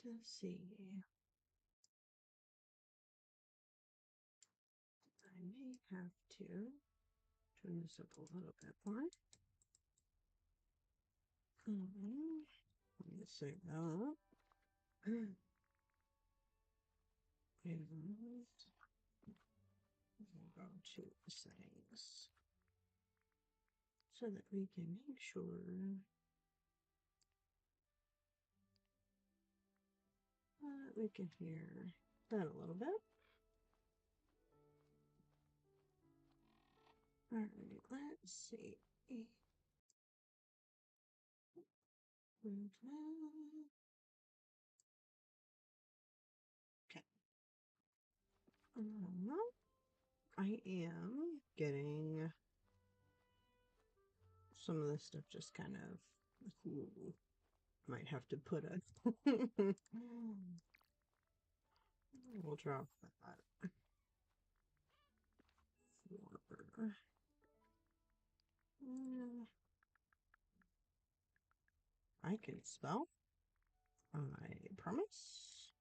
Let's see. I may have to turn this up a little bit more. Let me save that up. And we'll go to the settings so that we can make sure we can hear that a little bit. All right, let's see. Okay. I am getting some of this stuff just kind of might have to put a we'll drop that for I can spell. I promise.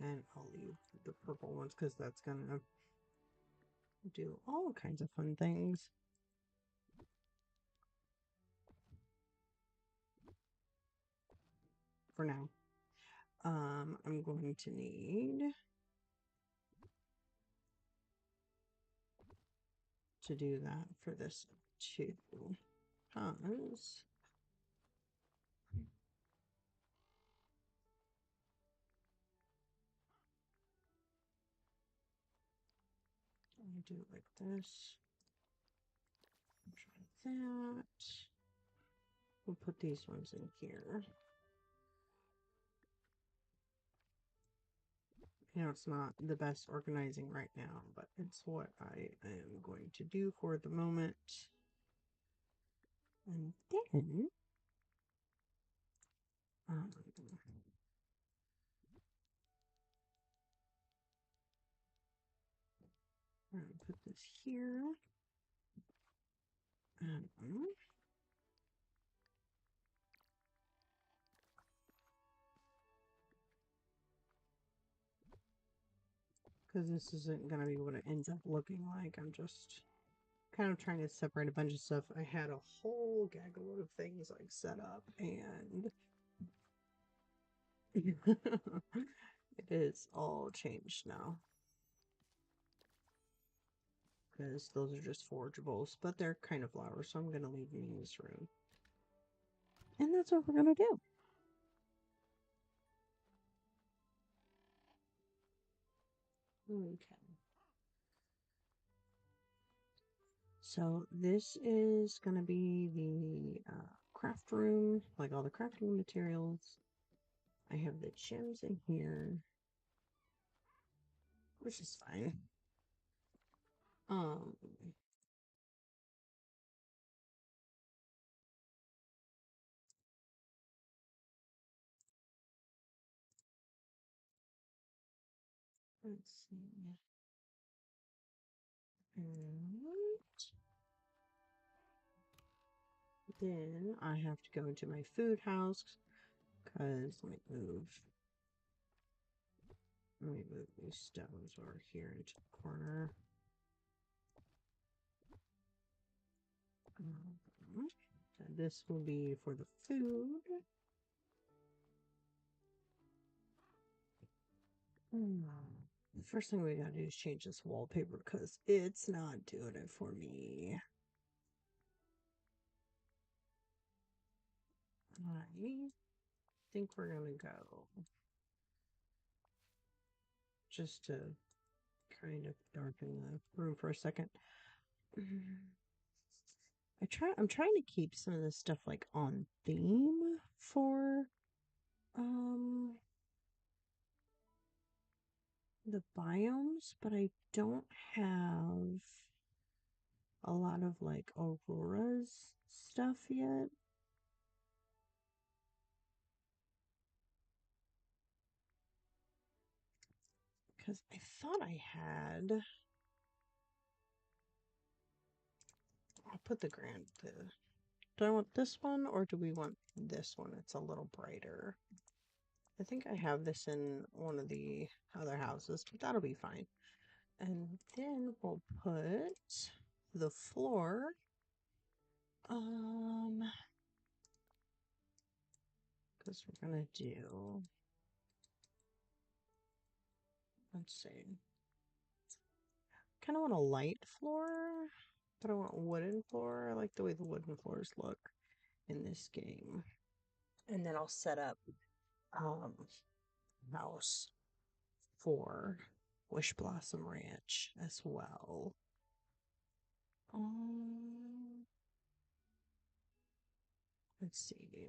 And I'll leave the purple ones because that's gonna do all kinds of fun things. For now. I'm going to need to do that for this too. Because I do it like this. Try that. We'll put these ones in here. You know, it's not the best organizing right now, but it's what I am going to do for the moment. And then I'm going to put this here. And because this isn't going to be what it ends up looking like. I'm just kind of trying to separate a bunch of stuff. I had a whole gaggle of things like set up, and it is all changed now. Because those are just forageables, but they're kind of flowers, so I'm going to leave them in this room. And that's what we're going to do. Okay. So this is going to be the craft room, like all the crafting materials. I have the gems in here, which is fine. Let's see. And then I have to go into my food house because let me move these stones over here into the corner. And this will be for the food. The first thing we gotta do is change this wallpaper because it's not doing it for me. I think we're gonna go just to kind of darken the room for a second. I'm trying to keep some of this stuff like on theme for the biomes, but I don't have a lot of like Aurora's stuff yet. Because I thought I had I'll put the do I want this one or do we want this one? It's a little brighter. I think I have this in one of the other houses, but that'll be fine. And then we'll put the floor. Because we're gonna do, let's see. Kind of want a light floor, but I want wooden floor. I like the way the wooden floors look in this game. And then I'll set up house for Wishblossom Ranch as well. Let's see.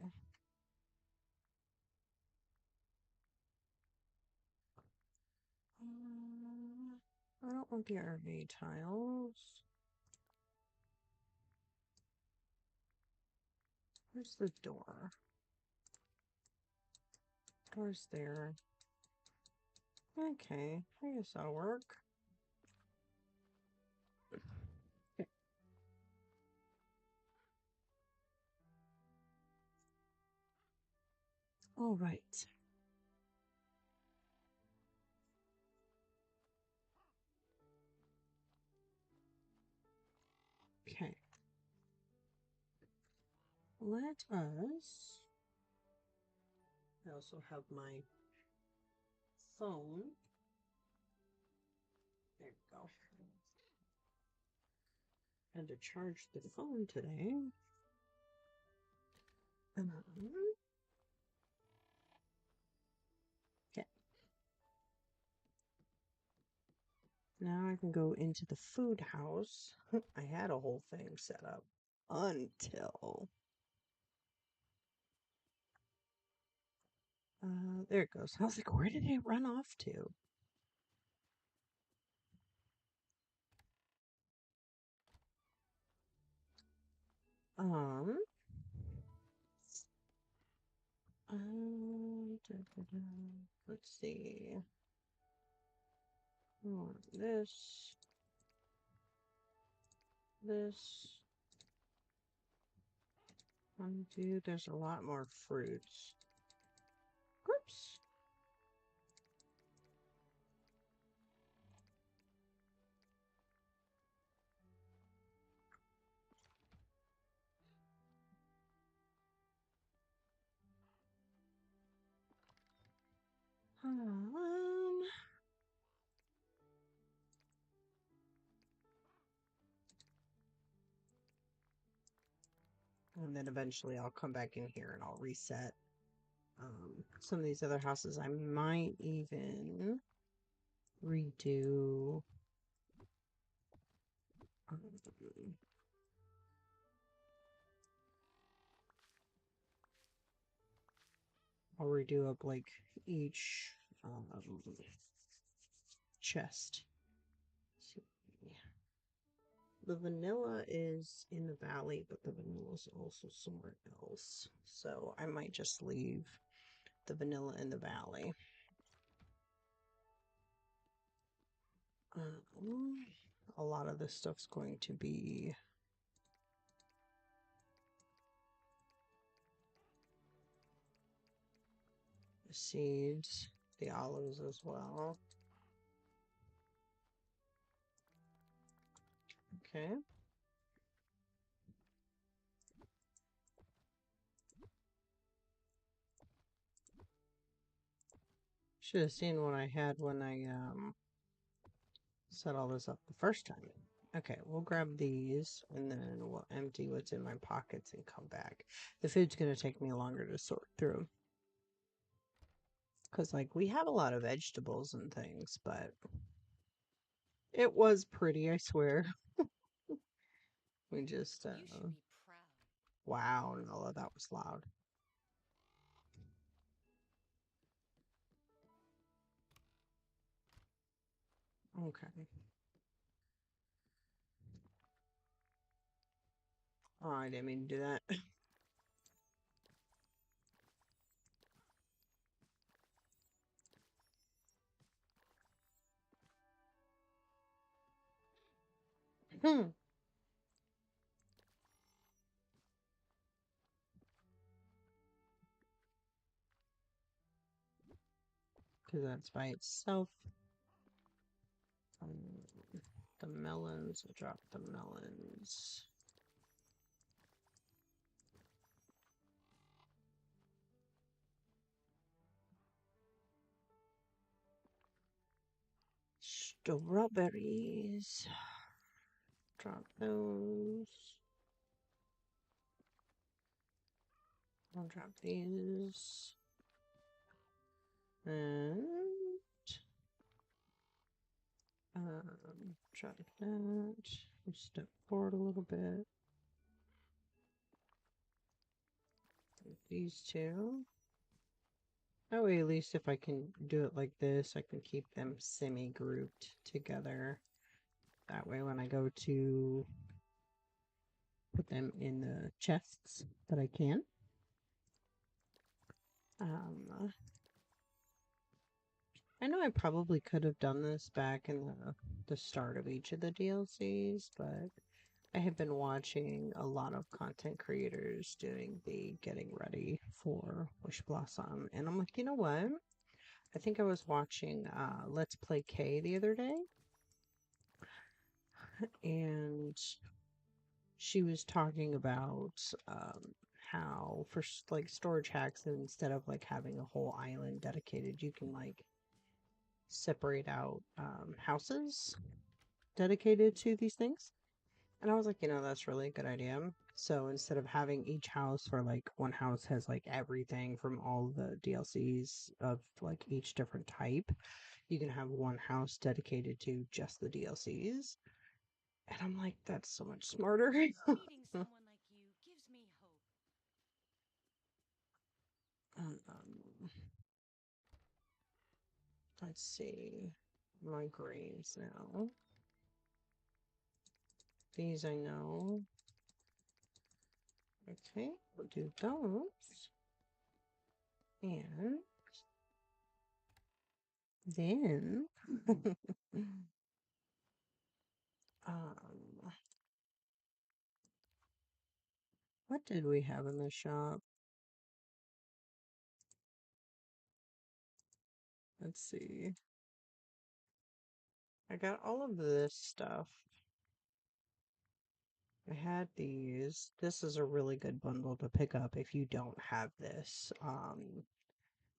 I don't want the RV tiles. Where's the door? Door's there. Okay, I guess that'll work. Okay. All right. Okay. Let us. I also have my phone. There we go. Had to charge the phone today. Okay. Now I can go into the food house. I had a whole thing set up until there it goes. I was like, where did it run off to? Um, let's see. I want this. Dude, there's a lot more fruits. Whoops. And then eventually I'll come back in here and I'll reset some of these other houses. I might even redo I'll redo up like each chest. The vanilla is in the valley, but the vanilla is also somewhere else. So I might just leave the vanilla in the valley. A lot of this stuff's going to be the seeds, the olives as well. Okay. Should have seen what I had when I set all this up the first time. Okay, we'll grab these and then we'll empty what's in my pockets and come back. The food's going to take me longer to sort through. Because, like, we have a lot of vegetables and things, but it was pretty, I swear. We just, You should be proud. wow, Nola, that was loud. Okay. Oh, I didn't mean to do that. because that's by itself. The melons, I'll drop the melons. Strawberries. Drop those. I'll drop these. And drop that. Step forward a little bit. These two. That way, at least if I can do it like this, I can keep them semi-grouped together. That way, when I go to put them in the chests that I can. I know I probably could have done this back in the start of each of the DLCs, but I have been watching a lot of content creators doing the getting ready for Wishblossom, and I'm like, you know what? I think I was watching Let's Play K the other day, and she was talking about how for like storage hacks, instead of like having a whole island dedicated, you can like separate out houses dedicated to these things. And I was like, you know, that's really a good idea. So instead of having each house, for like one house has like everything from all the DLCs of like each different type, you can have one house dedicated to just the DLCs. And I'm like, that's so much smarter. Meeting someone like you gives me hope. Let's see. My graves now. These I know. Okay, we'll do those. And then um what did we have in the shop? Let's see. I got all of this stuff. I had these. This is a really good bundle to pick up if you don't have this.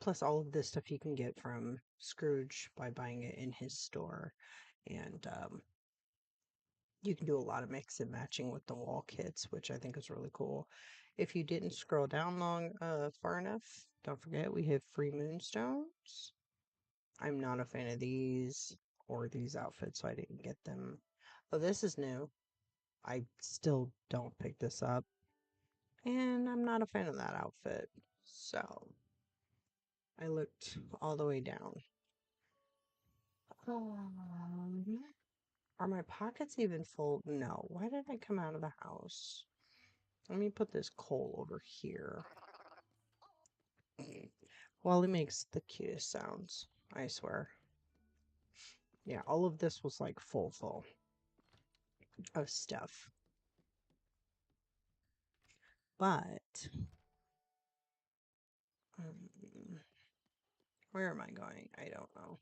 Plus all of this stuff you can get from Scrooge by buying it in his store. And you can do a lot of mix and matching with the wall kits, which I think is really cool. If you didn't scroll down far enough, don't forget we have free moonstones. I'm not a fan of these or these outfits, so I didn't get them. Oh, this is new. I still don't pick this up. And I'm not a fan of that outfit. So I looked all the way down. Are my pockets even full? No. Why did I come out of the house? Let me put this coal over here. Wally makes the cutest sounds, I swear. Yeah, all of this was like full of stuff. But where am I going? I don't know.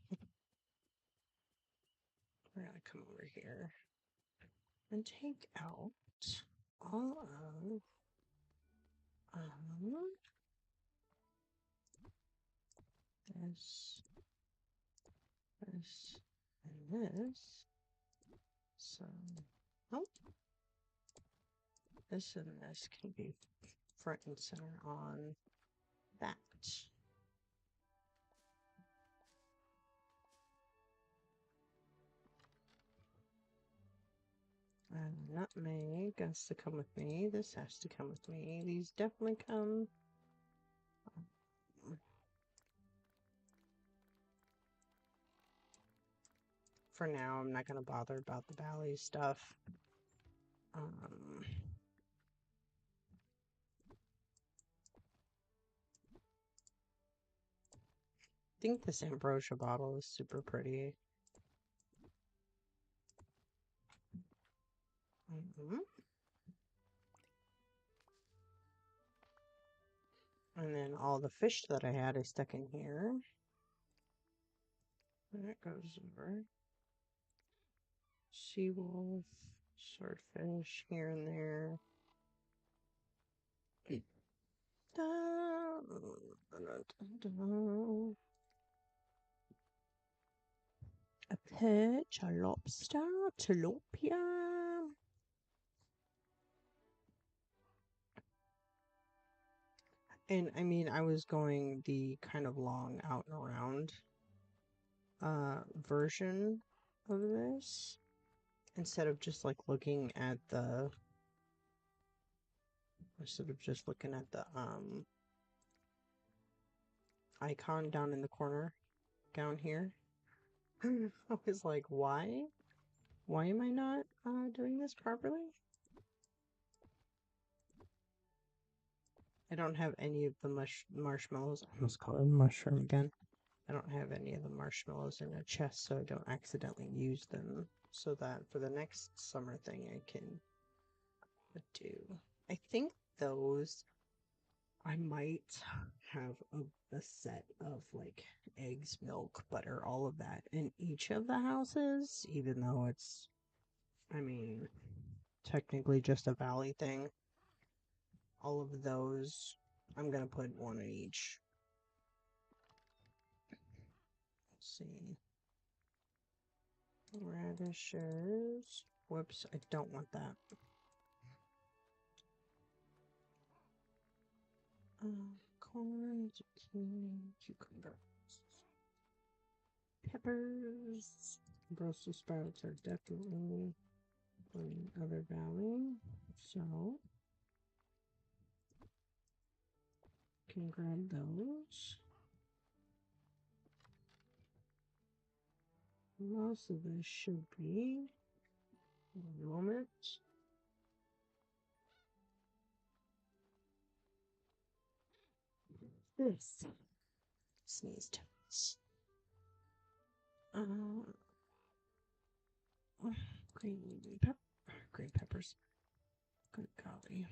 We're gonna come over here and take out all of this, this, and this. So, oh, this and this can be front and center on that. Nutmeg has to come with me. This has to come with me. These definitely come. For now, I'm not going to bother about the Bally stuff. I think this ambrosia bottle is super pretty. And then all the fish that I had is stuck in here. That goes over. Seawolf, swordfish here and there. A perch, a lobster, tilapia. And I mean, I was going the kind of long out and around version of this instead of just like looking at the icon down in the corner down here. I was like, why? Why am I not doing this properly? I don't have any of the marshmallows. I almost call it a mushroom again. I don't have any of the marshmallows in a chest so I don't accidentally use them. So that for the next summer thing I can do. I think those I might have a set of like eggs, milk, butter, all of that in each of the houses, even though it's, I mean, technically just a valley thing. All of those, I'm gonna put one in each. Let's see. Radishes. Whoops, I don't want that. Corn, zucchini, cucumbers, peppers. Brussels sprouts are definitely in other valley, so can grab those. Most of this should be. One moment. This sneezed. Green peppers. Good golly.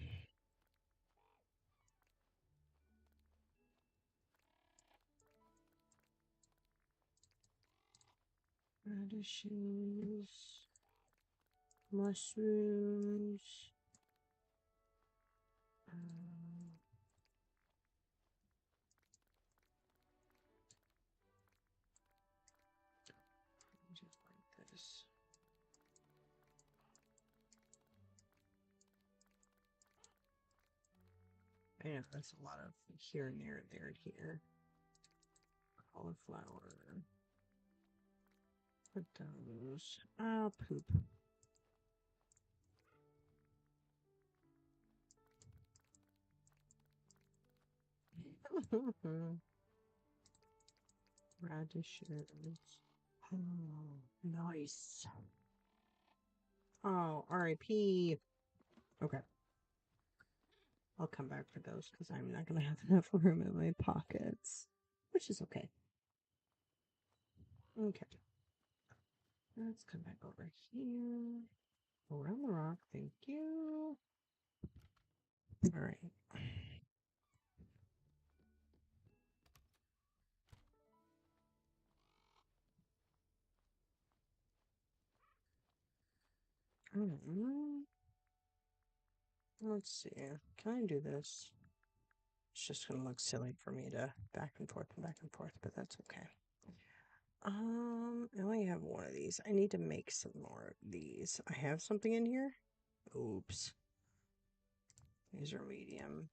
Radishes, mushrooms. Just like this. I know that's a lot of here and there, there and here. Cauliflower. Put those. Ah, poop. Radishes. Oh, nice. Oh, R.I.P. Okay. I'll come back for those because I'm not going to have enough room in my pockets, which is okay. Okay. Let's come back over here. Around the rock. Thank you. All right. Let's see. Can I do this? It's just gonna look silly for me to back and forth, but that's okay. I only have one of these. I need to make some more of these. I have something in here. Oops. These are medium.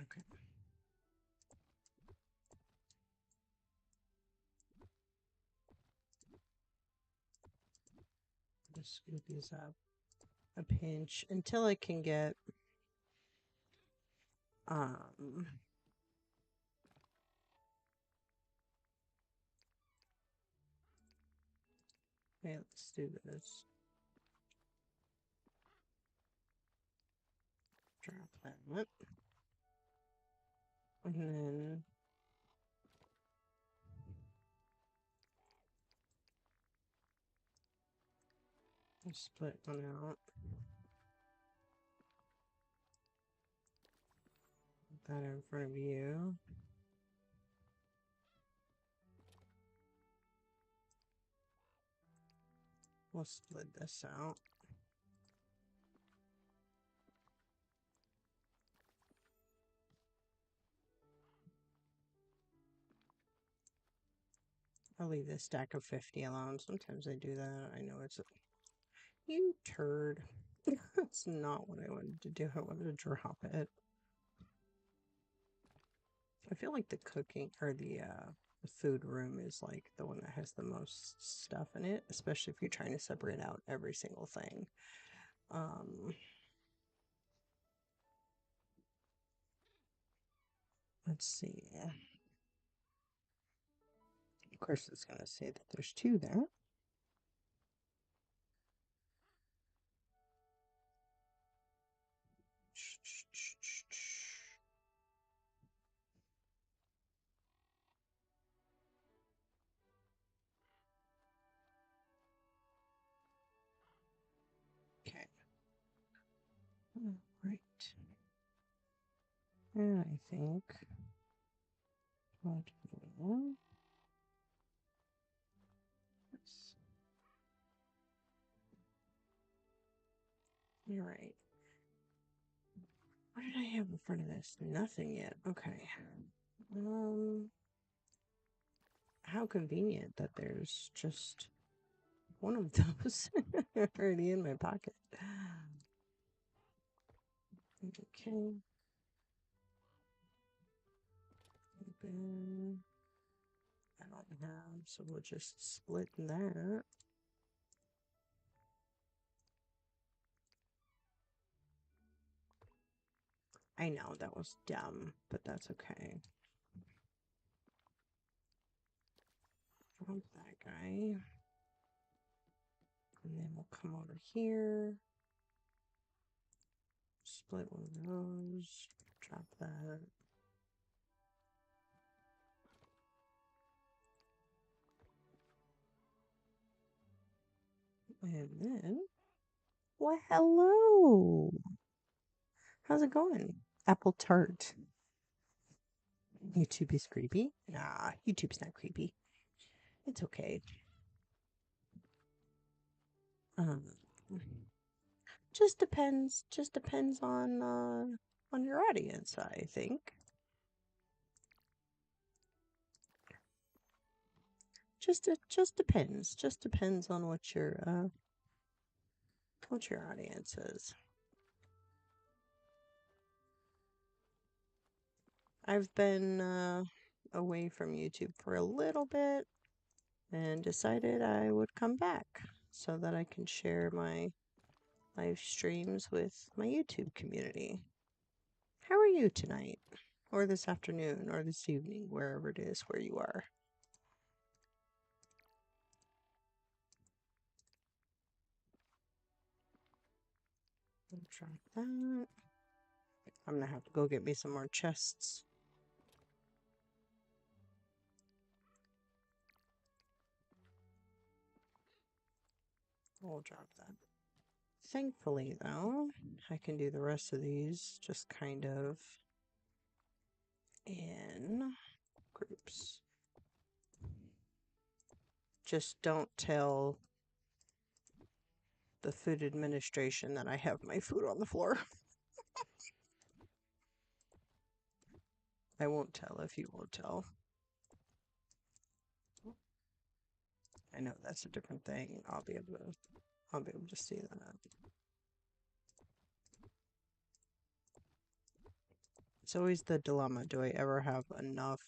Okay. Just scoop these up a pinch until I can get um okay, let's do this. Drop that. And then split one out. Put that in front of you. We'll split this out. I'll leave this stack of 50 alone. Sometimes I do that. I know it's a... You turd. That's not what I wanted to do. I wanted to drop it. I feel like the cooking or the food room is like the one that has the most stuff in it, especially if you're trying to separate out every single thing. Um, let's see. Of course, it's going to say that there's two there. Okay. All right. And I think what will this. You're right. What did I have in front of this? Nothing yet. Okay. Um, how convenient that there's just one of those already in my pocket. Okay. Open. I don't have, so we'll just split that. I know that was dumb, but that's okay. Drop that guy. And then we'll come over here. Split one of those. Drop that. And then, well, hello. How's it going? Apple tart. YouTube is creepy. Nah, YouTube's not creepy. It's okay. Um, just depends. Just depends on your audience, I think. Just depends. Just depends on what your audience is. I've been away from YouTube for a little bit and decided I would come back so that I can share my live streams with my YouTube community. How are you tonight? Or this afternoon, or this evening, wherever it is where you are? I'll try that. I'm gonna have to go get me some more chests. We'll drop that. Thankfully, though, I can do the rest of these just kind of in groups. Just don't tell the food administration that I have my food on the floor. I won't tell if you won't tell. I know that's a different thing. I'll be able to see that. It's always the dilemma. Do I ever have enough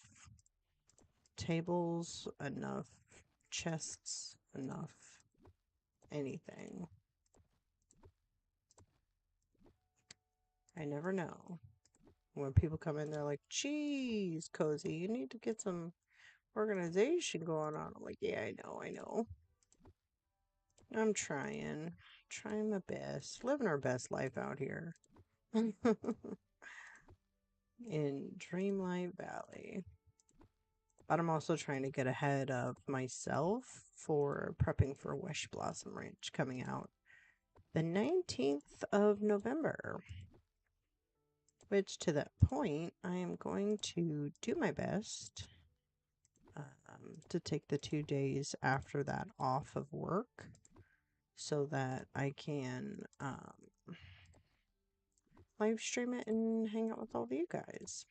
tables, enough chests, enough anything? I never know. When people come in, they're like, "Geez, Cozy, you need to get some organization going on." I'm like, "Yeah, I know. I'm trying my best, living our best life out here." in Dreamlight Valley. But I'm also trying to get ahead of myself for prepping for Wishblossom Ranch coming out the 19th of November. Which, to that point, I am going to do my best to take the 2 days after that off of work so that I can live stream it and hang out with all of you guys.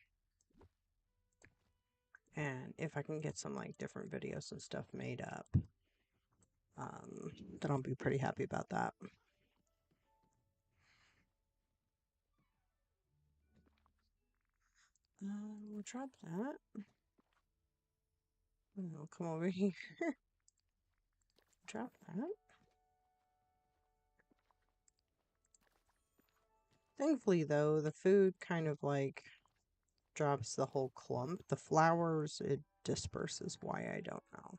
And if I can get some like different videos and stuff made up, then I'll be pretty happy about that. We'll drop that. We'll come over here. Drop that. Thankfully, though, the food kind of like drops the whole clump. The flowers, it disperses. Why, I don't know.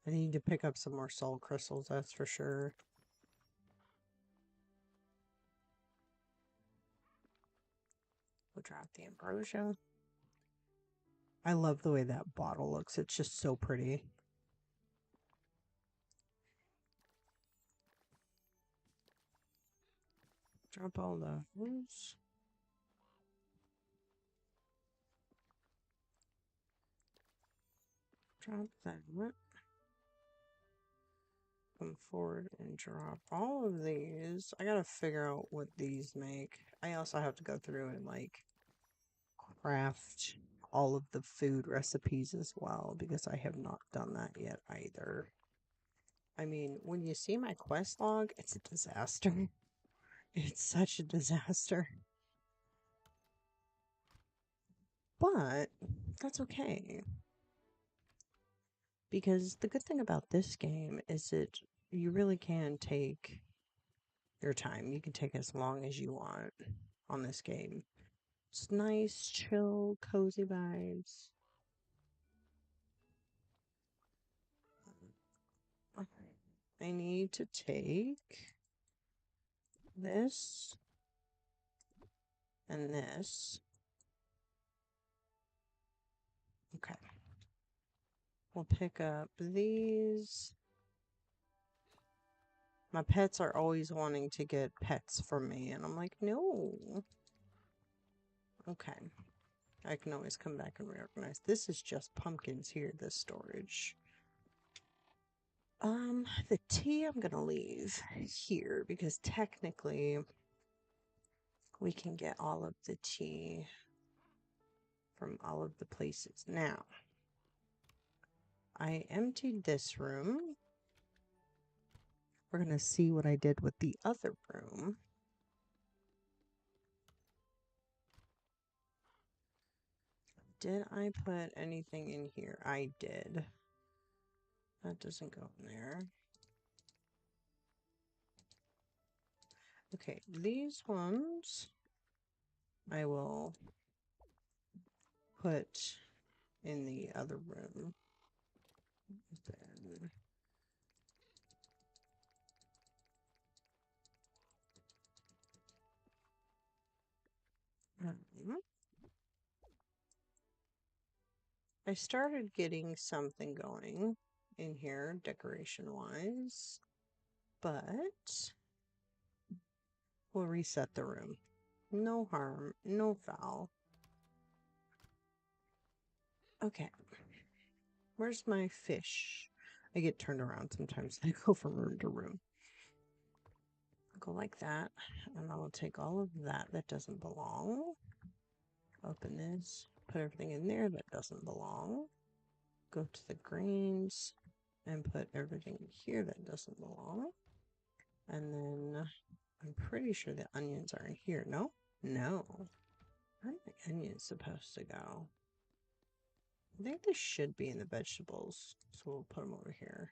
I need to pick up some more soul crystals, that's for sure. We'll drop the ambrosia. I love the way that bottle looks. It's just so pretty. Drop all those. Drop that. Come forward and drop all of these. I gotta figure out what these make. I also have to go through and like craft all of the food recipes as well because I have not done that yet either. I mean, when you see my quest log, it's a disaster. It's such a disaster. But that's okay. Because the good thing about this game is that you really can take your time. You can take as long as you want on this game. It's nice, chill, cozy vibes. I need to take this and this. Okay. We'll pick up these. My pets are always wanting to get pets from me, and I'm like, no. Okay. I can always come back and reorganize. This is just pumpkins here, this storage. The tea I'm gonna leave here because technically we can get all of the tea from all of the places. Now, I emptied this room. We're gonna see what I did with the other room. Did I put anything in here? I did. That doesn't go in there. Okay, these ones I will put in the other room. Then I started getting something going in here decoration wise, but we'll reset the room. No harm, no foul. Okay. Where's my fish? I get turned around sometimes. I go from room to room. Go like that, and I will take all of that that doesn't belong. Open this, put everything in there that doesn't belong. Go to the greens and put everything here that doesn't belong. And then I'm pretty sure the onions are in here. No? No. Where are the onions supposed to go? I think they should be in the vegetables. So we'll put them over here.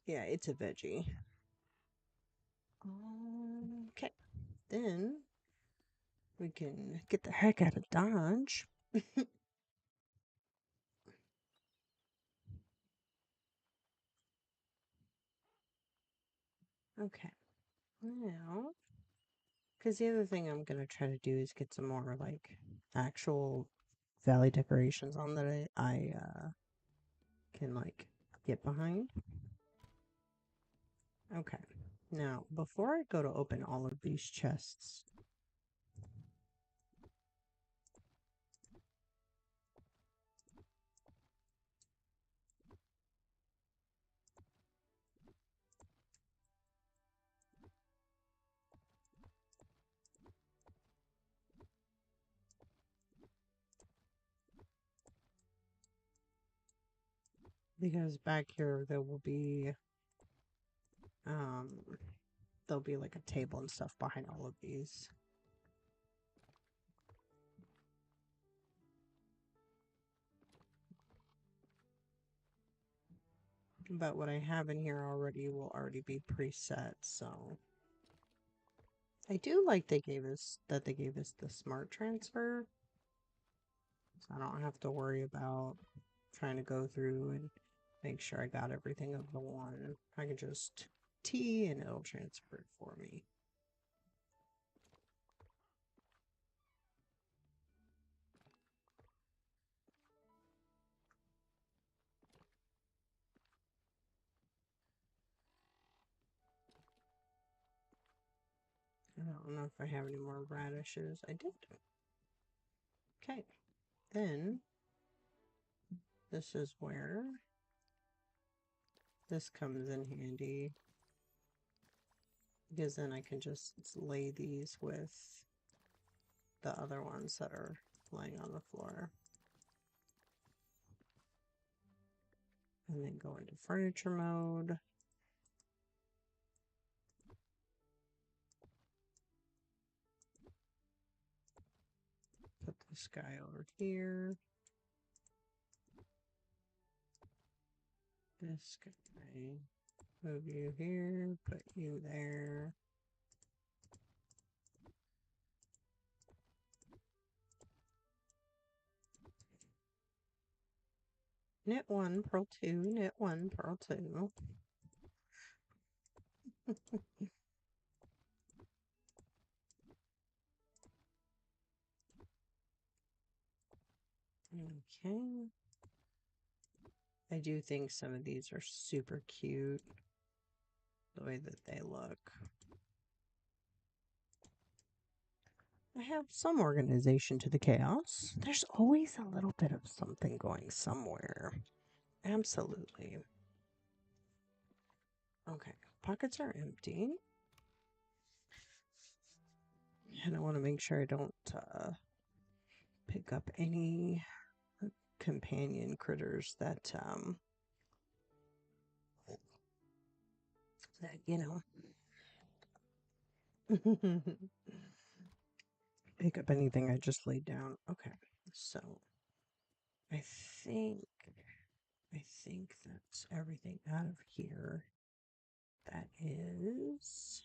Yeah, it's a veggie. Okay. Then we can get the heck out of Dodge. Okay. Now, because the other thing I'm gonna try to do is get some more like actual valley decorations on that I can like get behind. Okay. Now, before I go to open all of these chests, because back here there will be um there'll be like a table and stuff behind all of these. But what I have in here already will already be preset, so I do like they gave us the smart transfer. So I don't have to worry about trying to go through and make sure I got everything of the one. I can just T and it'll transfer it for me. I don't know if I have any more radishes. I did. Okay. Then this is where this comes in handy. Because then I can just lay these with the other ones that are laying on the floor. And then go into furniture mode. Put this guy over here. This guy. Move you here. Put you there. Knit 1, purl 2, knit 1, purl 2. Okay. I do think some of these are super cute, the way that they look. I have some organization to the chaos. There's always a little bit of something going somewhere. Absolutely. Okay, pockets are empty. And I want to make sure I don't pick up any companion critters that, you know, pick up anything I just laid down. Okay, so I think that's everything out of here. That is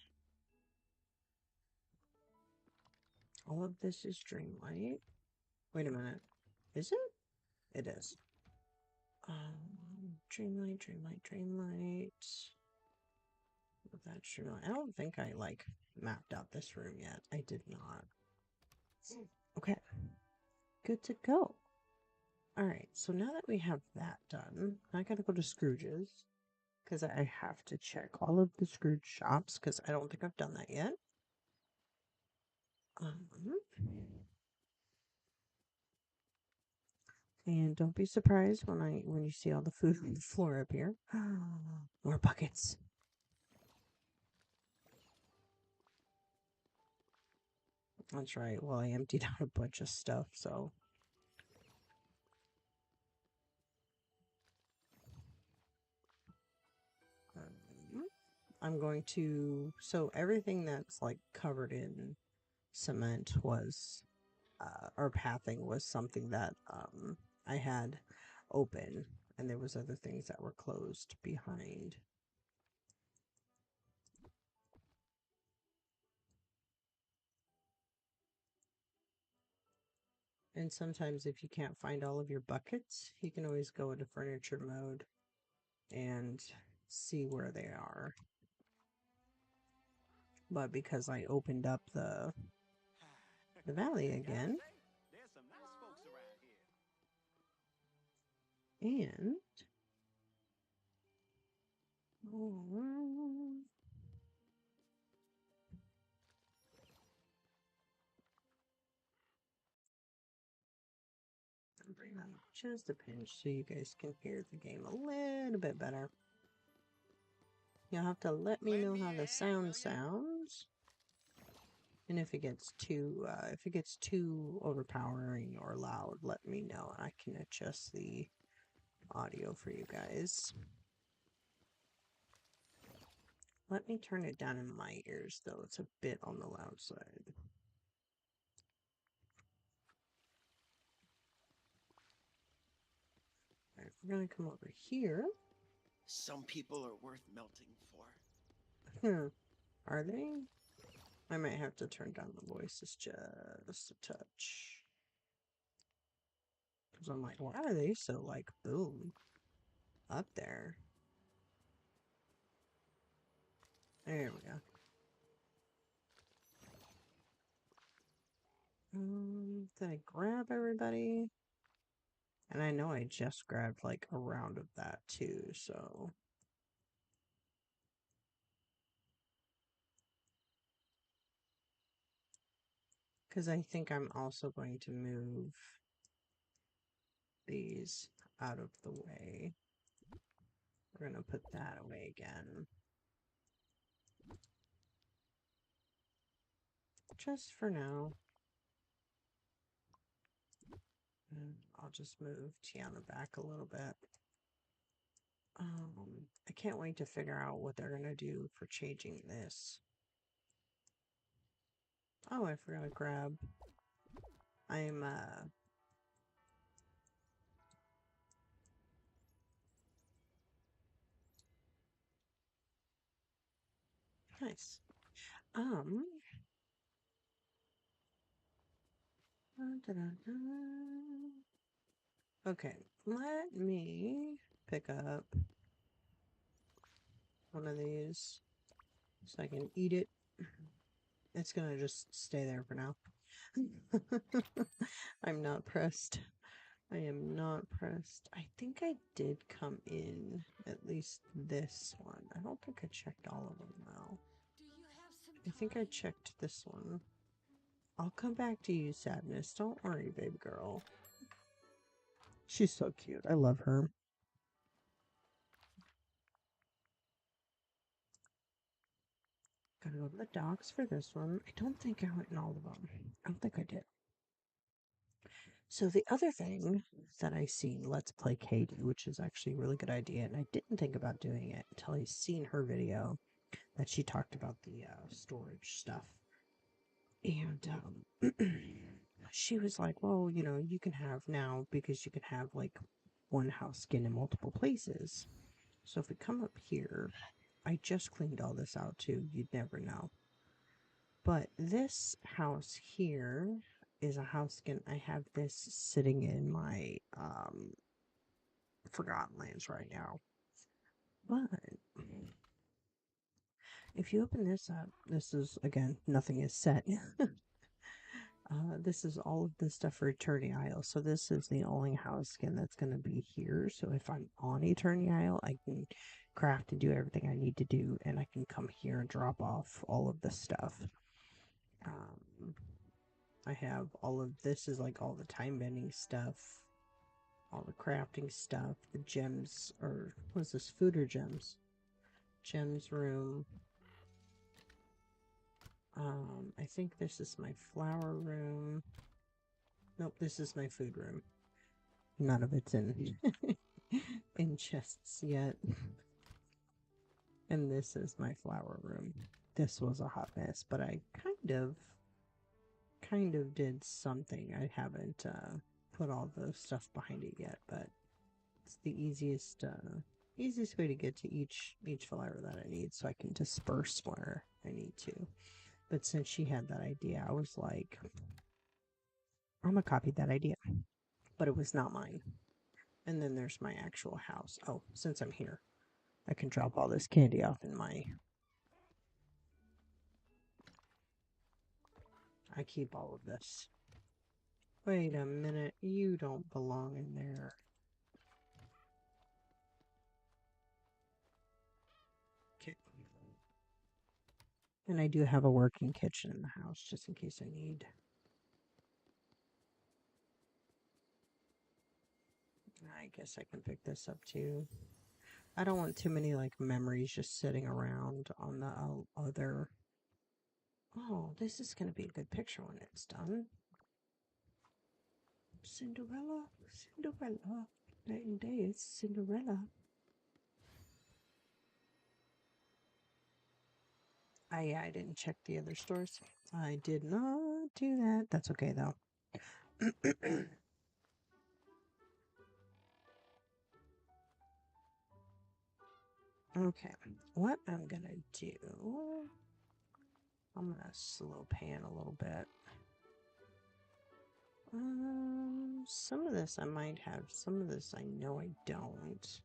all of this is Dreamlight. Wait a minute. Is it? It is. Dreamlight, Dreamlight, Dreamlight. That's Dreamlight. I don't think I like mapped out this room yet. I did not. Okay. Good to go. Alright, so now that we have that done, I gotta go to Scrooge's. Because I have to check all of the Scrooge shops, because I don't think I've done that yet. And don't be surprised when you see all the food on the floor up here. More buckets. That's right. Well, I emptied out a bunch of stuff, so I'm going to. So everything that's like covered in cement was, or pathing was something that I had open, and there was other things that were closed behind. And sometimes if you can't find all of your buckets, you can always go into furniture mode and see where they are. but because I opened up the valley again, There's some nice folks around here. and oh, bring that up just a pinch so you guys can hear the game a little bit better. You'll have to let me know how the sound sounds. And if it gets too overpowering or loud, let me know. I can adjust the audio for you guys. Let me turn it down in my ears, though. It's a bit on the loud side. Alright, we're gonna come over here. Some people are worth melting for. Are they? I might have to turn down the voices just a touch. Because I'm like, why are they so, like, boom, up there? There we go. Did I grab everybody? And I know I just grabbed, like, a round of that, too, so... Because I think I'm also going to move these out of the way. We're going to put that away again. Just for now. And I'll just move Tiana back a little bit. I can't wait to figure out what they're going to do for changing this. Oh, I forgot to grab. I'm, nice. Okay, let me pick up one of these so I can eat it. It's gonna just stay there for now. I'm not pressed. I am not pressed. I think I did come in at least this one. I don't think I checked all of them though. Do you have some I think I time? checked this one. I'll come back to you, Sadness. Don't worry, baby girl. She's so cute. I love her. Gotta go to the docks for this one. I don't think I went in all of them. I don't think I did. So the other thing that I seen Let's Play Katie, which is actually a really good idea, and I didn't think about doing it until I seen her video that she talked about the storage stuff. And she was like, well, you know, you can have now, because you can have like one house skin in multiple places. So if we come up here, I just cleaned all this out too. You'd never know. But this house here is a house skin. I have this sitting in my Forgotten Lands right now. But if you open this up, this is, again, nothing is set. This is all of the stuff for Eternity Isle. So this is the only house skin that's going to be here. So if I'm on Eternity Isle, I can craft and do everything I need to do. And I can come here and drop off all of the stuff. I have all of this is like all the time bending stuff, all the crafting stuff, the gems, or what is this, food or gems? Gems room. I think this is my flower room. Nope, this is my food room. None of it's in in chests yet. And this is my flower room. This was a hot mess, but I kind of did something. I haven't put all the stuff behind it yet, but it's the easiest way to get to each flower that I need, so I can disperse where I need to. But since she had that idea, I was like, I'm gonna copy that idea, but it was not mine. And then there's my actual house. Oh, since I'm here, I can drop all this candy off in my I keep all of this. Wait a minute, you don't belong in there. Okay. And I do have a working kitchen in the house, just in case I need. I guess I can pick this up too. I don't want too many like memories just sitting around on the other. Oh, this is going to be a good picture when it's done. Cinderella, Cinderella, night and day, it's Cinderella. I didn't check the other stores. I did not do that. That's okay though. Okay, what I'm gonna do, I'm gonna slow pan a little bit. Some of this I might have, some of this I know I don't.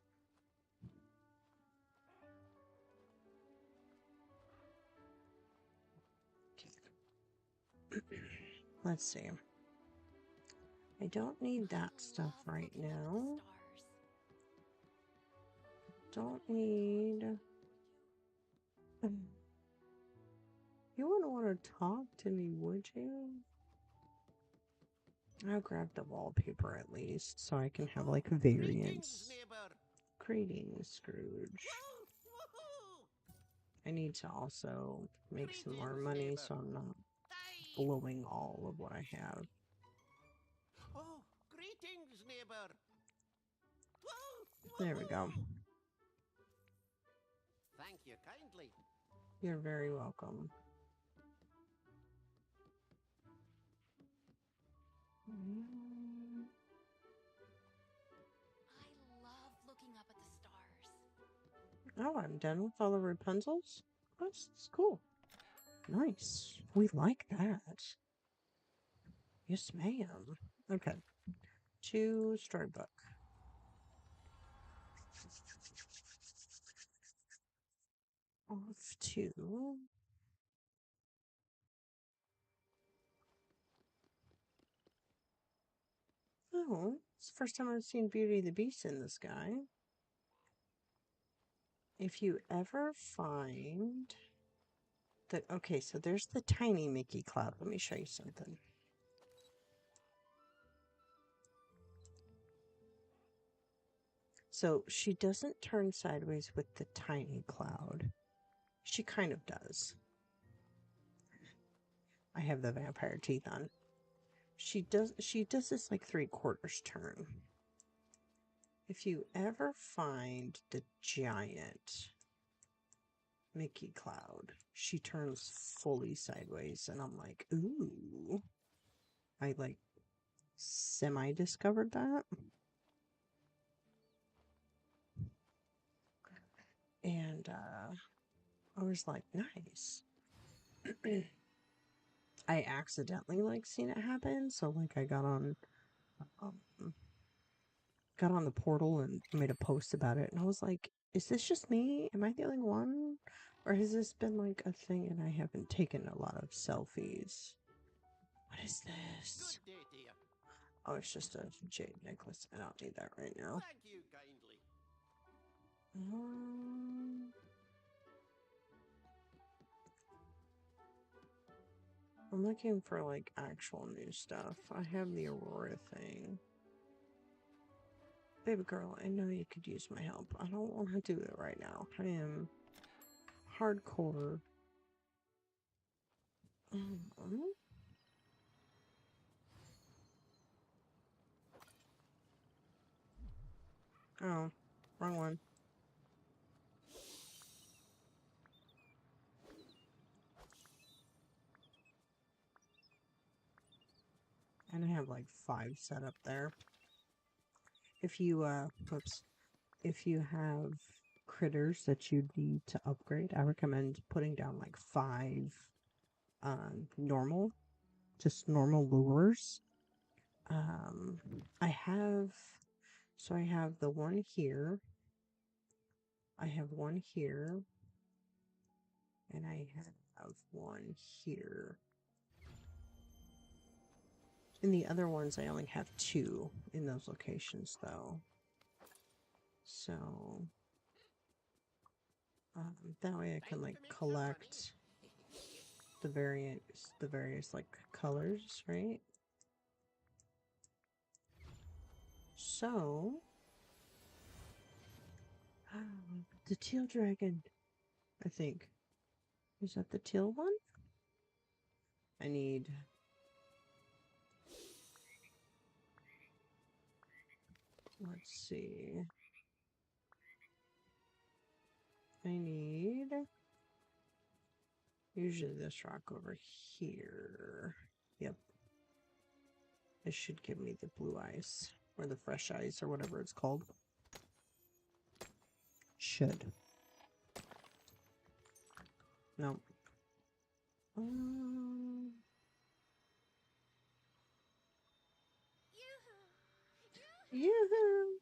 Okay. Let's see. I don't need that stuff right now. Don't need... You wouldn't want to talk to me, would you? I'll grab the wallpaper at least, so I can have like variants. Greetings, Scrooge. I need to also make some more money, so I'm not blowing all of what I have. Oh, greetings, neighbor. There we go. Thank you kindly. You're very welcome. I love looking up at the stars. Oh, I'm done with all the Rapunzels? That's cool. Nice. We like that. Yes, ma'am. Okay. 2 storybook. Off to... Oh, it's the first time I've seen Beauty and the Beast in this guy. If you ever find that... Okay, so there's the tiny Mickey Cloud. Let me show you something. So she doesn't turn sideways with the tiny cloud. She kind of does. I have the vampire teeth on. She does this like 3/4 turn. If you ever find the giant Mickey Cloud, she turns fully sideways, and I'm like, ooh. I like semi-discovered that. And I was like, nice. I accidentally like seen it happen, so like I um, got on the portal and made a post about it, and I was like, is this just me? Am I the only one? Or has this been like a thing and I haven't taken a lot of selfies? What is this? Good day to you. Oh, it's just a jade necklace. I don't need that right now. Thank you kindly. I'm looking for like actual new stuff. I have the Aurora thing. Baby girl, I know you could use my help. I don't want to do it right now. I am hardcore. Oh, wrong one. And I have like 5 set up there. If you, whoops. If you have critters that you need to upgrade, I recommend putting down like 5 normal, just normal lures. I have, so I have the one here. I have one here. And I have one here. In the other ones, I only have 2 in those locations, though. So that way I can like collect the various like colors, right? So the teal dragon, I think. Is that the teal one? I need. Let's see. I need usually this rock over here. Yep. This should give me the blue ice or the fresh ice or whatever it's called. Should. No. Yoo-hoo!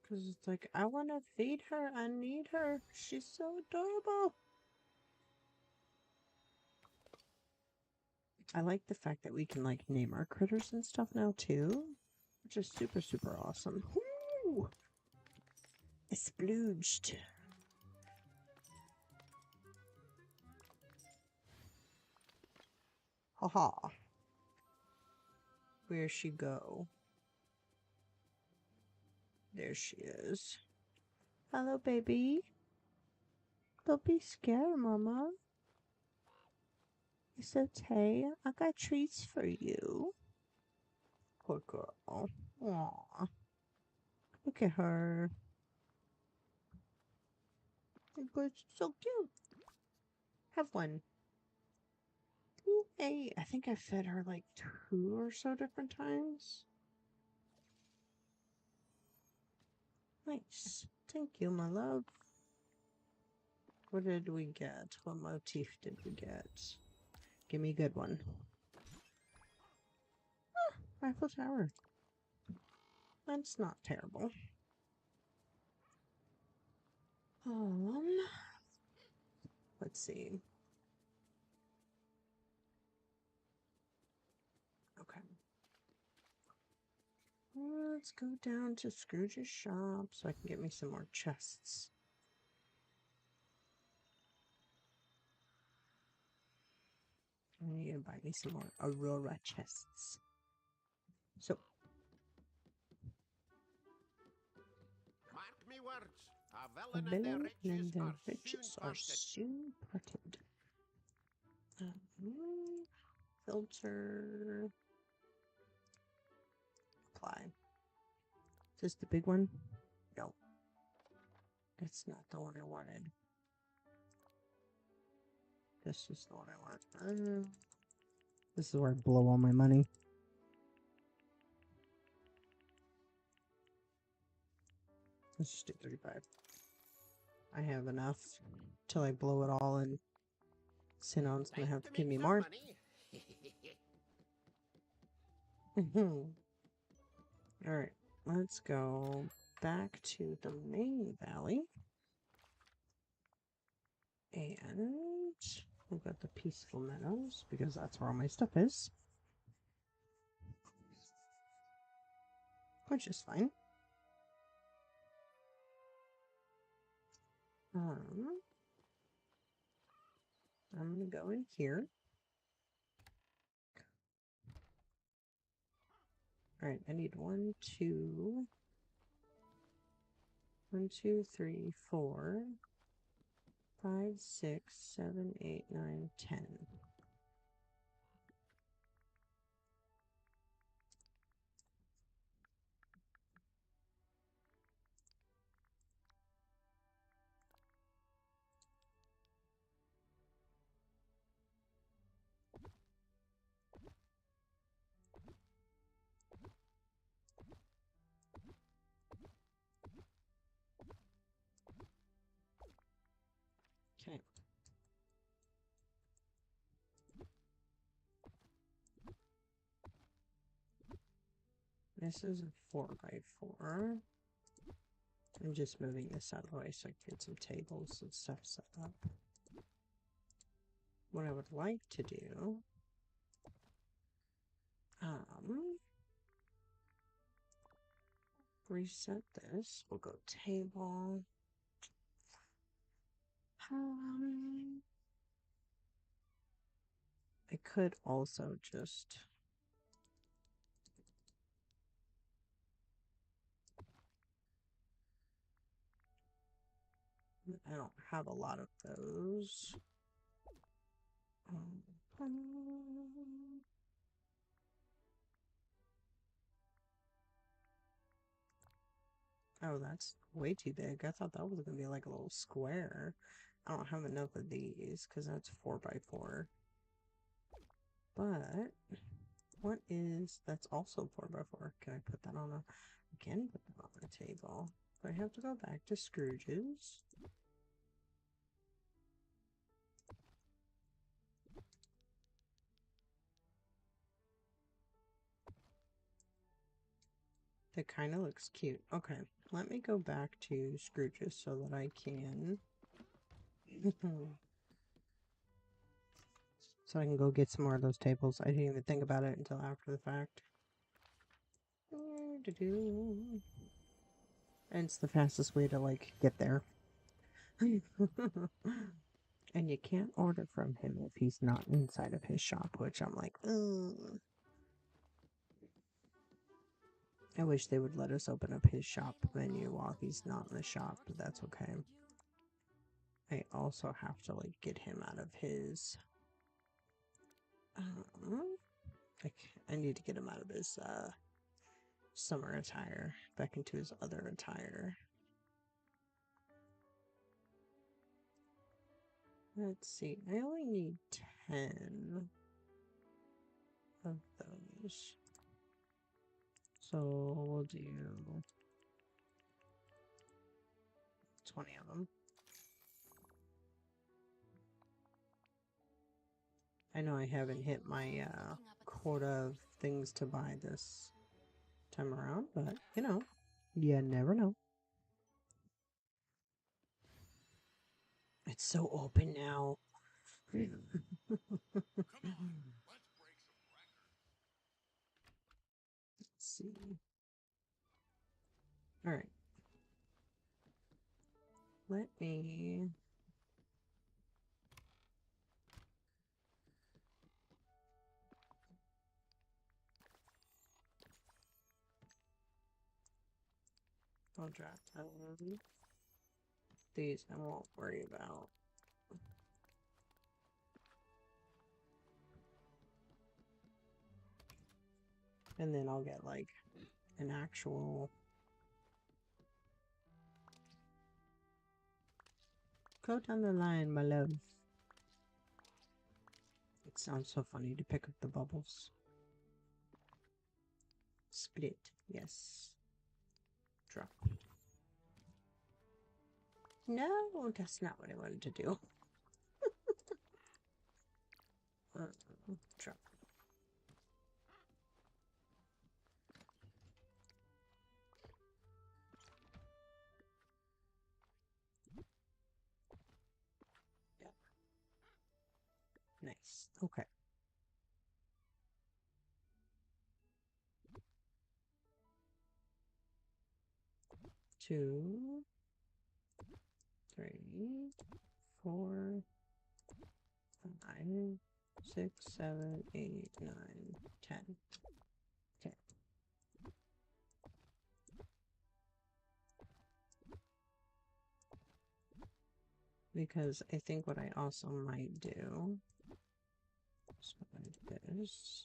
Because it's like, I want to feed her. I need her. She's so adorable. I like the fact that we can, like, name our critters and stuff now, too. Which is super, super awesome. Woo! Splooged. Haha. Where'd she go? There she is. Hello, baby. Don't be scared, Mama. It's okay. I got treats for you. Poor girl. Aww. Look at her. It's so cute. Have one. Hey, I think I fed her like 2 or so different times. Nice. Thank you, my love. What did we get? What motif did we get? Give me a good one. Ah, Eiffel Tower. That's not terrible. Let's see. Okay. Let's go down to Scrooge's shop so I can get me some more chests. I need to buy me some more Aurora chests. So, Mark me words. A the villain and villain and the the riches are parted. soon parted. Filter. Apply. Is this the big one? No. That's not the one I wanted. This is the one I want. This is where I blow all my money. Let's just do 35. I have enough till I blow it all, and Sinon's gonna have to give me more. Alright, let's go back to the main valley. And we've got the peaceful meadows, because that's where all my stuff is. Which is fine. I'm gonna go in here. Alright, I need 1, 2, 4, 5, 6, 7, 8, 9, 10. Okay. This is a 4x4. I'm just moving this out of the way so I can get some tables and stuff set up. What I would like to do, reset this. We'll go table. I could also just I don't have a lot of those. Oh, that's way too big. I thought that was going to be like a little square. I don't have enough of these because that's 4x4. But what is that's also 4x4? Can I put that on a? I can put that on a table. But I have to go back to Scrooge's. That kind of looks cute. Okay, let me go back to Scrooge's so that I can. So I can go get some more of those tables. I didn't even think about it until after the fact. And it's the fastest way to, like, get there. And you can't order from him if he's not inside of his shop, which I'm like, ugh. I wish they would let us open up his shop menu while he's not in the shop, but that's okay. I also have to, like, get him out of his... I need to get him out of his, summer attire back into his other attire. Let's see, I only need 10 of those. So we'll do 20 of them. I know I haven't hit my quota of things to buy this time around, but you know, you never know. It's so open now. Let's see. All right. Let me. I'll drop down. These I won't worry about. And then I'll get like an actual. Go down the line, my love. It sounds so funny to pick up the bubbles. Split, yes. Drop. No, that's not what I wanted to do. Drop. Yeah. Nice. Okay. 2, 3, 4, 5, 6, 7, 8, 9, 10. Okay. Because I think what I also might do is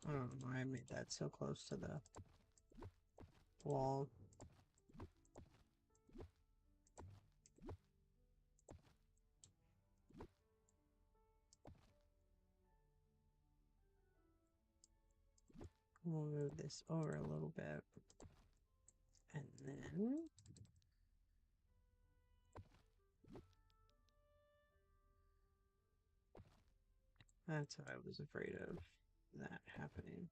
I don't know why I made that so close to the wall. We'll move this over a little bit. And then that's what I was afraid of. that happening.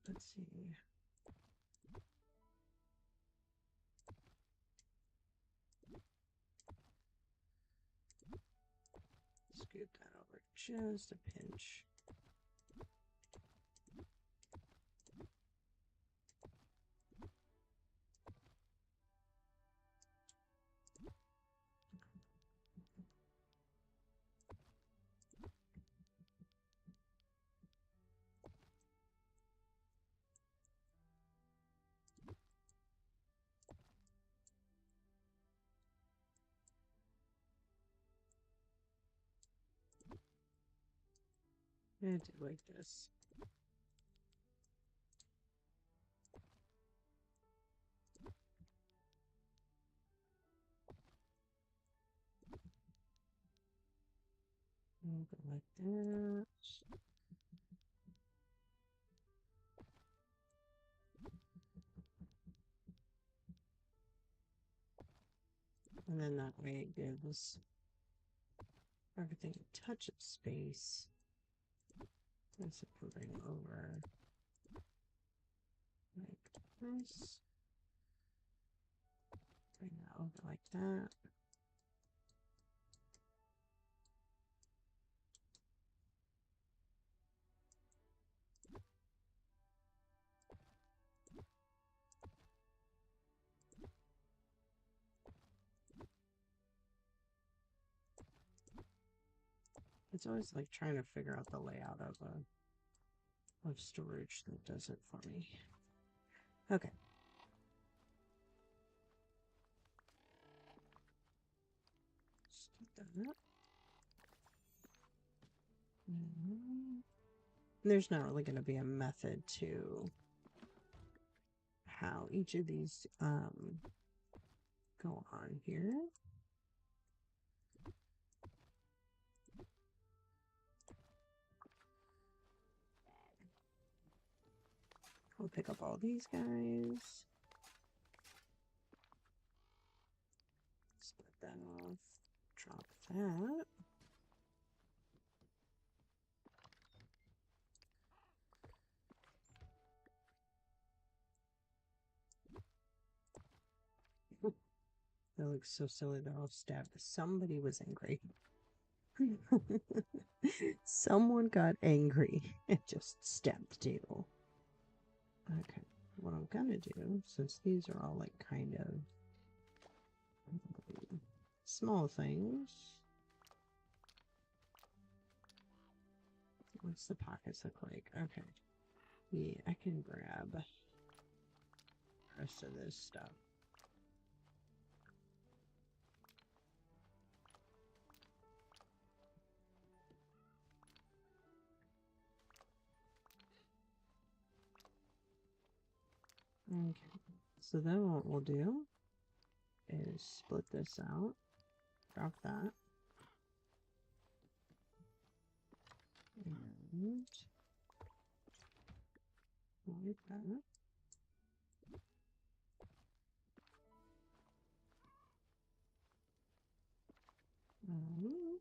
Let's see. Scoot that over just a pinch. I do like this. Go like that. And then that way it gives everything a touch of space. Let's bring it over like this. Bring that over like that. It's always like trying to figure out the layout of storage that does it for me. Okay. Skip that. There's not really going to be a method to how each of these go on here. I'll pick up all these guys. Split that off. Drop that. That looks so silly. They're all stabbed. Somebody was angry. Someone got angry and just stabbed the table. Okay, what I'm gonna do, since these are all like kind of small things. What's the pockets look like? Okay. Yeah, I can grab the rest of this stuff. Okay, so then what we'll do is split this out, drop that, and like that. Um,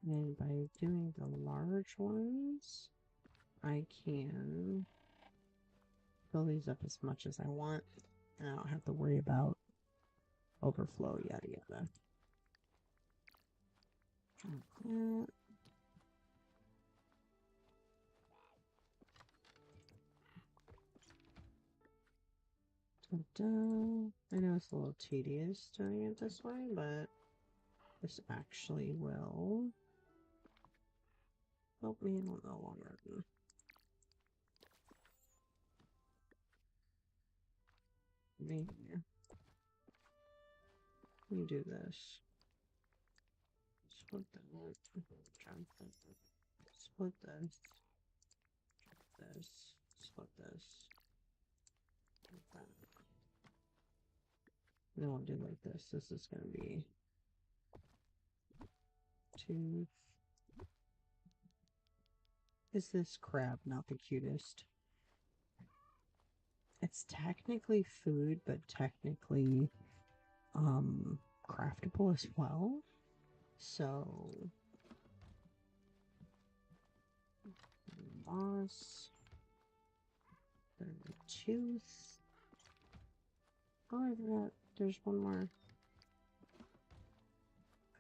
and by doing the large ones, I can fill these up as much as I want, and I don't have to worry about overflow, yada yada. That. I know it's a little tedious doing it this way, but this actually will help me in the long run. There. You do this. Split that. Jump that. Split this. Jump this. Split this. Jump that. Then we'll do like this. This is going to be 2, is this crab not the cutest? It's technically food, but technically craftable as well. So moss, tooth. Oh, I forgot. There's one more.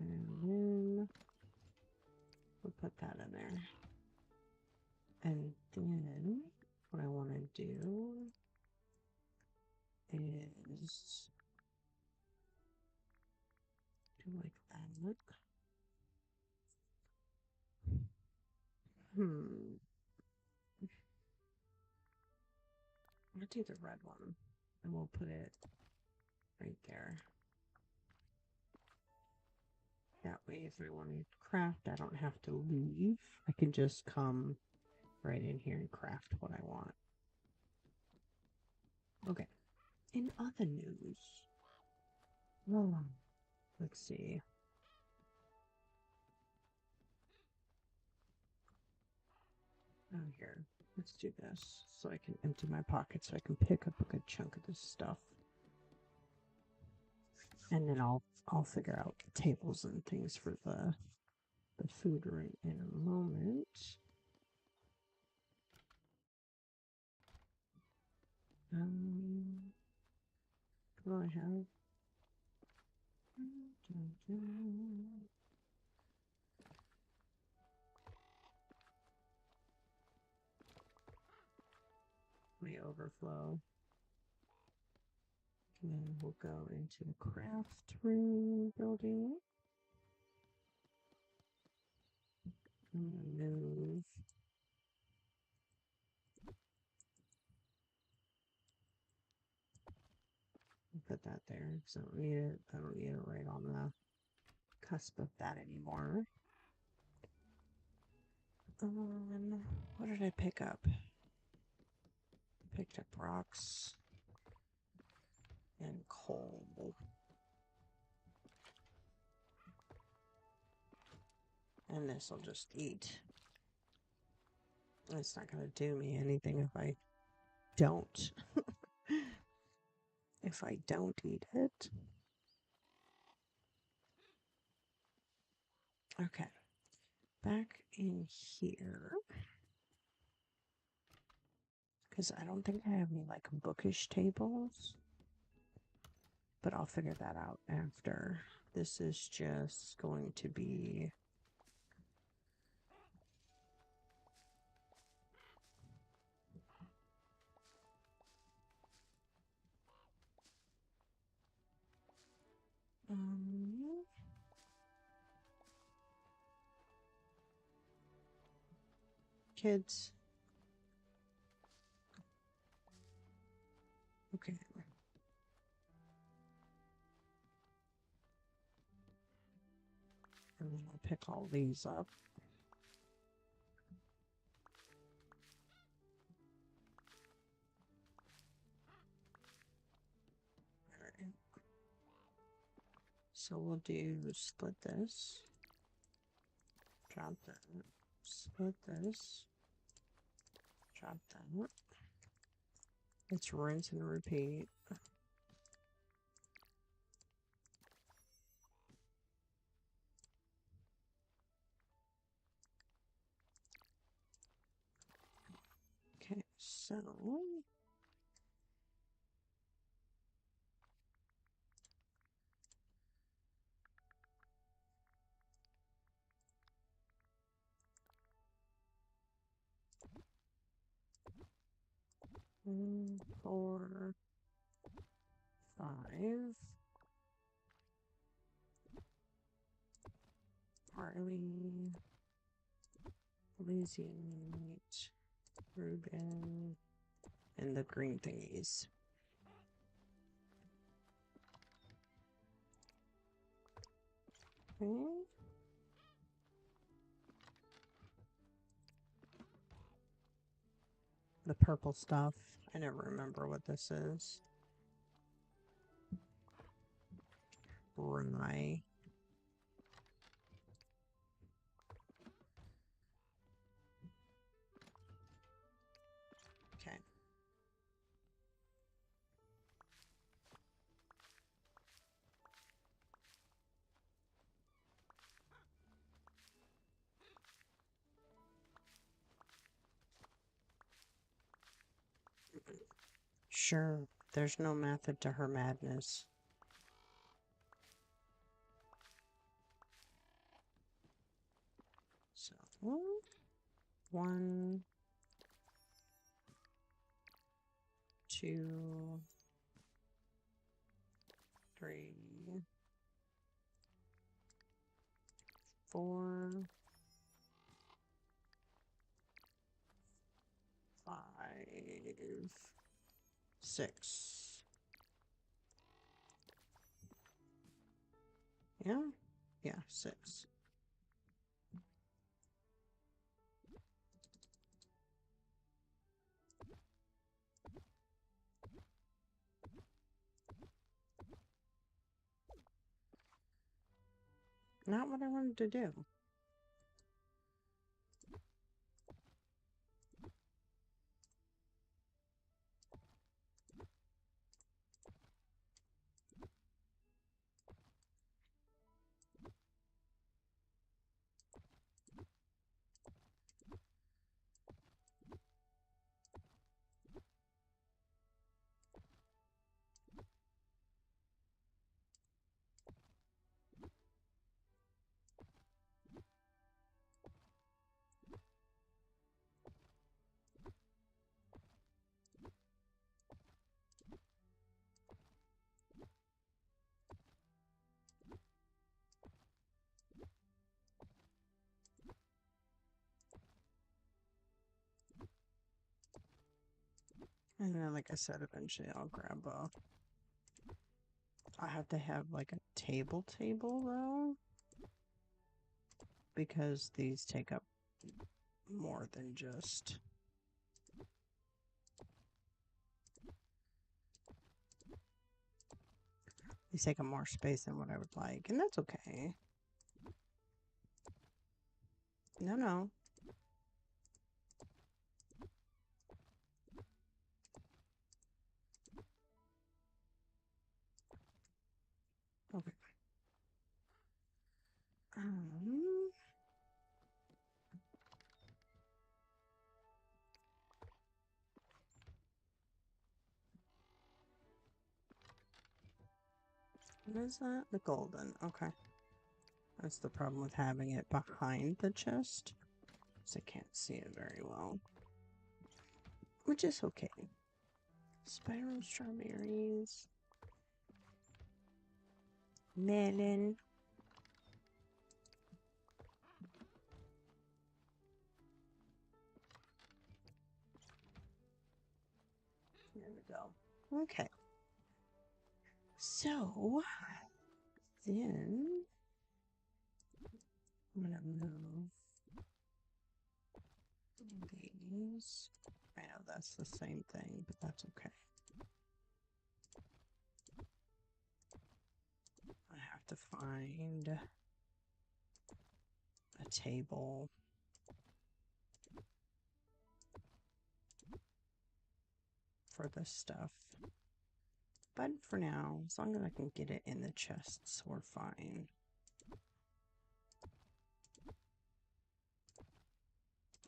And then we'll put that in there. And then what I want to do is do like that. I'll do the red one. And we'll put it right there. That way, if I want to craft, I don't have to leave. I can just come right in here and craft what I want. Okay. In other news, let's see. Oh, here. Let's do this so I can empty my pocket so I can pick up a good chunk of this stuff. And then I'll figure out tables and things for the food right in a moment. What do I have? My overflow. And then we'll go into the craft room building. I'm gonna move. Put that there because I don't need it. I don't need it right on the cusp of that anymore. What did I pick up? I picked up rocks and coal. And this will just eat. It's not going to do me anything if I don't. If I don't eat it. Okay. Back in here. Because I don't think I have any like bookish tables. But I'll figure that out after. This is just going to be kids. Okay. And then I'll pick all these up. Alright. So we'll do split this. Drop that. Split this. Drop that. Let's rinse and repeat. Okay, so one, 4, 5. Barley, Elysianite, Reuben, and the green thingies. Okay. The purple stuff. I never remember what this is. Rye. Sure, there's no method to her madness. So, 1, 2, 3, 4, 5, 6. Yeah? Yeah, 6. Not what I wanted to do. And then, like I said, eventually I'll grab a... I have to have like a table though, because these take up more than just... These take up more space than what I would like, and that's okay. No. Okay. What is that? The golden. Okay. That's the problem with having it behind the chest. So I can't see it very well. Which is okay. Spiral strawberries. Melon. There we go. Okay. So, then I'm going to move these. I know that's the same thing, but that's okay. I have to find a table. For this stuff. But for now, as long as I can get it in the chests, we're fine.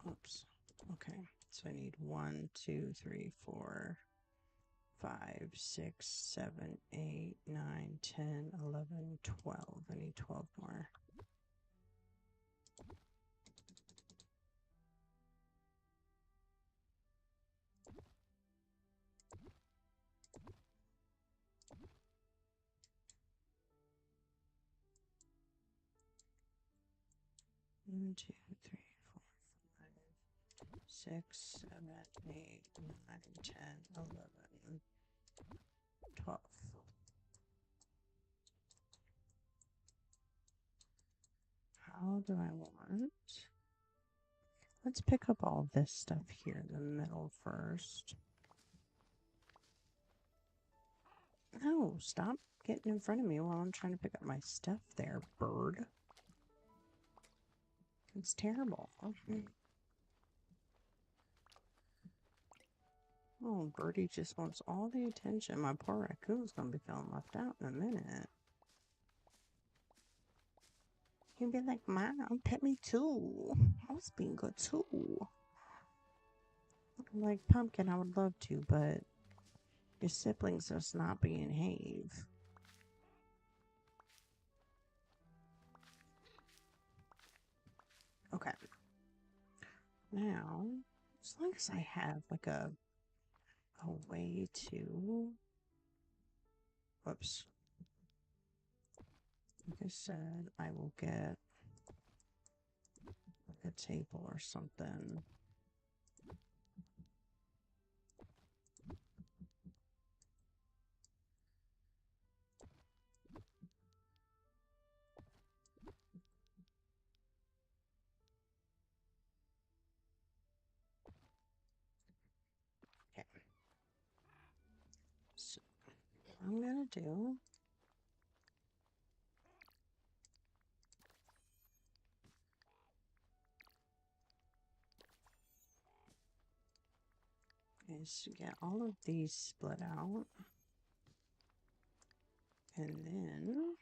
Oops. Okay. So I need 1, 2, 3, 4, 5, 6, 7, 8, 9, 10, 11, 12. I need 12 more. One, 2, 3, 4, 5, 6, 7, 8, 9, 10, 11, 12. How do I want? Let's pick up all this stuff here in the middle first. No, stop getting in front of me while I'm trying to pick up my stuff there, bird. It's terrible. Oh, Birdie just wants all the attention. My poor raccoon's gonna be feeling left out in a minute. He'd be like, Mom, pet me too. I was being good too. I'm like, Pumpkin, I would love to, but Your siblings just not behave. Okay. Now, as long as I have like a way to, whoops. Like I said, I will get like a table or something. Okay. So what I'm gonna do is to get all of these split out, and then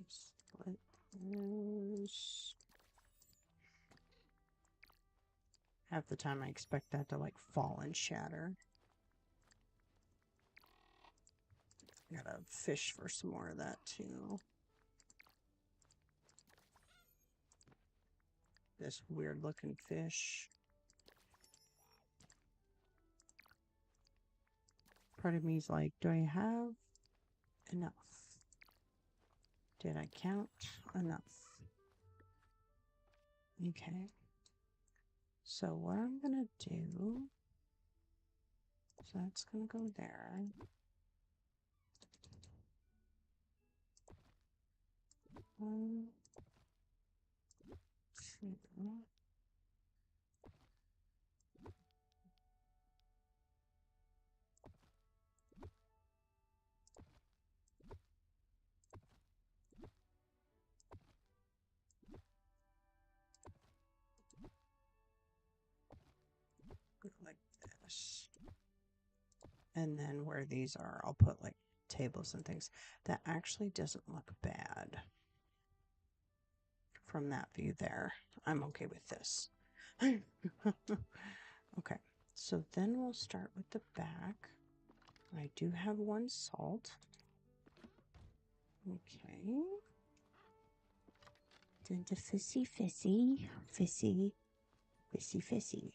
split this. Half the time I expect that to like fall and shatter. Gotta fish for some more of that too. This weird looking fish. Part of me is like, do I have enough? Did I count enough? Okay. So what I'm gonna do, so that's gonna go there. One, two. Like this. And then where these are, I'll put like tables and things. That actually doesn't look bad from that view there. I'm okay with this. Okay, so then we'll start with the back. I do have one salt. Okay. Then the fissy fissy, fissy, fissy fissy.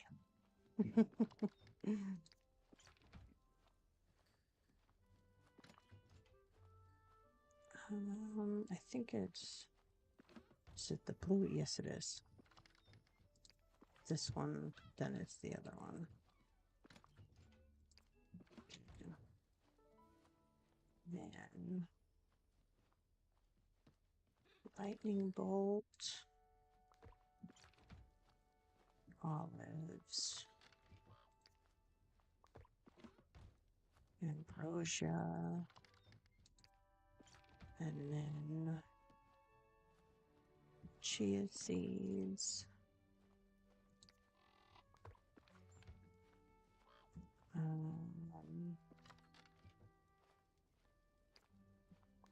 I think it's, is it the blue? Yes, it is. This one, then it's the other one. Then lightning bolt, olives, ambrosia, and then chia seeds,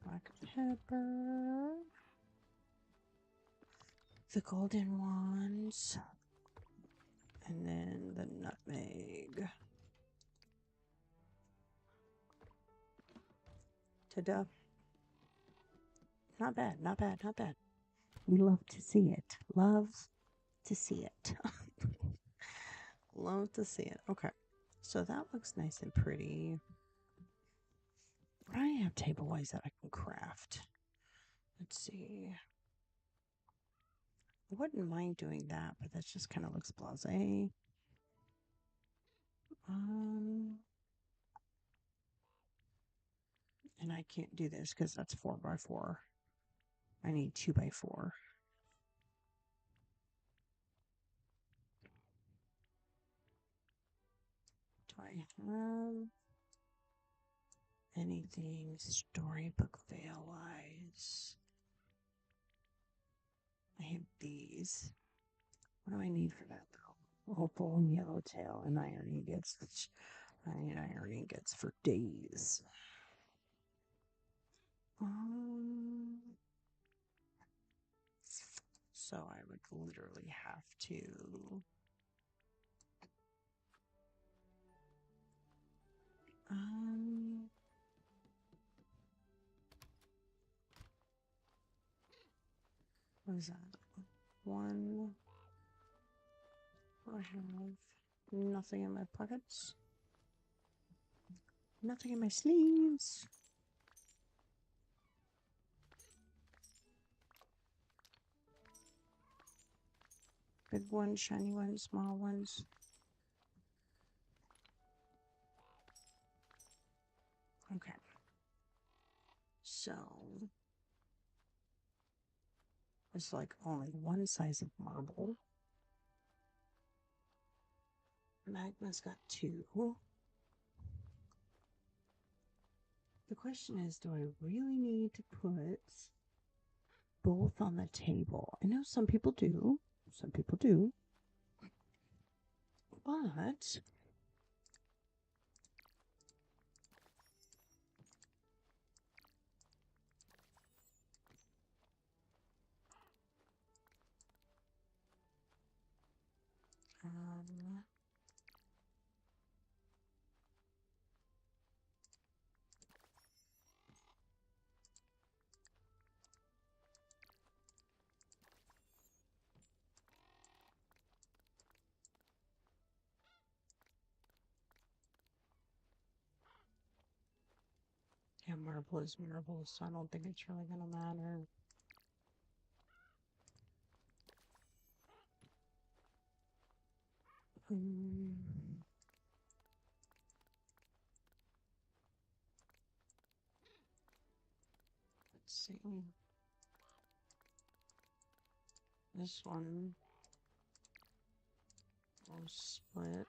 black pepper, the golden ones, and then the nutmeg. Ta-da. Not bad, not bad, not bad. We love to see it. Love to see it. Love to see it. Okay. So that looks nice and pretty. What do I have table-wise that I can craft? Let's see. I wouldn't mind doing that, but that just kind of looks blasé. And I can't do this because that's 4x4. I need 2x4. Do I have anything storybook veil-wise? I have these. What do I need for that though? Opal and yellowtail and iron ingots, which I need iron ingots for days. So So I would literally have to what is that? One. I have nothing in my pockets. Nothing in my sleeves. Big ones, shiny ones, small ones. Okay. So it's like only one size of marble. Magma's got two. The question is, do I really need to put both on the table? I know some people do. Some people do. But um, yeah, marble is marble, so I don't think it's really gonna matter. Let's see. This one will split.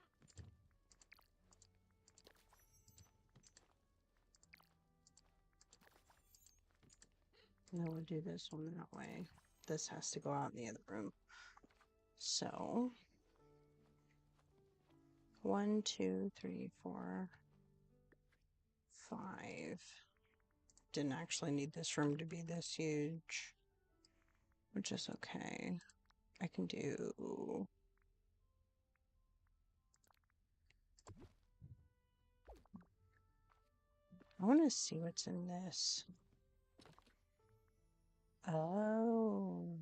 And then we'll do this one that way. This has to go out in the other room. So 1, 2, 3, 4, 5. Didn't actually need this room to be this huge, which is okay. I can do. I want to see what's in this. Oh.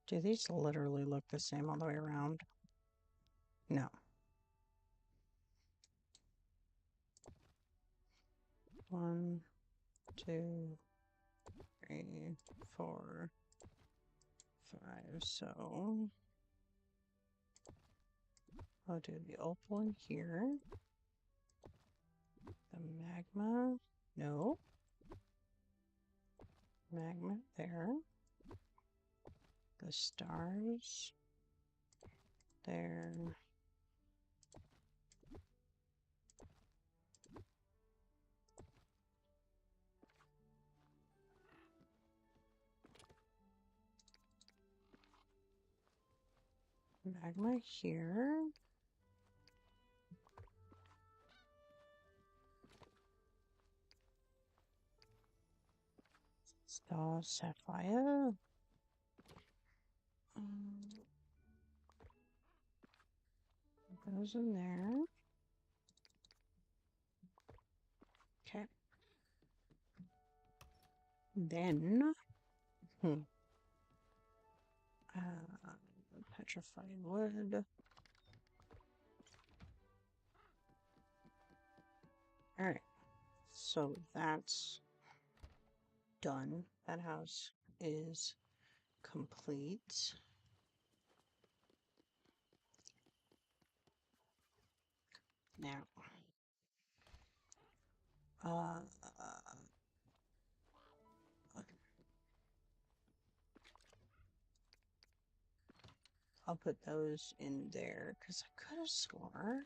Do these literally look the same all the way around? No. 1, 2, 3, 4, 5. So I'll do the opal in here. The magma. No. Magma there. The stars. There. Magma here. Star sapphire. Goes in there. Okay. Then, petrified wood. All right. So that's done. That house is complete. Now, uh, I'll put those in there because I could have swore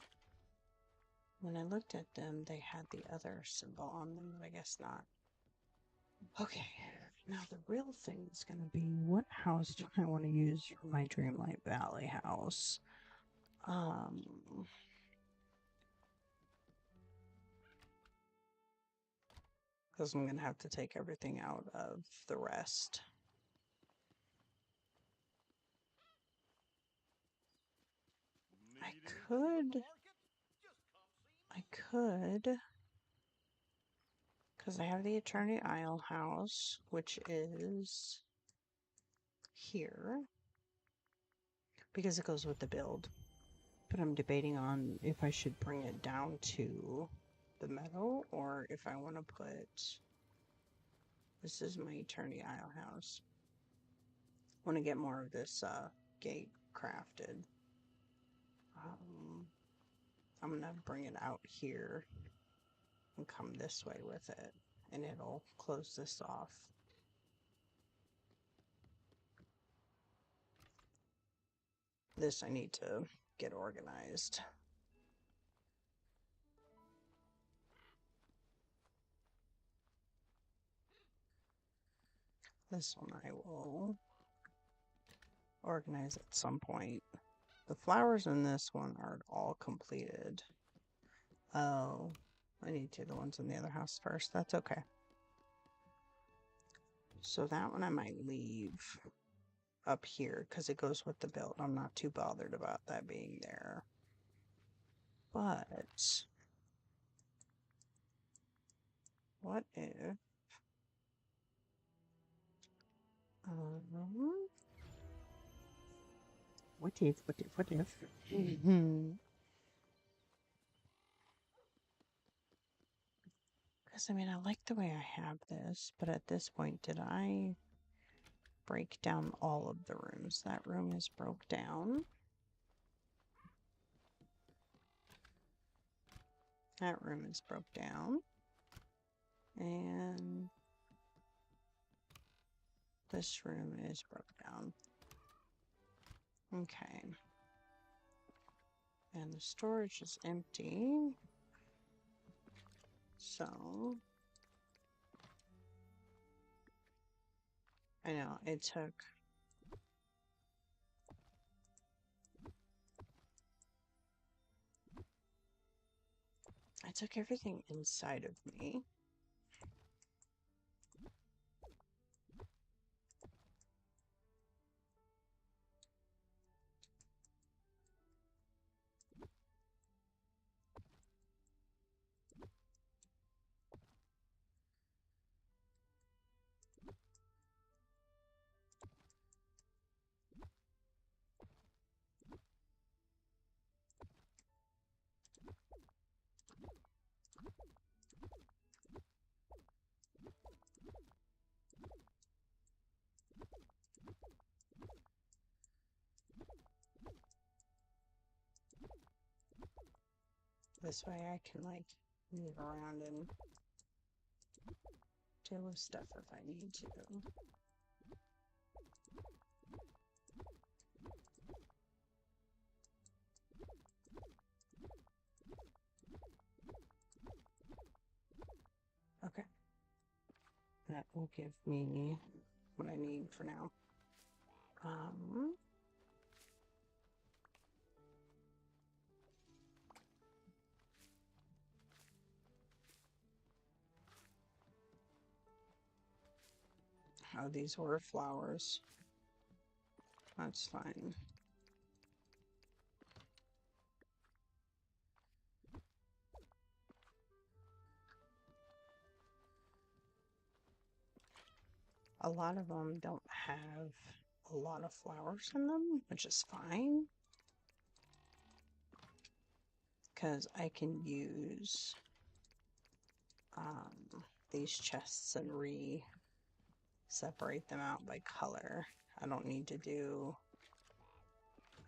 when I looked at them they had the other symbol on them, but I guess not. Okay, now the real thing is going to be what house do I want to use for my Dreamlight Valley house? Um, because I'm gonna have to take everything out of the rest. I could, because I have the Eternity Isle house, which is here, because it goes with the build. But I'm debating on if I should bring it down to the meadow or if I want to put. This is my Eternity Isle house. I want to get more of this gate crafted. I'm gonna bring it out here and come this way with it, and it'll close this off. This I need to get organized. This one I will organize at some point. The flowers in this one are all completed. Oh, I need to do the ones in the other house first. That's okay. So that one I might leave up here because it goes with the build. I'm not too bothered about that being there. But what if what if because I mean I like the way I have this, but at this point did I break down all of the rooms? That room is broke down. That room is broke down. And this room is broke down. Okay. And the storage is empty. So I know it took everything inside of me. This way I can like move around and deal with stuff if I need to. Okay. That will give me what I need for now. Oh, these were flowers. That's fine. A lot of them don't have a lot of flowers in them, which is fine. Because I can use these chests and separate them out by color. I don't need to do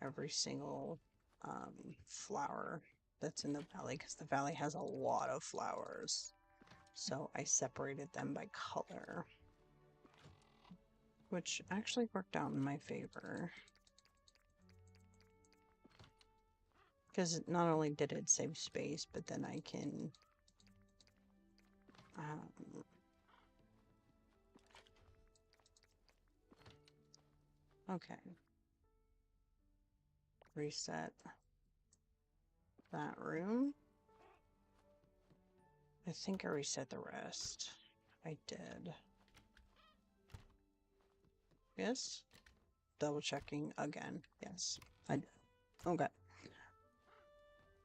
every single flower that's in the valley because the valley has a lot of flowers. So I separated them by color, which actually worked out in my favor. Because not only did it save space, but then I can okay. Reset. that room. I think I reset the rest. I did. Yes? Double checking again. Yes, I did. Okay.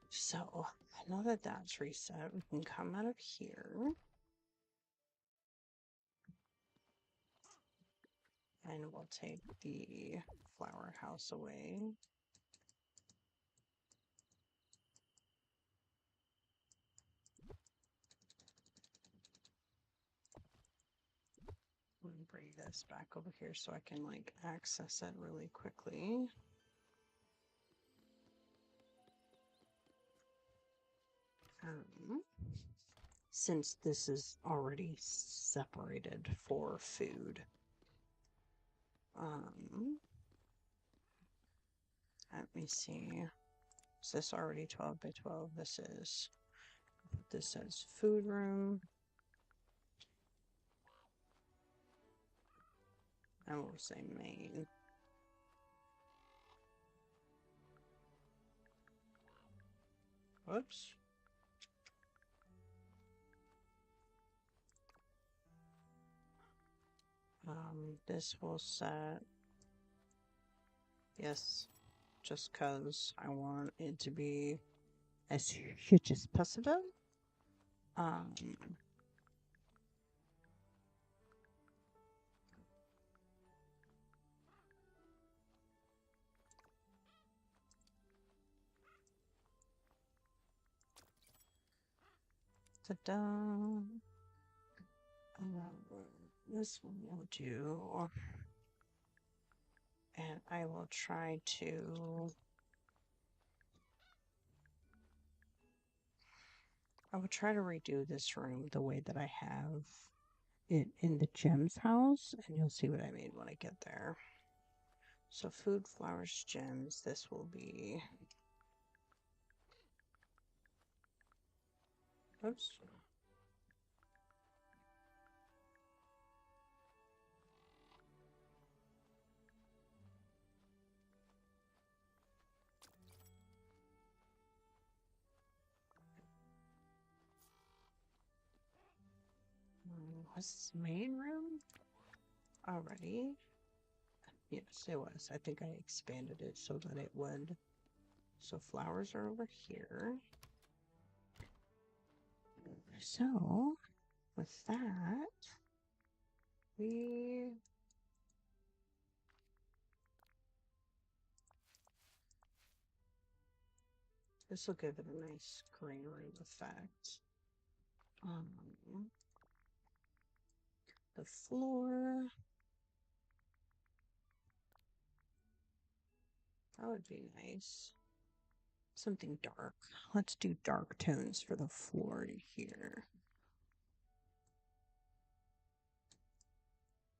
So, now that that's reset, we can come out of here. And we'll take the flower house away. And bring this back over here so I can like access it really quickly. Since this is already separated for food. Let me see. Is this already 12 by 12? This is. This says food room. I will say main. Whoops. This will set. Yes, just because I want it to be as huge as possible. Ta-da. This one will do. And I will try to. I will try to redo this room the way that I have it in the gems house, and you'll see what I mean when I get there. So food, flowers, gems. This will be. Oops. Was this main room already? Yes, it was. I think I expanded it so that it would. So flowers are over here. So with that, this will give it a nice green room effect. The floor. That would be nice. Something dark. Let's do dark tones for the floor here.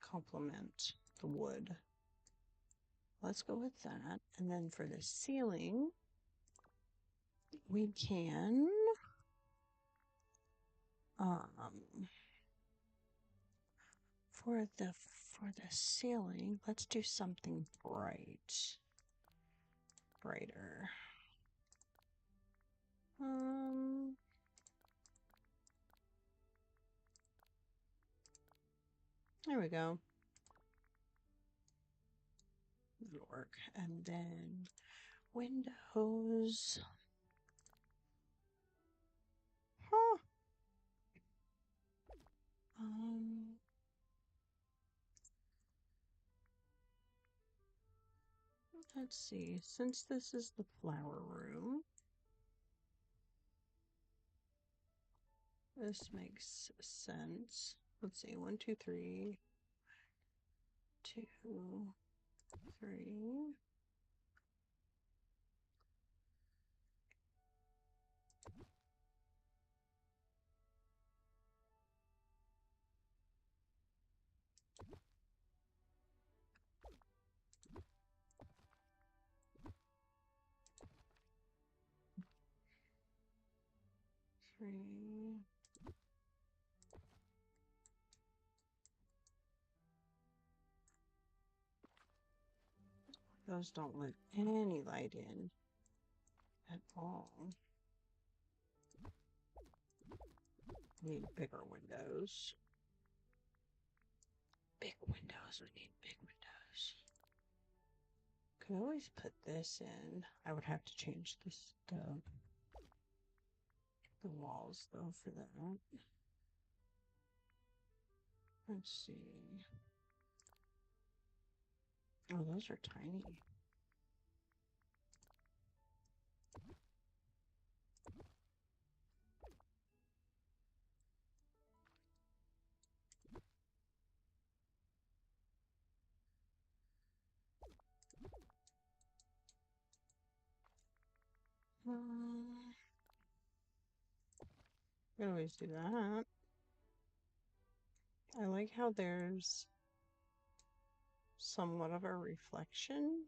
Complement the wood. Let's go with that. And then for the ceiling, we can for the ceiling, let's do something brighter. There we go. That'll work. And then windows. Huh. Let's see. Since this is the flower room, this makes sense. Let's see. 1, 2, 3. 2, 3. Those don't let any light in at all. Need bigger windows. Big windows. We need big windows. Could always put this in. I would have to change the walls though for that. Let's see. Oh, those are tiny. We always do that. I like how there's somewhat of a reflection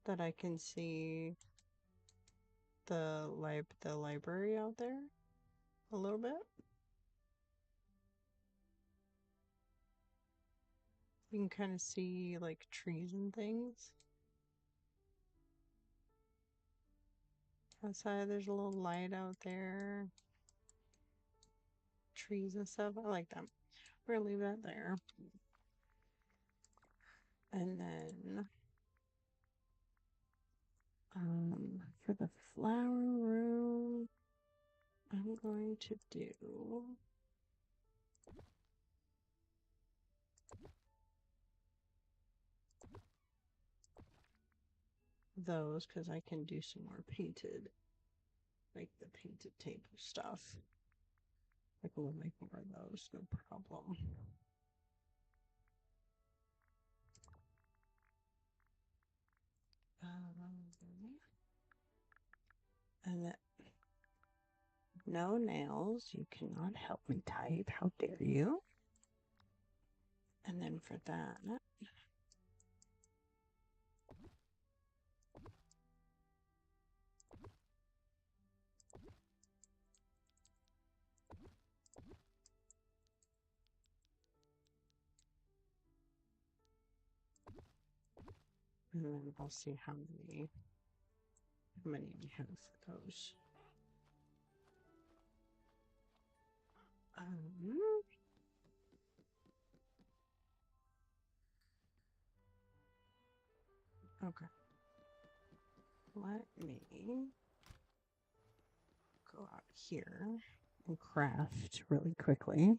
that I can see the library out there a little bit. You can kind of see like trees and things. Outside there's a little light out there. Trees and stuff. I like that. We're gonna leave that there. And then for the flower room, I'm going to do those because I can do some more painted, like the painted table stuff. I will make more of those, no problem. And that, no nails, you cannot help me type, how dare you? And then for that, and then I'll see how many we have for those. Okay. Let me go out here and craft really quickly.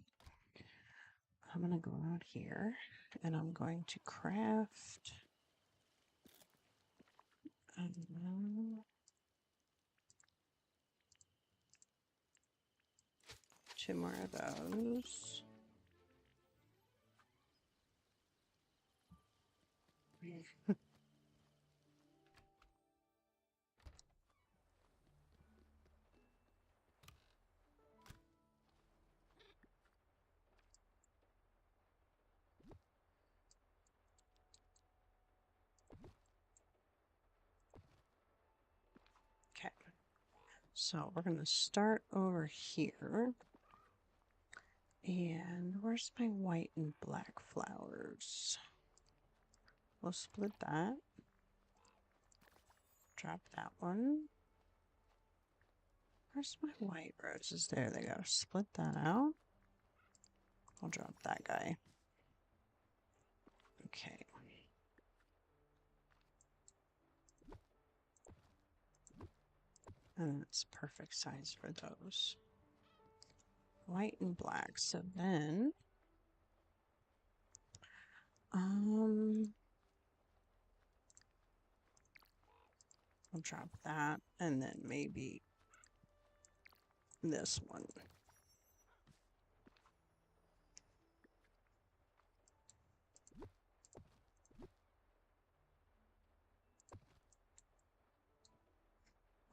I'm gonna go out here and I'm going to craft 2 more of those. Okay, so we're gonna start over here. And where's my white and black flowers? We'll split that. Drop that one. Where's my white roses? There they go. Split that out. I'll drop that guy. Okay. And it's perfect size for those. White and black. So then, I'll drop that and then maybe this one.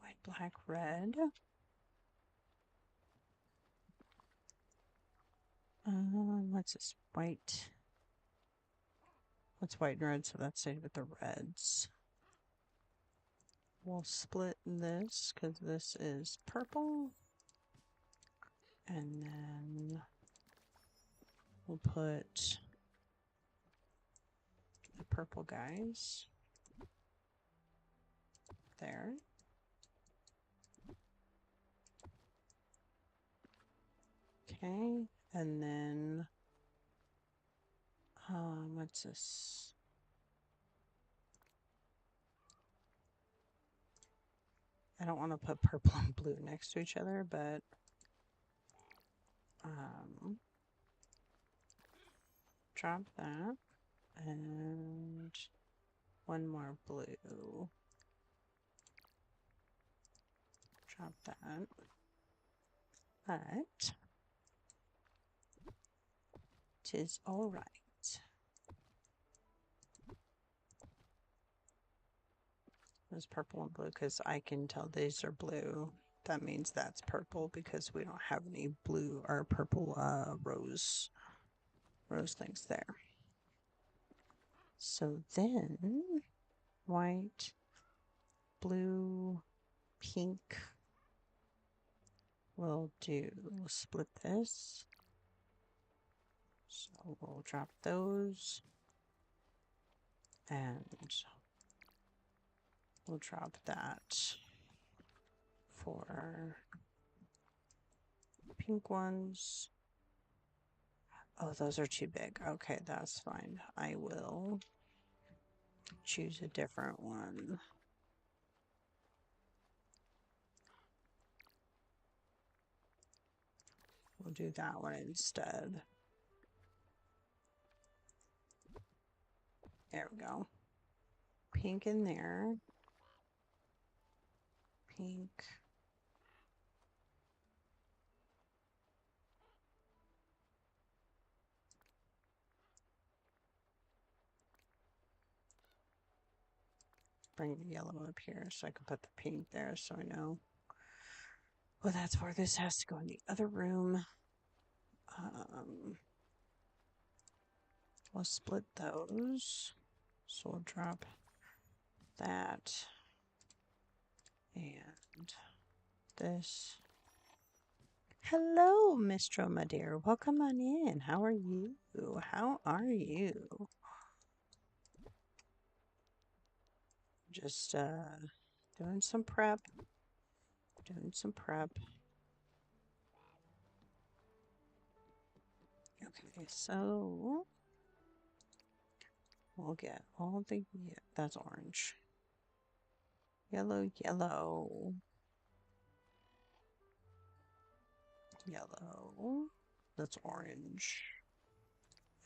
White, black, red. What's this? White. What's white and red? So that's it with the reds. We'll split this because this is purple. And then we'll put the purple guys there. Okay, and then what's this? I don't want to put purple and blue next to each other, but drop that and one more blue. Drop that. But tis all right. It's purple and blue because I can tell these are blue. That means that's purple because we don't have any blue or purple rose things there. So then white, blue, pink. We'll split this. So we'll drop those and we'll drop that for pink ones. Oh, those are too big. Okay, that's fine. I will choose a different one. We'll do that one instead. There we go. Pink in there. Pink. Bring the yellow up here so I can put the pink there so I know. Well, that's where this has to go in the other room. We'll split those. So we'll drop that and this. Hello, Mistro, my dear. Welcome on in. How are you? How are you? Just doing some prep. Okay, so we'll get all the, yeah, that's orange. Yellow, yellow. Yellow. That's orange.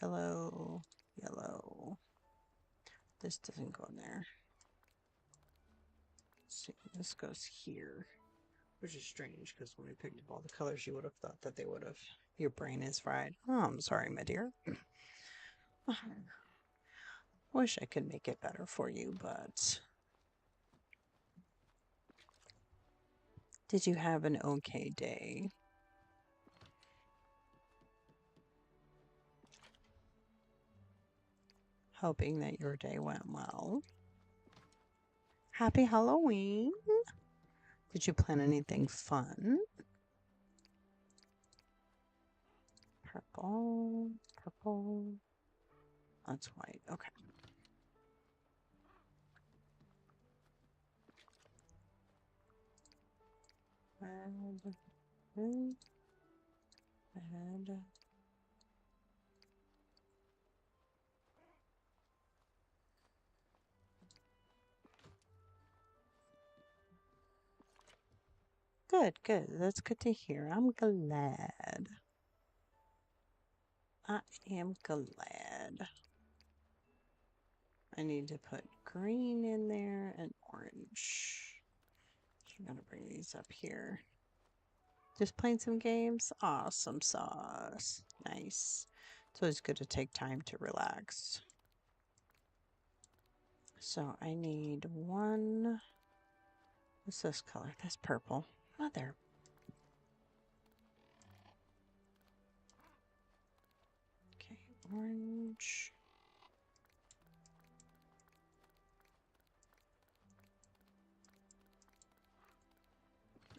Yellow, yellow. This doesn't go in there. Let's see, this goes here. Which is strange because when we picked up all the colors, you would have thought that they would have. Your brain is fried. Oh, I'm sorry, my dear. Wish I could make it better for you, but did you have an okay day? Hoping that your day went well. Happy Halloween. Did you plan anything fun? Purple, purple. That's white. Okay. Red, red, red. Good, good. That's good to hear. I'm glad. I am glad. I need to put green in there and orange. So I'm going to bring these up here. Just playing some games? Awesome sauce. Nice. It's always good to take time to relax. So I need one. What's this color? That's purple. Mother. Okay, orange.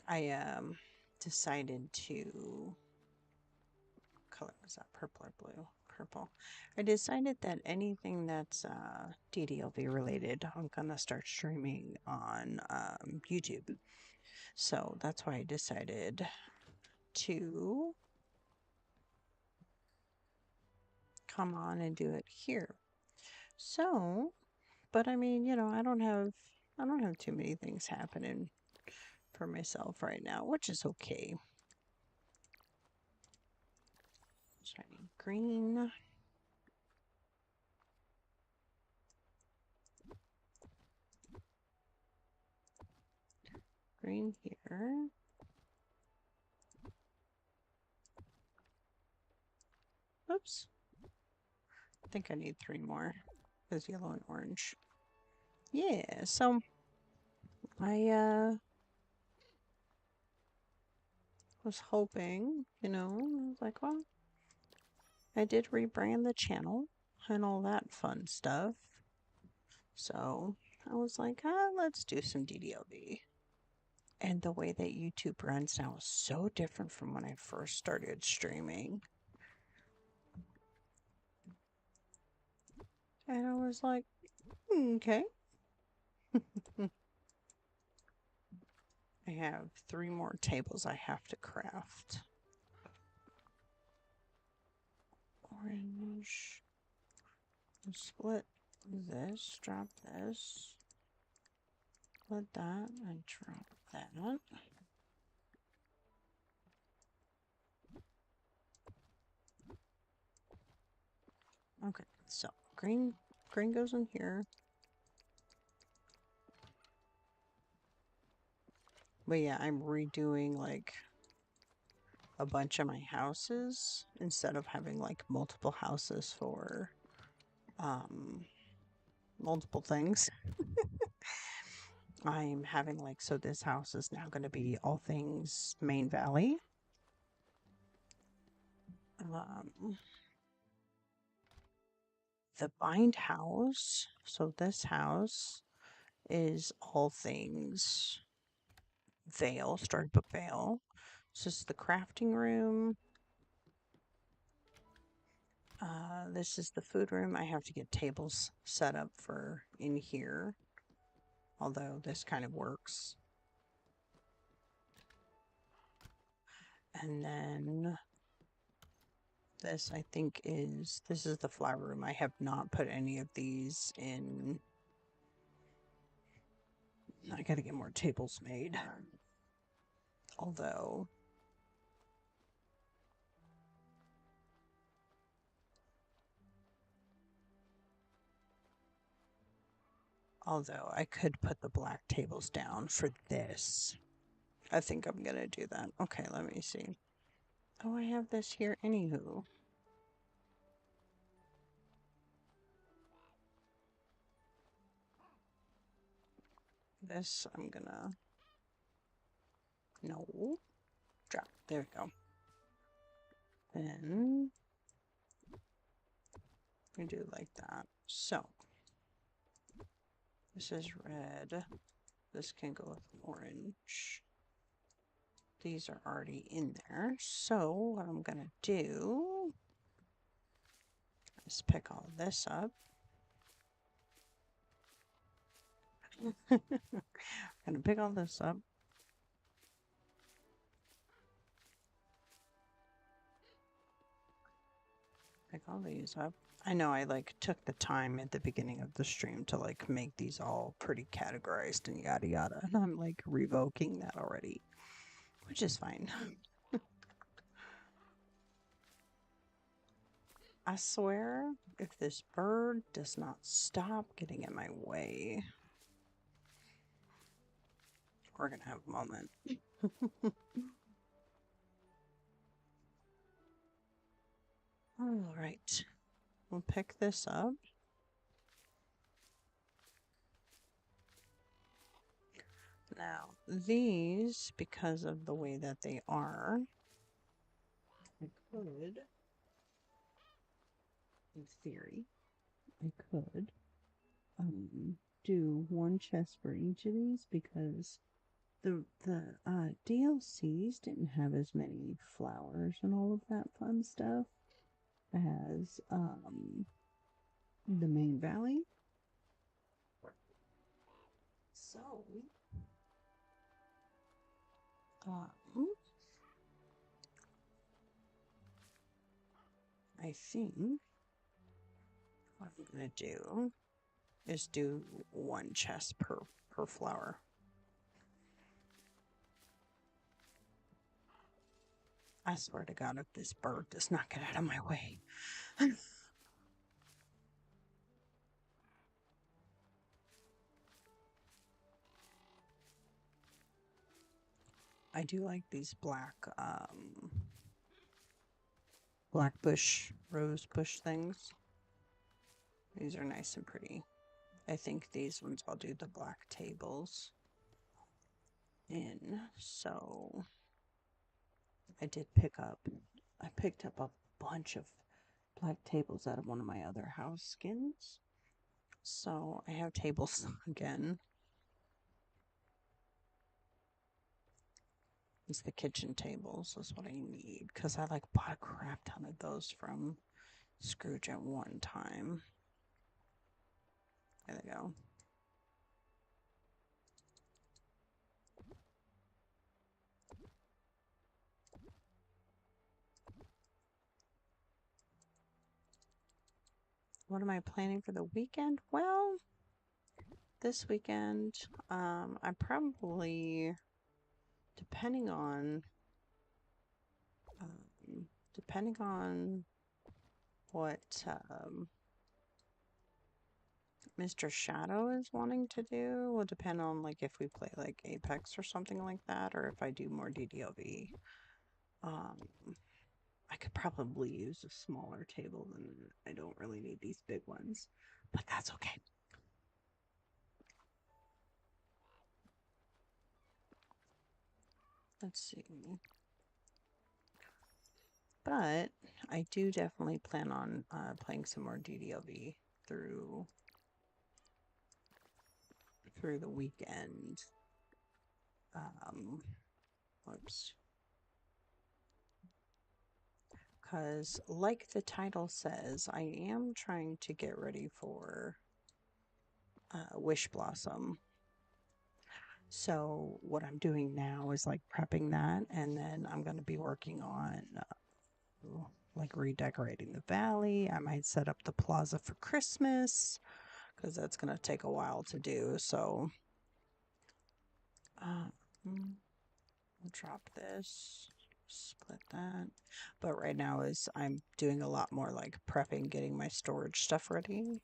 I decided to color was that, purple or blue? Purple. I decided that anything that's DDLV related, I'm gonna start streaming on YouTube. So that's why I decided to come on and do it here. So, but I mean, I don't have too many things happening for myself right now, which is okay. Shiny green. Green here. Oops. I think I need 3 more. Because yellow and orange. Yeah, so I was hoping, I was like, well, I did rebrand the channel and all that fun stuff. So I was like, let's do some DDLB. And the way that YouTube runs now is so different from when I first started streaming. And I was like, okay. I have 3 more tables I have to craft. Orange. Split this, drop this. Split that and drop that. Okay, so green goes in here. But yeah, I'm redoing like a bunch of my houses instead of having like multiple houses for multiple things. I'm having like, so this house is now going to be all things Main Valley. The bind house, so this house is all things Vale, Storybook Vale. This is the crafting room. This is the food room. I have to get tables set up for in here, although this kind of works. And then this, I think, this is the flower room. I have not put any of these in. I gotta get more tables made. Although I could put the black tables down for this. I think I'm gonna do that. Okay, let me see. Oh, I have this here anywho. This I'm gonna... No. Drop. There we go. Then we do like that. So this is red. This can go with orange. These are already in there. So what I'm gonna do is pick all this up. I'm gonna pick all this up. Pick all these up. I know I like took the time at the beginning of the stream to like make these all pretty categorized and yada yada, and I'm like revoking that already, which is fine. I swear, if this bird does not stop getting in my way, we're gonna have a moment. All right, we'll pick this up. Now, these, because of the way that they are, I could, in theory, I could do one chest for each of these because the DLCs didn't have as many flowers and all of that fun stuff as the main valley. So I think what I'm gonna do is do one chest per flower. I swear to God, if this bird does not get out of my way. I do like these black bush, rose bush things. These are nice and pretty. I think these ones I'll do the black tables in. So I picked up a bunch of black tables out of one of my other house skins. So I have tables again. It's the kitchen tables. That's what I need because I bought a crap ton of those from Scrooge at one time. There they go. What am I planning for the weekend? Well, this weekend, I probably, depending on, depending on what Mr. Shadow is wanting to do, will depend on if we play Apex or something like that, or if I do more DDLV. I could probably use a smaller table than I don't really need these big ones, but that's okay. Let's see. But I do definitely plan on playing some more DDLV through the weekend. Whoops. Because, like the title says, I am trying to get ready for Wishblossom. So what I'm doing now is prepping that, and then I'm going to be working on redecorating the valley. I might set up the plaza for Christmas because that's going to take a while to do. So we'll drop this, split that. But right now I'm doing a lot more prepping, getting my storage stuff ready.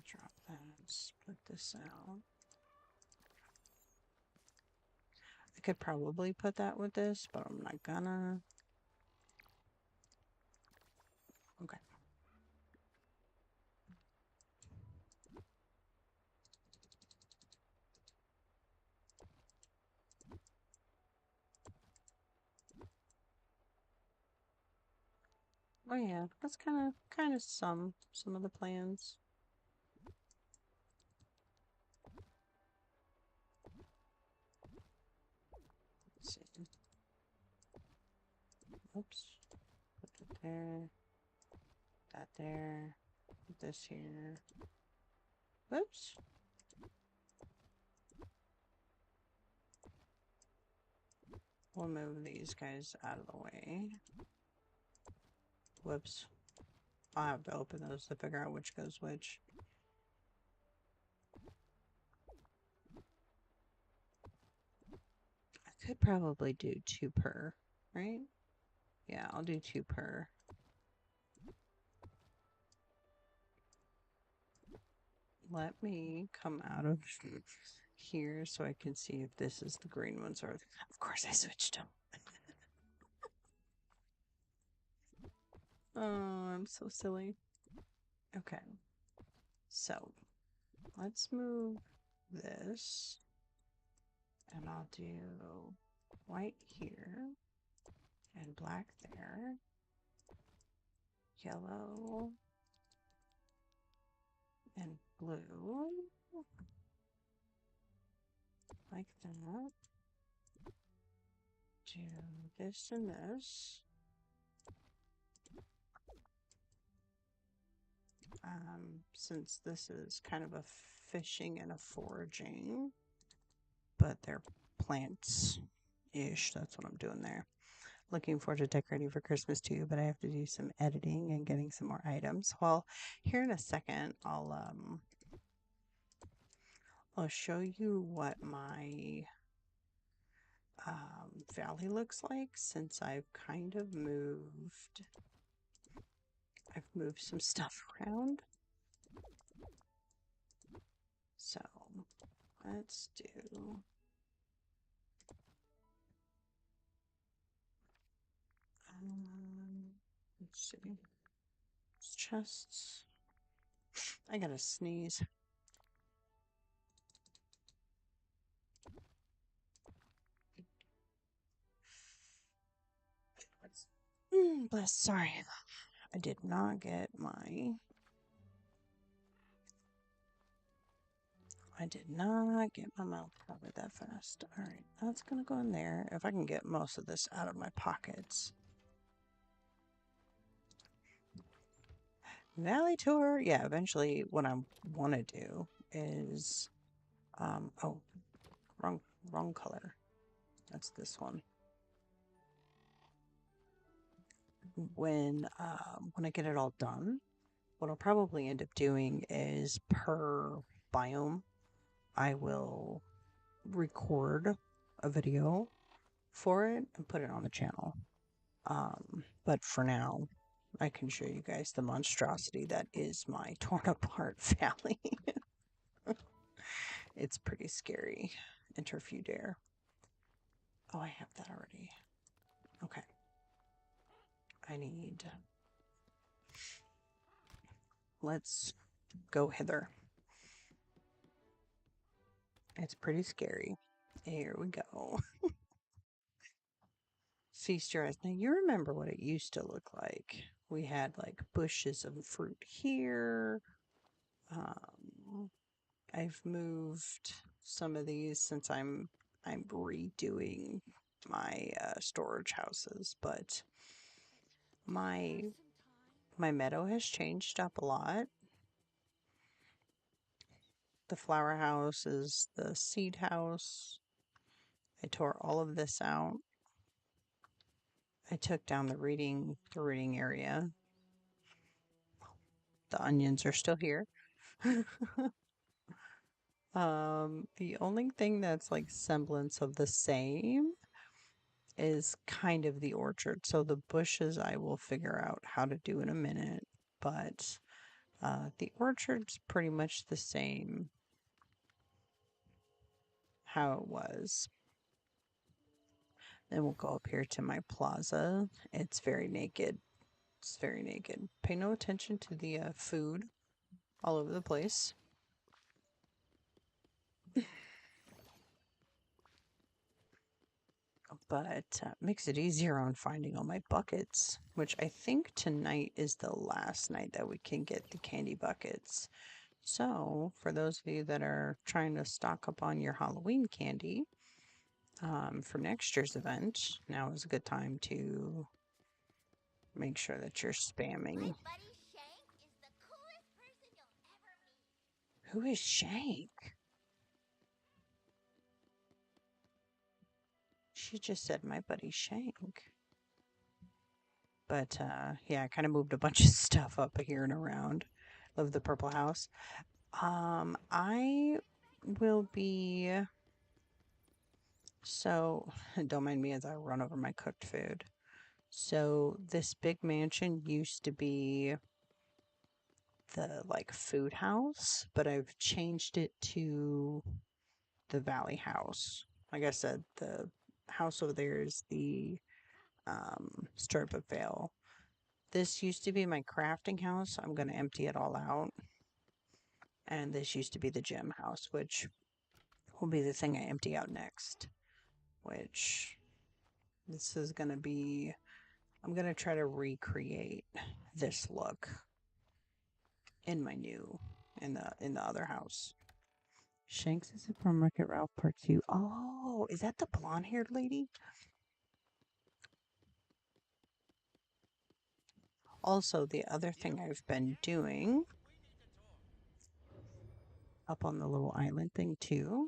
Drop that, split this out. I could probably put that with this, but I'm not gonna. Okay. Oh yeah, that's kind of some of the plans. Let's see. Oops. Put it there. That there. Put this here. Whoops. We'll move these guys out of the way. Whoops. I'll have to open those to figure out which goes which. I could probably do 2 per, right? Yeah, I'll do 2 per. Let me come out of here so I can see if this is the green ones or... Of course I switched them. Oh, I'm so silly. Okay. So, let's move this. And I'll do white here. And black there. Yellow. And blue. Like that. Do this and this. Since this is kind of a fishing and a foraging, but they're plants-ish, that's what I'm doing there. Looking forward to decorating for Christmas too, but I have to do some editing and getting some more items. Well, here in a second, I'll show you what my valley looks like since I've moved some stuff around. So let's do let's see. Chests. I gotta sneeze. Bless. Sorry, I did not get my. I did not get my mouth covered that fast. All right, that's gonna go in there. If I can get most of this out of my pockets. Valley tour. Yeah, eventually, what I want to do is, oh, wrong color. That's this one. When I get it all done, what I'll probably end up doing is per biome, I will record a video for it and put it on the channel. But for now, I can show you guys the monstrosity that is my torn apart valley. It's pretty scary. Interfere dare. Oh, I have that already. Okay. I need. Let's go hither. It's pretty scary. Here we go. Feast your eyes. Now, you remember what it used to look like. We had like bushes of fruit here. I've moved some of these since I'm redoing my storage houses, but my meadow has changed up a lot. The flower house is the seed house. I tore all of this out. I took down the reading area. The onions are still here. The only thing that's like semblance of the same is kind of the orchard. So the bushes I will figure out how to do in a minute, but the orchard's pretty much the same how it was. Then we'll go up here to my plaza. It's very naked. It's very naked. Pay no attention to the food all over the place. But makes it easier on finding all my buckets, which I think tonight is the last night that we can get the candy buckets. So, for those of you that are trying to stock up on your Halloween candy for next year's event, now is a good time to make sure that you're spamming. Who is Shank? She just said my buddy Shank. But yeah, I kind of moved a bunch of stuff up here and around of the purple house. I will be. So, don't mind me as I run over my cooked food. So, this big mansion used to be the like food house, but I've changed it to the Valley House. Like I said, the house over there is the Strip of Vale. This used to be my crafting house. I'm going to empty it all out. And this used to be the gym house, which will be the thing I empty out next. Which this is going to be. I'm going to try to recreate this look in my new in the other house. Shanks is from Wreck-It Ralph Part 2. Oh, is that the blonde-haired lady? Also, the other thing I've been doing up on the little island thing too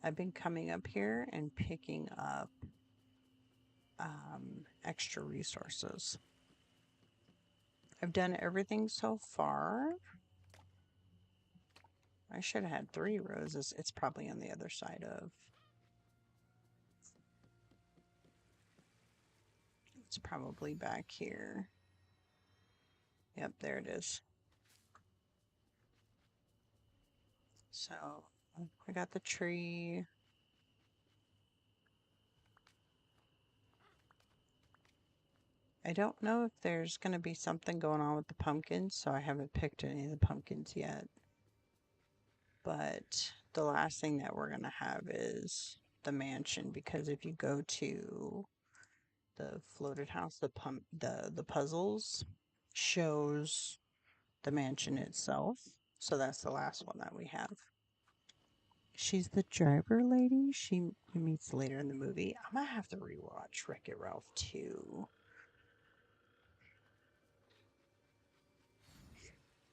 I've been coming up here and picking up extra resources. I've done everything so far. I should have had 3 roses. It's probably on the other side of... It's probably back here. Yep, there it is. So, I got the tree. I don't know if there's going to be something going on with the pumpkins, so I haven't picked any of the pumpkins yet. But the last thing that we're going to have is the mansion, because if you go to the floated house, the puzzles shows the mansion itself. So that's the last one that we have. She's the driver lady. She meets later in the movie. I'm gonna have to rewatch Wreck-It Ralph 2.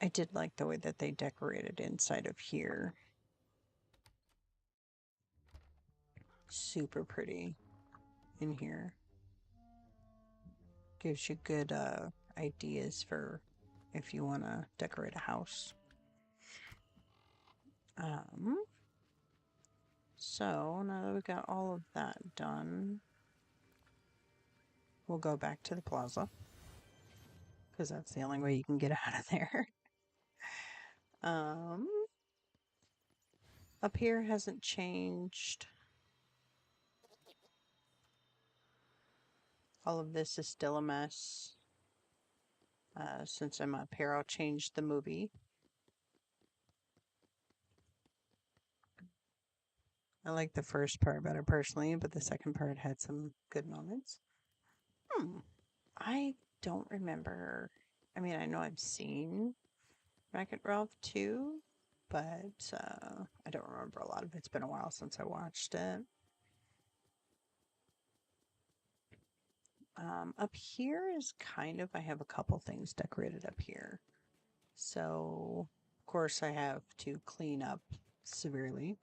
I did like the way that they decorated inside of here. Super pretty in here. Gives you good ideas for if you want to decorate a house. So now that we got all of that done, we'll go back to the plaza, because that's the only way you can get out of there. Up here hasn't changed. All of this is still a mess. Since I'm up here, I'll change the movie. I like the first part better personally, but the second part had some good moments. I don't remember. I mean, I know I've seen Wreck-It Ralph 2, but I don't remember a lot of it. It's been a while since I watched it. Up here is kind of, I have a couple things decorated up here. So, of course, I have to clean up severely.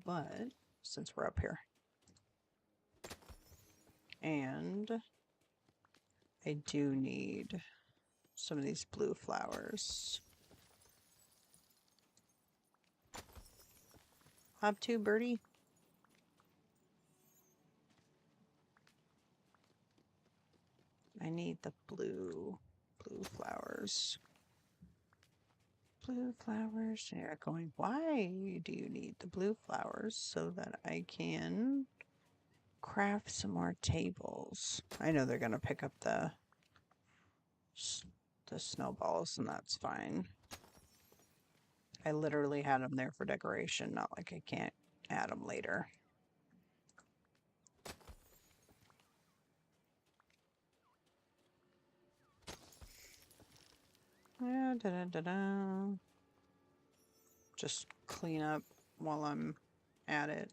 But since we're up here, and I do need some of these blue flowers. Hop to, birdie. I need the blue flowers. Blue flowers. Yeah, going. Why do you need the blue flowers? So that I can craft some more tables. I know they're gonna pick up the snowballs, and that's fine. I literally had them there for decoration, not like I can't add them later. Just clean up while I'm at it.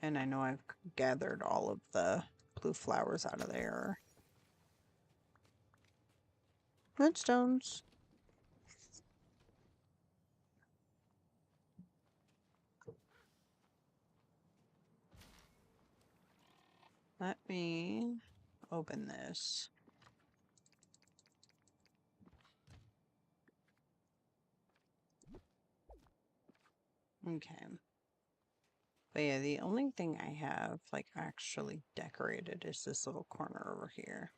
And I know I've gathered all of the blue flowers out of there. Moonstones. Let me open this. Okay. But yeah, the only thing I have like actually decorated is this little corner over here.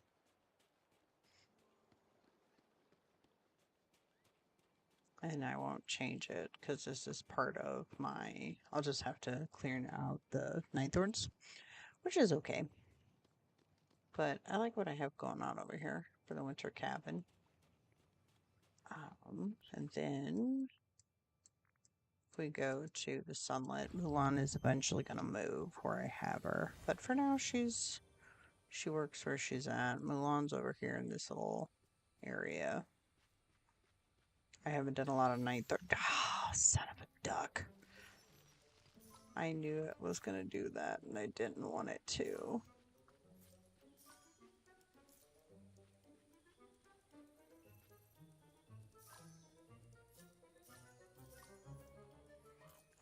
And I won't change it because this is part of my... I'll just have to clear out the night thorns, which is okay. But I like what I have going on over here for the winter cabin. And then if we go to the sunlit, Mulan is eventually going to move where I have her. But for now, she works where she's at. Mulan's over here in this little area. I haven't done a lot of night thorn. Oh, son of a duck. I knew it was going to do that and I didn't want it to.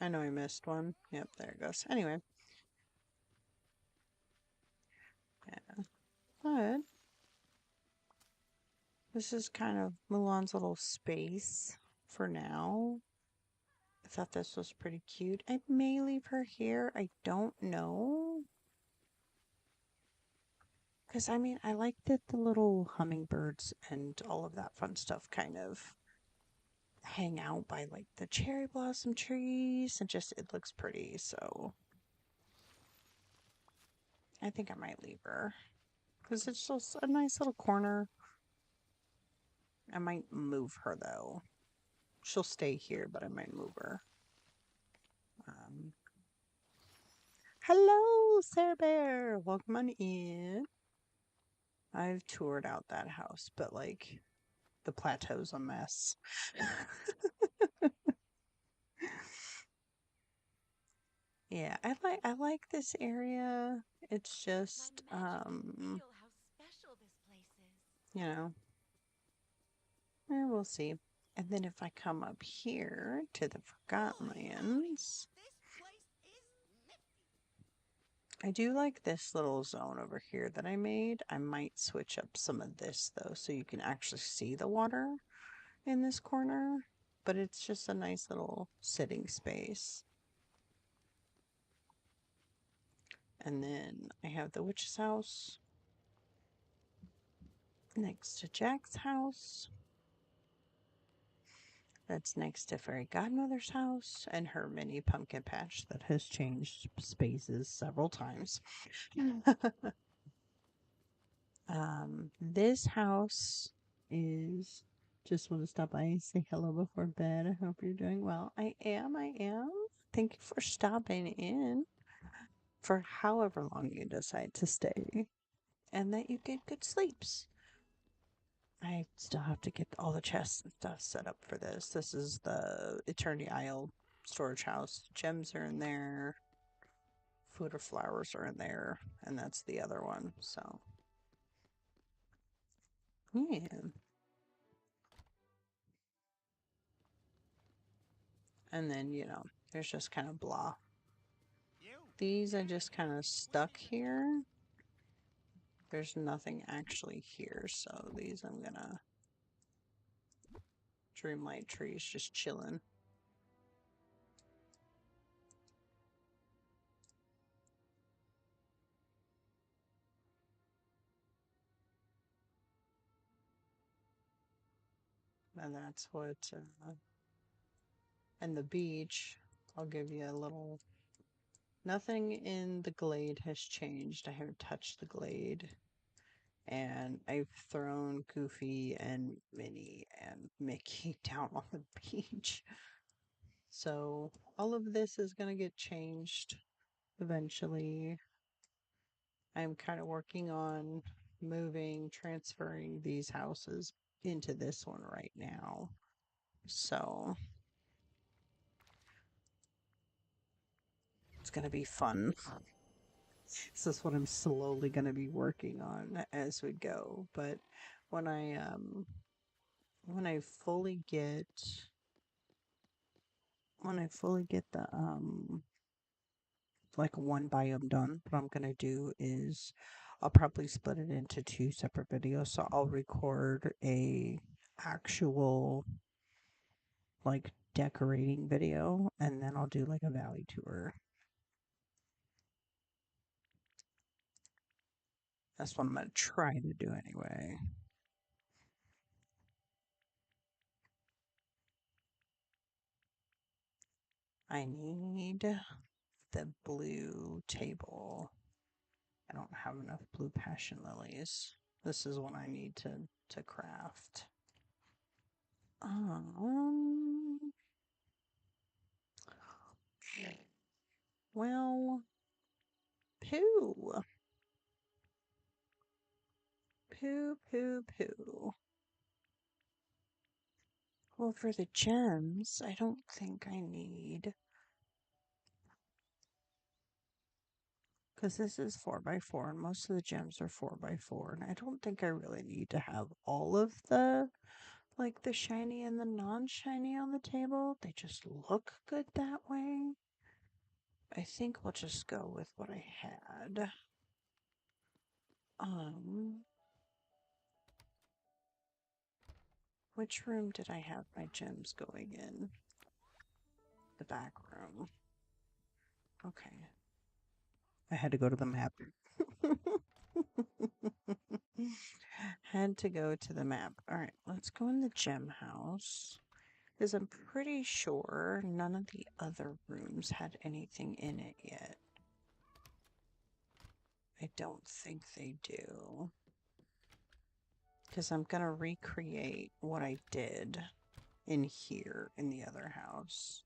I know I missed one. Yep, there it goes. Anyway. Yeah. But this is kind of Mulan's little space for now. I thought this was pretty cute. I may leave her here. I don't know. Because, I mean, I like that the little hummingbirds and all of that fun stuff kind of hang out by, like, the cherry blossom trees. And just, it looks pretty. So, I think I might leave her. Because it's just a nice little corner. I might move her, though. She'll stay here, but I might move her. Um, Hello, Sarah Bear. Welcome on in. I've toured out that house, but like the plateau's a mess. Yeah, I like this area. It's just My magic can feel how special this place is. you know, we'll see. And then if I come up here to the Forgotten Lands, This place is nifty. I do like this little zone over here that I made. I might switch up some of this though, so you can actually see the water in this corner, but it's just a nice little sitting space. And then I have the witch's house next to Jack's house. That's next to Fairy Godmother's house and her mini pumpkin patch that has changed spaces several times. This house is just want to stop by and say hello before bed. I hope you're doing well. I am. I am. Thank you for stopping in for however long you decide to stay and that you get good sleeps. I still have to get all the chests and stuff set up for this. This is the Eternity Isle storage house. Gems are in there. Food or flowers are in there. And that's the other one. So, yeah. And then, there's just kind of blah. These I just kind of stuck here. There's nothing actually here. So these I'm gonna Dreamlight trees just chilling. And that's what, and the beach, I'll give you a little, nothing in the glade has changed. I haven't touched the glade. And I've thrown Goofy and Minnie and Mickey down on the beach. So all of this is going to get changed eventually. I'm kind of working on transferring these houses into this one right now. So it's going to be fun. This is what I'm slowly going to be working on as we go. But when I fully get the like one biome done, what I'm gonna do is I'll probably split it into two separate videos. So I'll record a actual like decorating video and then I'll do like a valley tour. That's what I'm gonna try to do anyway. I need the blue table. I don't have enough blue passion lilies. This is what I need to craft. Well, poo. Poo, poo, poo. Well, for the gems, I don't think I need Because this is 4x4 and most of the gems are 4x4. And I don't think I really need to have all of the, like the shiny and the non-shiny on the table. They just look good that way. I think we'll just go with what I had. Which room did I have my gems going in? The back room. Okay. I had to go to the map. Had to go to the map. Alright, let's go in the gem house. Because I'm pretty sure none of the other rooms had anything in it yet. I don't think they do. Because I'm going to recreate what I did in here in the other house.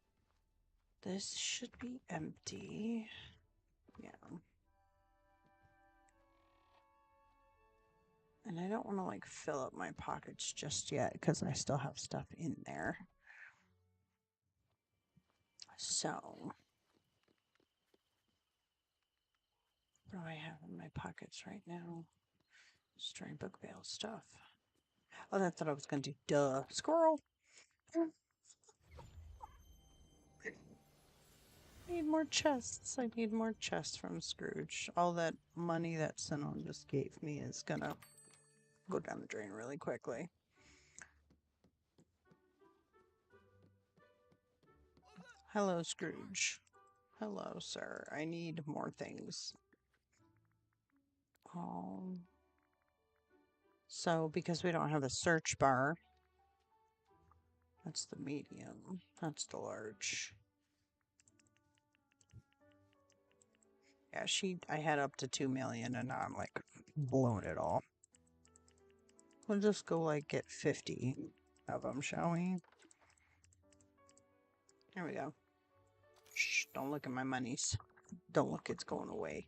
This should be empty. Yeah. And I don't want to like fill up my pockets just yet because I still have stuff in there. So, what do I have in my pockets right now? Storybook Veil stuff. Oh, that's what I was going to do. Duh. Squirrel. I need more chests. I need more chests from Scrooge. All that money that Sinon just gave me is going to go down the drain really quickly. Hello, Scrooge. Hello, sir. I need more things. So, because we don't have a search bar, that's the medium. That's the large. Yeah, I had up to 2 million and now I'm like blowing it all. We'll just go like get 50 of them, shall we? There we go. Shh, don't look at my monies. Don't look, it's going away.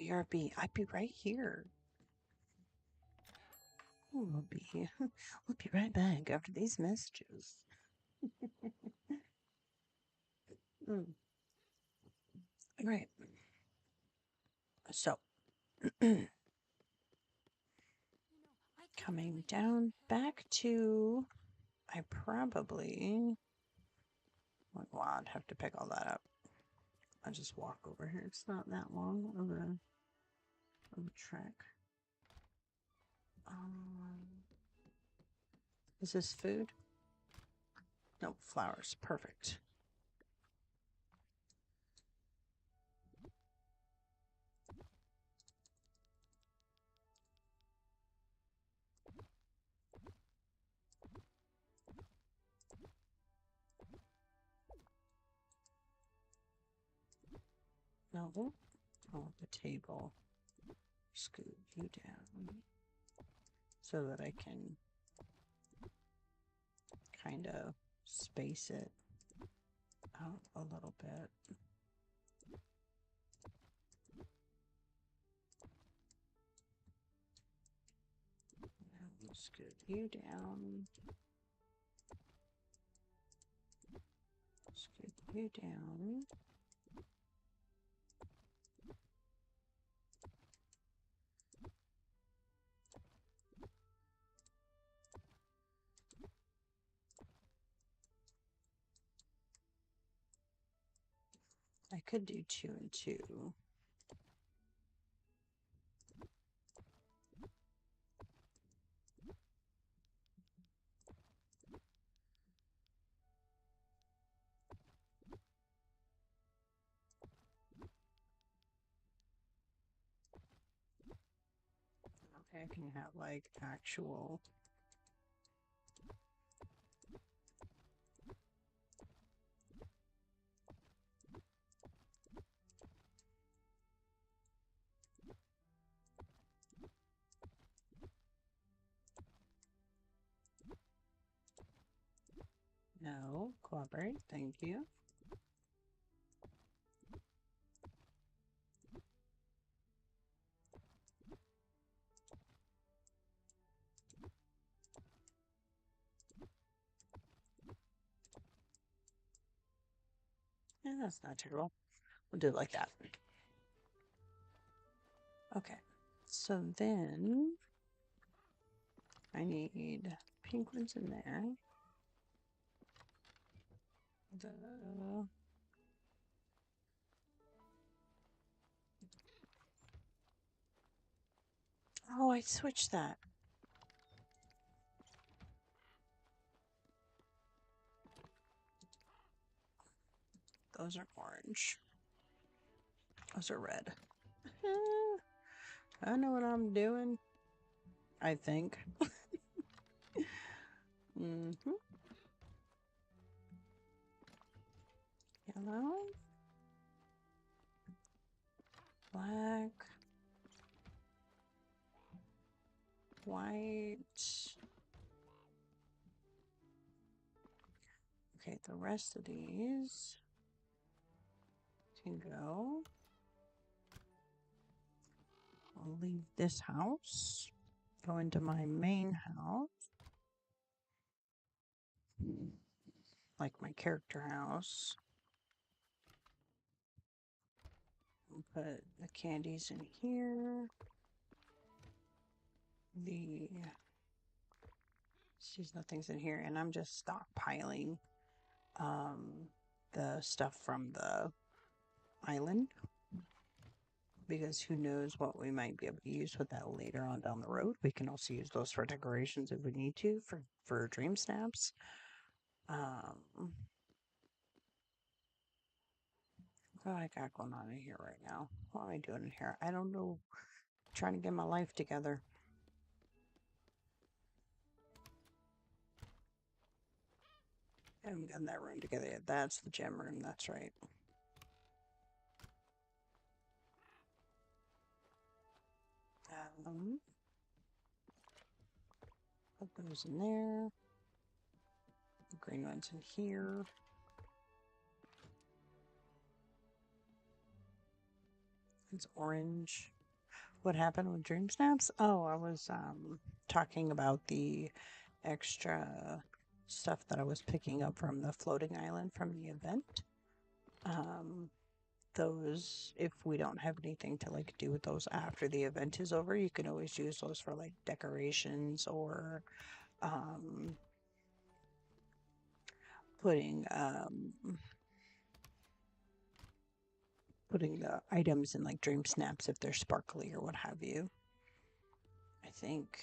BRB, I'd be right here. We'll be right back after these messages. Right. So, coming down back to, I probably, well, I'd have to pick all that up. I'll just walk over here. It's not that long of a trek. Is this food? No, flowers. Perfect. No, oh, the table. Scoot you down so that I can kind of space it out a little bit. Scoot you down. Scoot you down. I could do 2 and 2. Okay, I can have like actual. No, cooperate. Thank you. That's not terrible. We'll do it like that. Okay. So then I need pink ones in there. The Oh, I switched that. Those are orange. Those are red. I know what I'm doing. I think. Mm-hmm. Yellow. Black. White. Okay, the rest of these can go. I'll leave this house. Go into my main house. Like my character house. I'll put the candies in here. There's nothing's in here, and I'm just stockpiling the stuff from the island, because who knows what we might be able to use with that later on down the road. We can also use those for decorations if we need to for dream snaps. What I got going on in here right now? What am I doing in here? I don't know. I'm trying to get my life together. I haven't gotten that room together yet. That's the gem room. That's right. Put those in there. The green ones in here. It's orange. What happened with Dream Snaps? Oh, I was talking about the extra stuff that I was picking up from the floating island from the event. Those, if we don't have anything to like do with those after the event is over, you can always use those for like decorations or putting the items in like dream snaps if they're sparkly or what have you. I think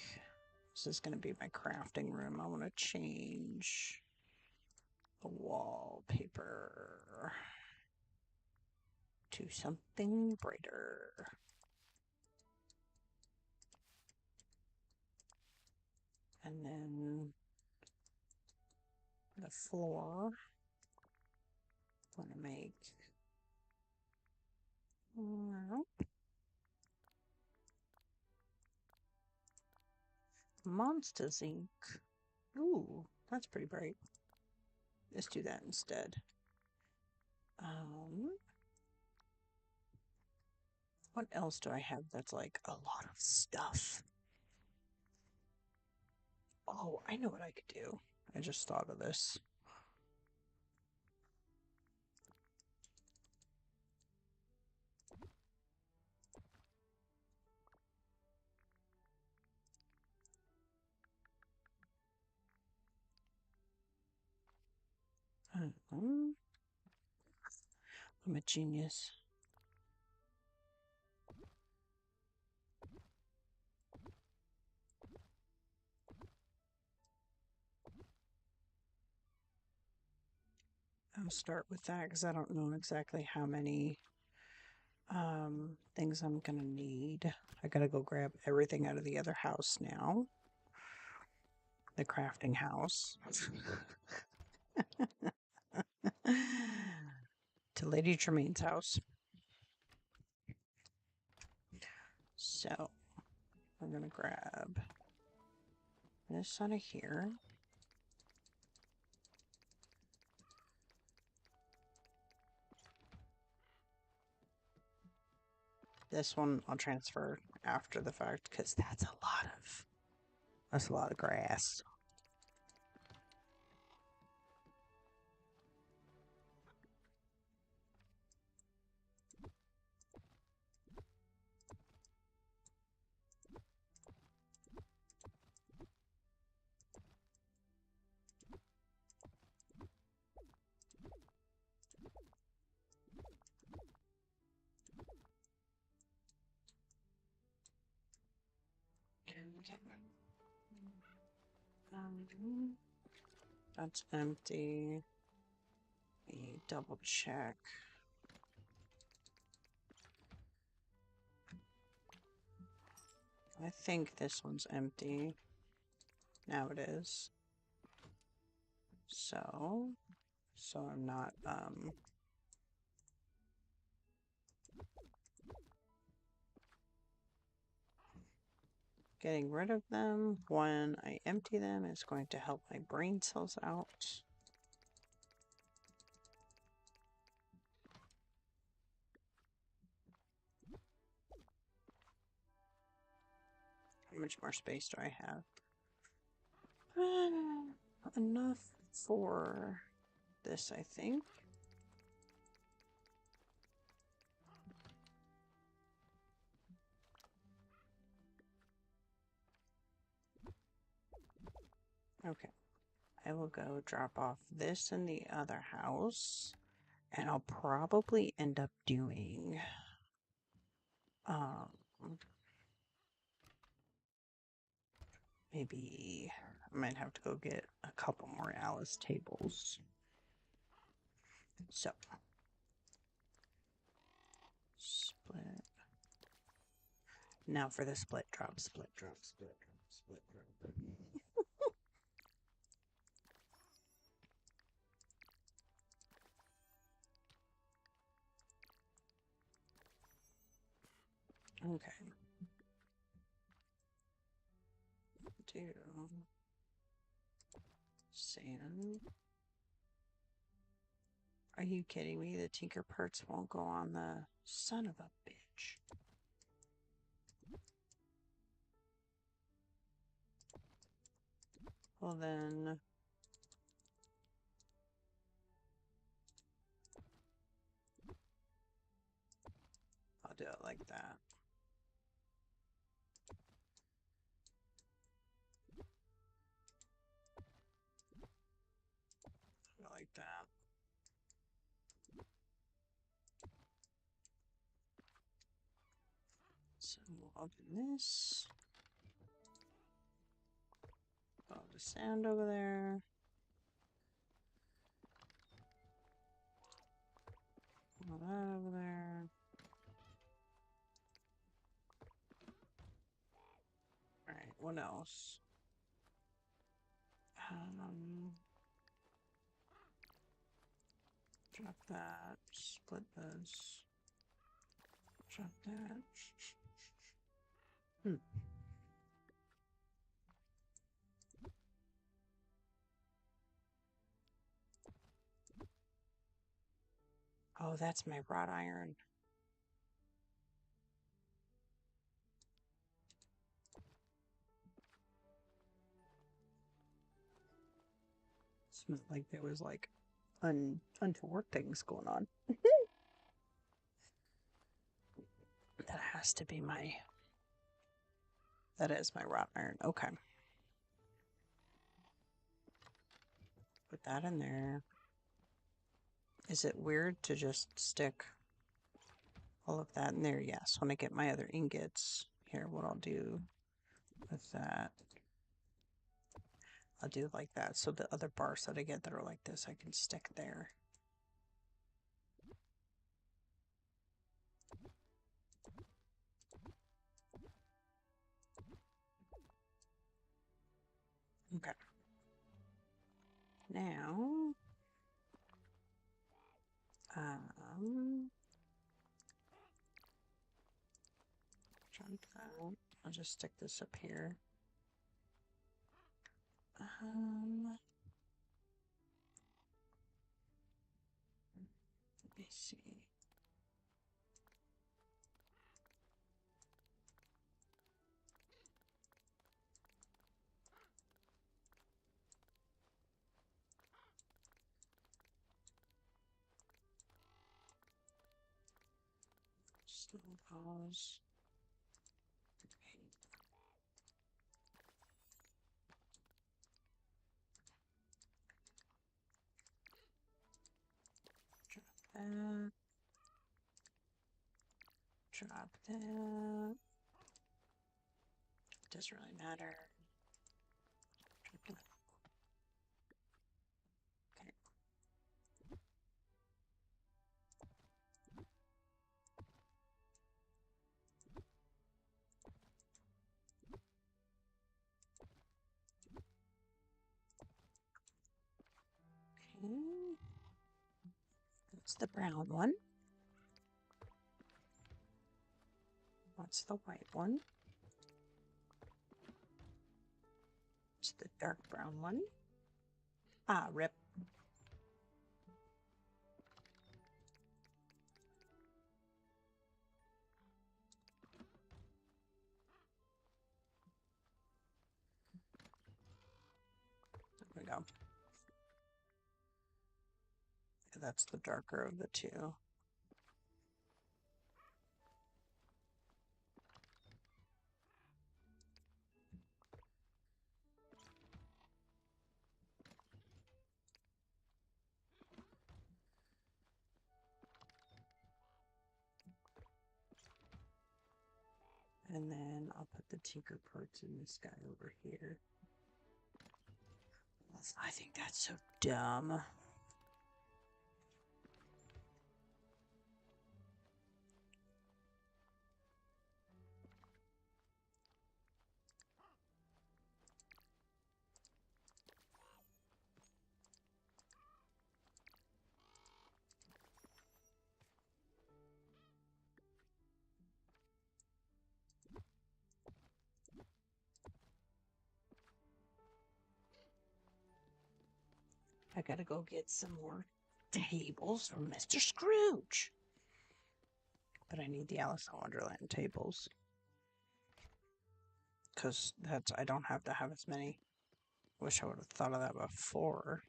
this is going to be my crafting room. I want to change the wallpaper to something brighter. And then the floor, I want to make Monsters Inc. Ooh, that's pretty bright. Let's do that instead. What else do I have that's like a lot of stuff? Oh, I know what I could do. I just thought of this. I'm a genius. I'll start with that because I don't know exactly how many things I'm gonna need. I gotta go grab everything out of the other house now. The crafting house. To Lady Tremaine's house. So we're gonna grab this out of here. This one I'll transfer after the fact because that's a lot of grass. Okay. That's empty. Let me double check. I think this one's empty. Now it is. So I'm not, getting rid of them when I empty them is going to help my brain cells out. How much more space do I have? Enough for this, I think. Okay. I will go drop off this in the other house, and I'll probably end up doing maybe I might have to go get a couple more Alice tables. So split. Now for the split drop, split drop, split drop, split drop. Okay. Do sand. Are you kidding me? The Tinker Parts won't go on the son of a bitch. Well then, I'll do it like that. Like that. So I'll do this. All the sand over there. All that over there. Alright, what else? Drop that. Split this. Drop that. Oh, that's my wrought iron. Smelled like there was like untoward things going on. That has to be my. That is my wrought iron. Okay. Put that in there. Is it weird to just stick all of that in there? Yes. When I get my other ingots, here, what I'll do with that, I'll do it like that. So the other bars that I get that are like this, I can stick there. Okay. Now, jump that. I'll just stick this up here. Let me see. Still pause. Drop that. Drop that. doesn't really matter. Okay. Okay. That's the brown one. What's the white one? It's the dark brown one. Ah, rip. There we go. That's the darker of the two. And then I'll put the tinker parts in this guy over here. I think that's so dumb. I gotta go get some more tables from Mr. Scrooge. But I need the Alice in Wonderland tables. Because I don't have to have as many. Wish I would have thought of that before.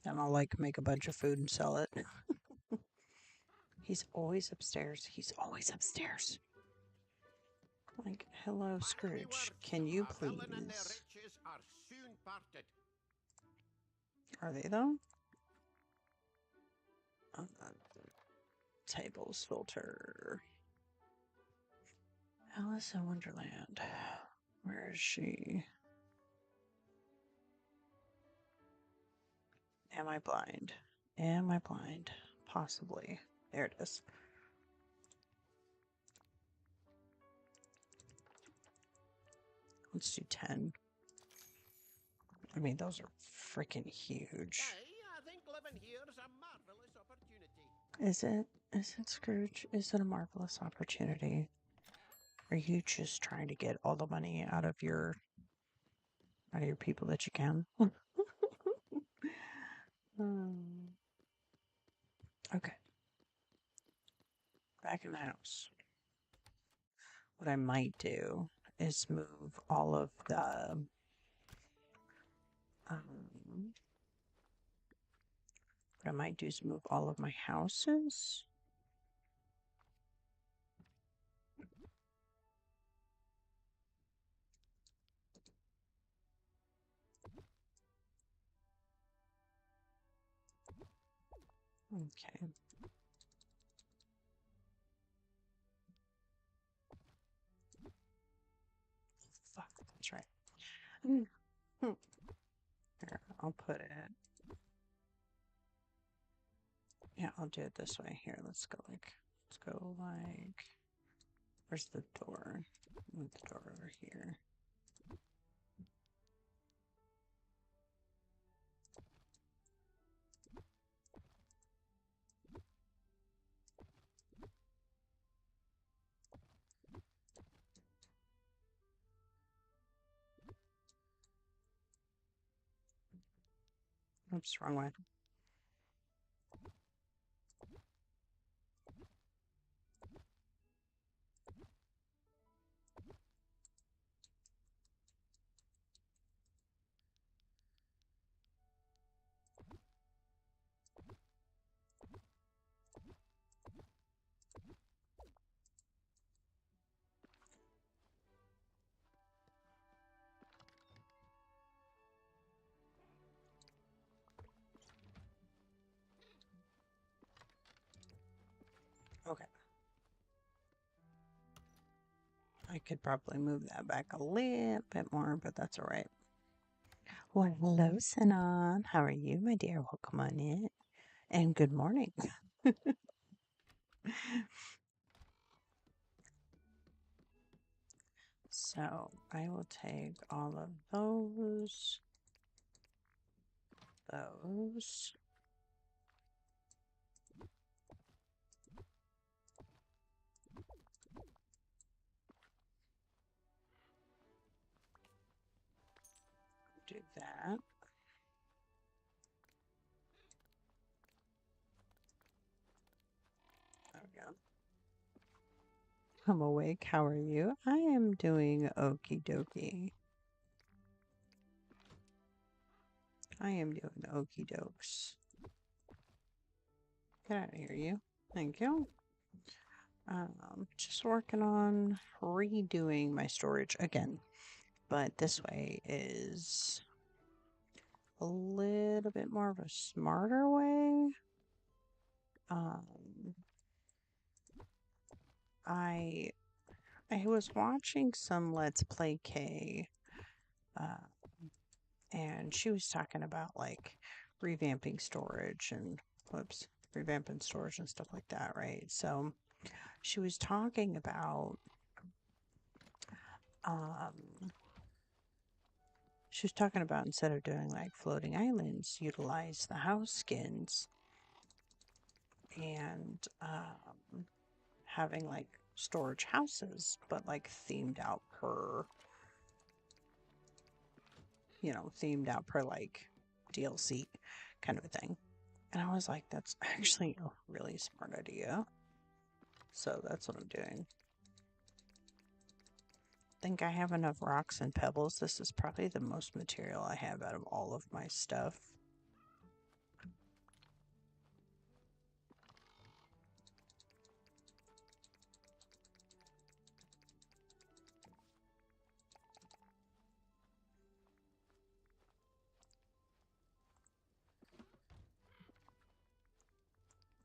And I'll make a bunch of food and sell it. He's always upstairs. He's always upstairs. Like, hello, Scrooge. Can you please? Are they though? Tables filter. Alice in Wonderland. Where is she? Am I blind? Am I blind? Possibly. There it is. Let's do 10. I mean, those are freaking huge. I think living here is a marvelous opportunity. Is it? Is it, Scrooge? Is it a marvelous opportunity? Are you just trying to get all the money out of your people that you can? Okay. Back in the house. What I might do is move all of the what I might do is move all of my houses. Okay. Fuck, that's right. Here, I'll put it. Yeah, I'll do it this way. Here, let's go like, where's the door? Move the door over here. Oops, wrong way. I could probably move that back a little bit more, but that's all right. Well, hello, Sinan. How are you, my dear? Welcome on in. And good morning. So I will take all of those, those. Do that. There we go. I'm awake. How are you? I am doing okie dokie. I am doing okie dokes. Get out of here, you. Thank you. Just working on redoing my storage again, but this way is a little bit more of a smarter way. I was watching some Let's Play K, and she was talking about like revamping storage and revamping storage and stuff like that, right? So she was talking about instead of doing like floating islands, utilize the house skins and having like storage houses, but like themed out per like DLC kind of a thing. And I was like, that's actually a really smart idea. So that's what I'm doing. I think I have enough rocks and pebbles. This is probably the most material I have out of all of my stuff.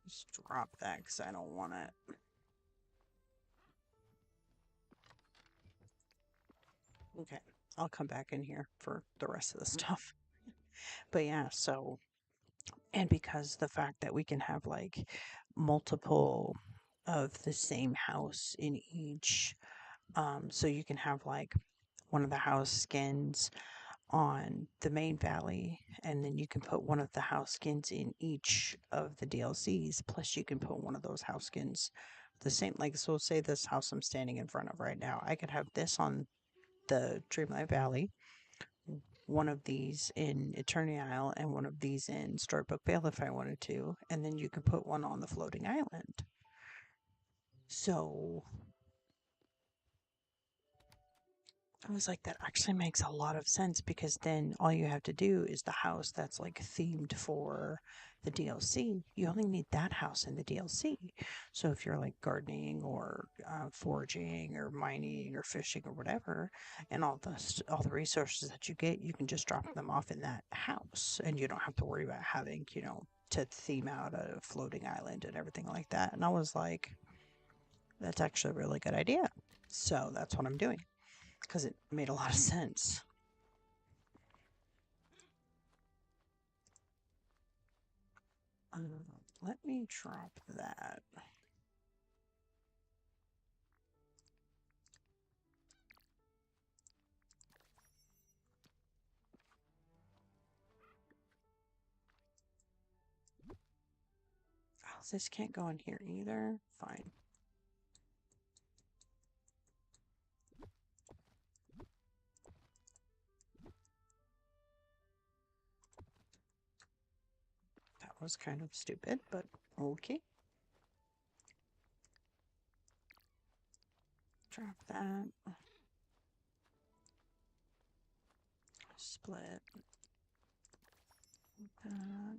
Just drop that because I don't want it. Okay, I'll come back in here for the rest of the stuff. But yeah, so, and because the fact that we can have like multiple of the same house in each, so you can have like one of the house skins on the main valley, and then you can put one of the house skins in each of the DLCs, plus you can put one of those house skins the same, like, so say this house I'm standing in front of right now, I could have this on the Dreamlight Valley, one of these in Eternity Isle, and one of these in Storybook Vale if I wanted to, and then you could put one on the floating island. So I was like, that actually makes a lot of sense, because then all you have to do is the house that's like themed for the DLC. You only need that house in the DLC. So if you're like gardening or foraging or mining or fishing or whatever, and all the resources that you get, you can just drop them off in that house, and you don't have to worry about having, to theme out a floating island and everything like that. And I was like, that's actually a really good idea. So that's what I'm doing, because it made a lot of sense. Let me drop that. Oh, this can't go in here either. Fine. That was kind of stupid, but okay. Drop that. Split. That.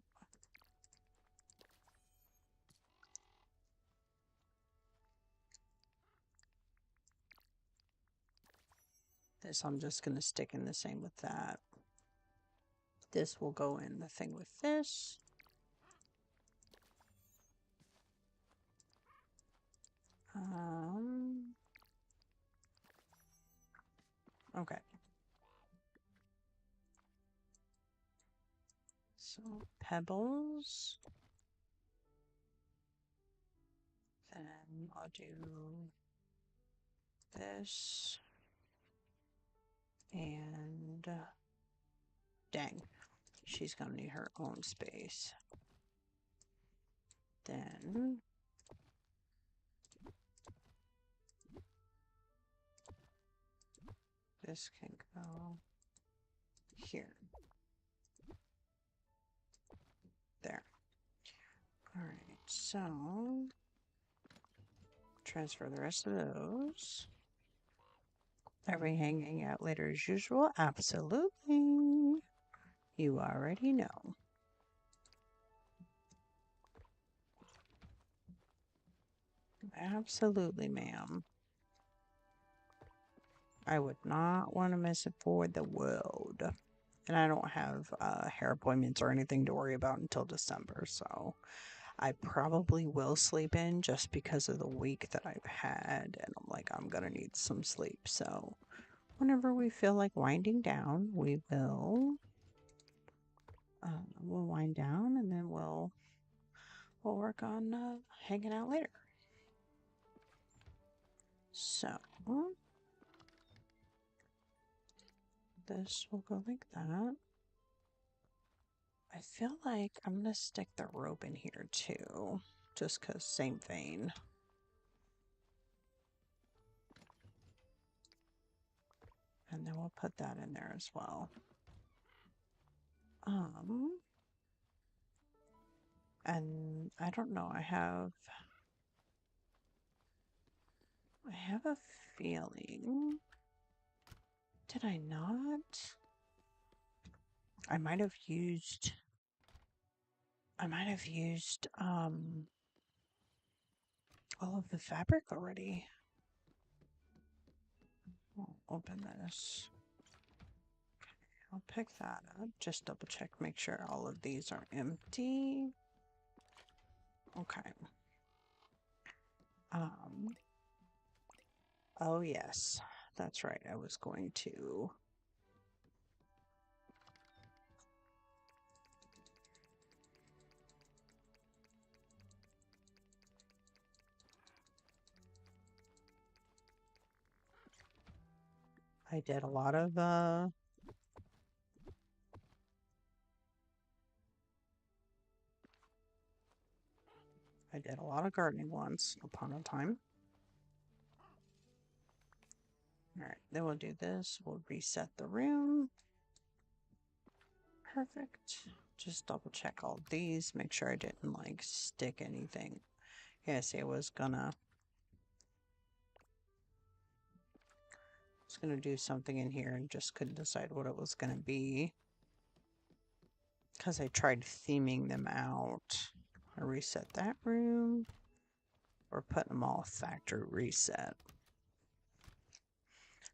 This I'm just going to stick in the same with that. This will go in the thing with this. Okay. So pebbles. Then I'll do this. And dang, she's gonna need her own space. Then this can go here. There. Alright, so transfer the rest of those. Are we hanging out later as usual? Absolutely. You already know. Absolutely, ma'am. I would not want to miss it for the world. And I don't have hair appointments or anything to worry about until December, so I probably will sleep in just because of the week that I've had, and I'm like, I'm gonna need some sleep. So whenever we feel like winding down, we'll wind down, and then we'll work on hanging out later. So this will go like that. I feel like I'm gonna stick the rope in here too, just cause same vein. And then we'll put that in there as well. And I don't know, I have a feeling, did I not? I might have used all of the fabric already. I'll open this. I'll pick that up. Just double check, make sure all of these are empty. Okay. Oh yes, that's right. I was going to. I did a lot of gardening once upon a time. All right, then we'll do this. We'll reset the room. Perfect. Just double check all these, make sure I didn't like stick anything. Yeah, see, I was gonna do something in here and just couldn't decide what it was gonna be. Because I tried theming them out. I reset that room. We're putting them all factory reset.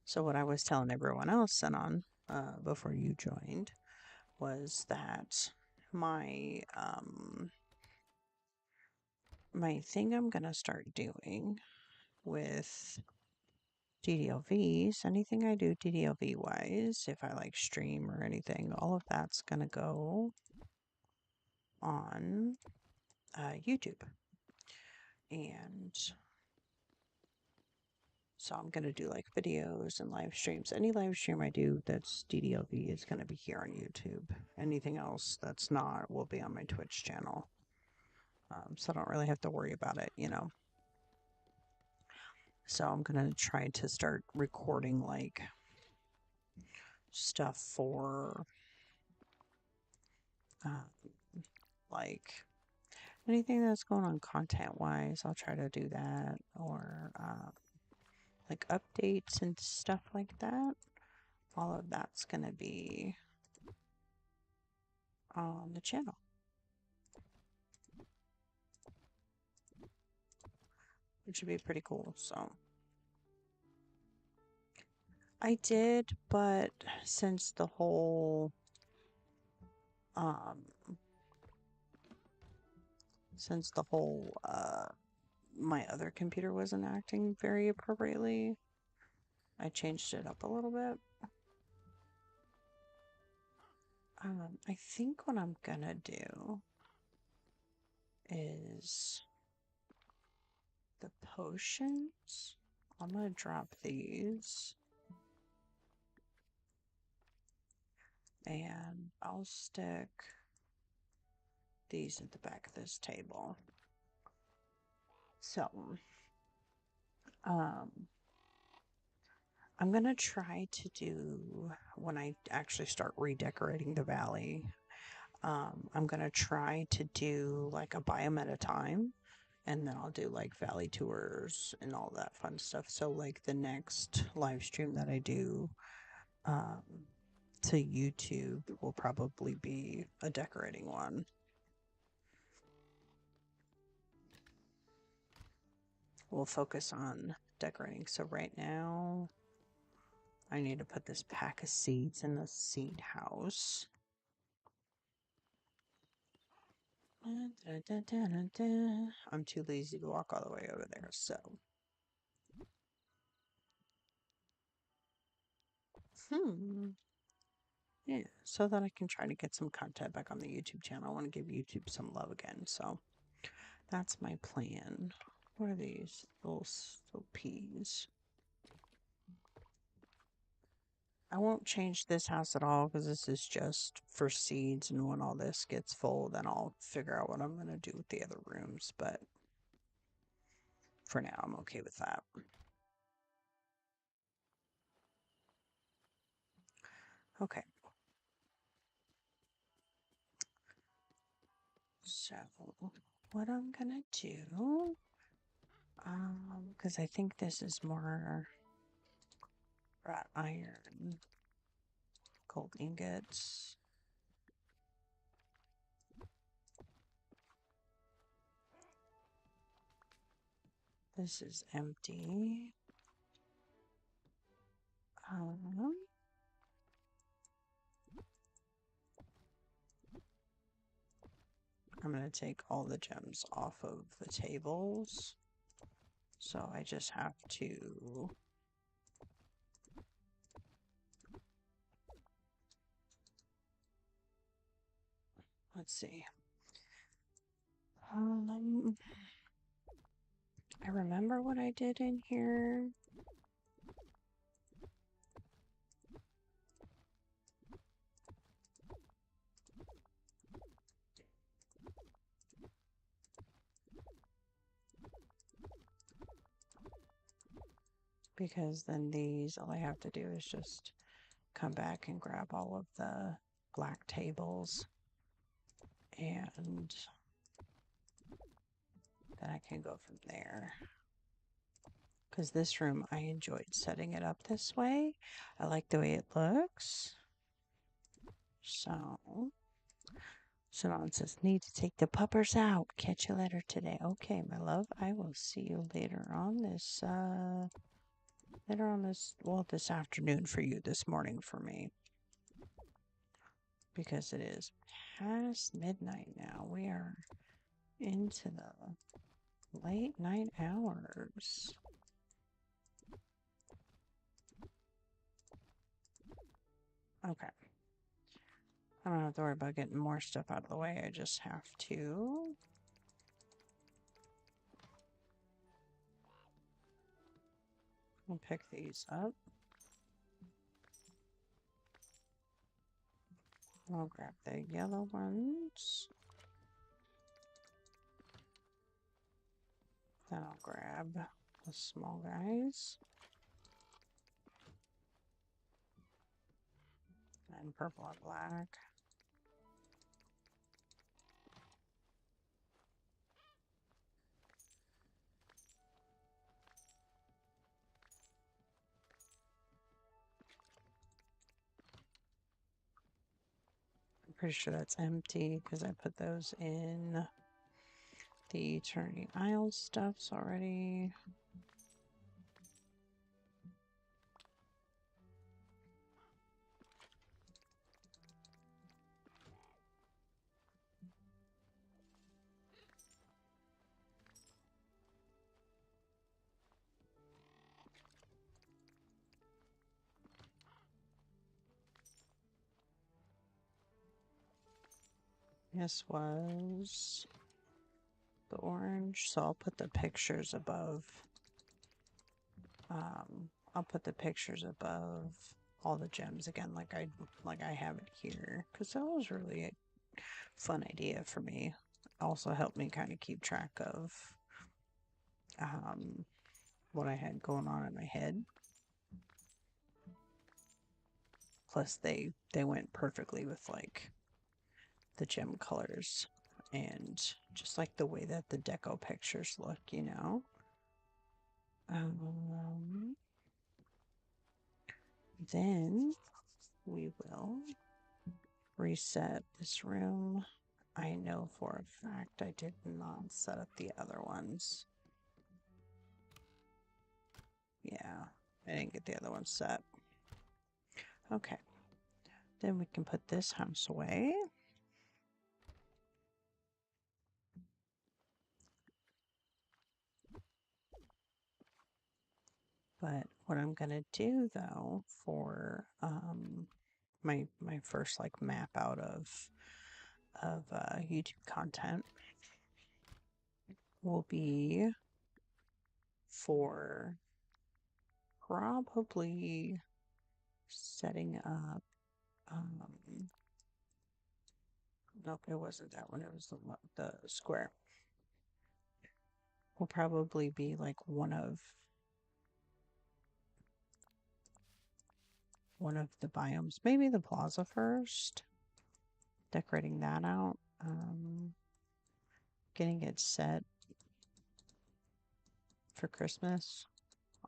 So what I was telling everyone else and on before you joined was that my my thing I'm gonna start doing with DDLVs, anything I do DDLV wise, if I like stream or anything, all of that's gonna go on YouTube. And so I'm gonna do like videos and live streams. Any live stream I do that's DDLV is gonna be here on YouTube. Anything else that's not will be on my Twitch channel. So I don't really have to worry about it, you know. So I'm gonna try to start recording like stuff for like anything that's going on content wise. I'll try to do that, or like updates and stuff like that. All of that's gonna be on the channel. Which would be pretty cool. So I did, but since the whole my other computer wasn't acting very appropriately, I changed it up a little bit. I think what I'm gonna do is the potions. I'm gonna drop these. And I'll stick these at the back of this table. So, um, I'm gonna try to do, when I actually start redecorating the valley, I'm gonna try to do like a biome at a time, and then I'll do like valley tours and all that fun stuff. So like the next live stream that I do um, to YouTube will probably be a decorating one. We'll focus on decorating. So right now, I need to put this pack of seeds in the seed house. I'm too lazy to walk all the way over there, so. Yeah, so that I can try to get some content back on the YouTube channel. I want to give YouTube some love again, so that's my plan. What are these? Little peas. I won't change this house at all because this is just for seeds, and when all this gets full, then I'll figure out what I'm going to do with the other rooms, but for now, I'm okay with that. Okay. So, what I'm going to do, because I think this is more wrought iron, gold ingots. This is empty. I'm going to take all the gems off of the tables. So I just have to let's see. I remember what I did in here. Because then these, all I have to do is just come back and grab all of the black tables, and then I can go from there. Because this room, I enjoyed setting it up this way. I like the way it looks. So, Simone says, need to take the puppers out. Catch you later today. Okay, my love, I will see you later on this, well, this afternoon for you, this morning for me. Because it is past midnight now. We are into the late night hours. Okay. I don't have to worry about getting more stuff out of the way. I just have to pick these up. I'll grab the yellow ones. Then I'll grab the small guys. And purple and black. I'm pretty sure that's empty because I put those in the Eternity Isle stuffs already. This was the orange, so I'll put the pictures above. I'll put the pictures above all the gems again, like I have it here, because that was really a fun idea for me. Also helped me kind of keep track of what I had going on in my head. Plus, they went perfectly with like the gem colors and just like the way that the deco pictures look, you know. Then we will reset this room. I know for a fact I did not set up the other ones. Yeah, I didn't get the other ones set. Okay, then we can put this house away. But what I'm gonna do though for my first like map out of YouTube content will be for probably setting up. Nope, it wasn't that one. It was the square. Will probably be like one of the biomes. Maybe the plaza first. Decorating that out. Getting it set for Christmas.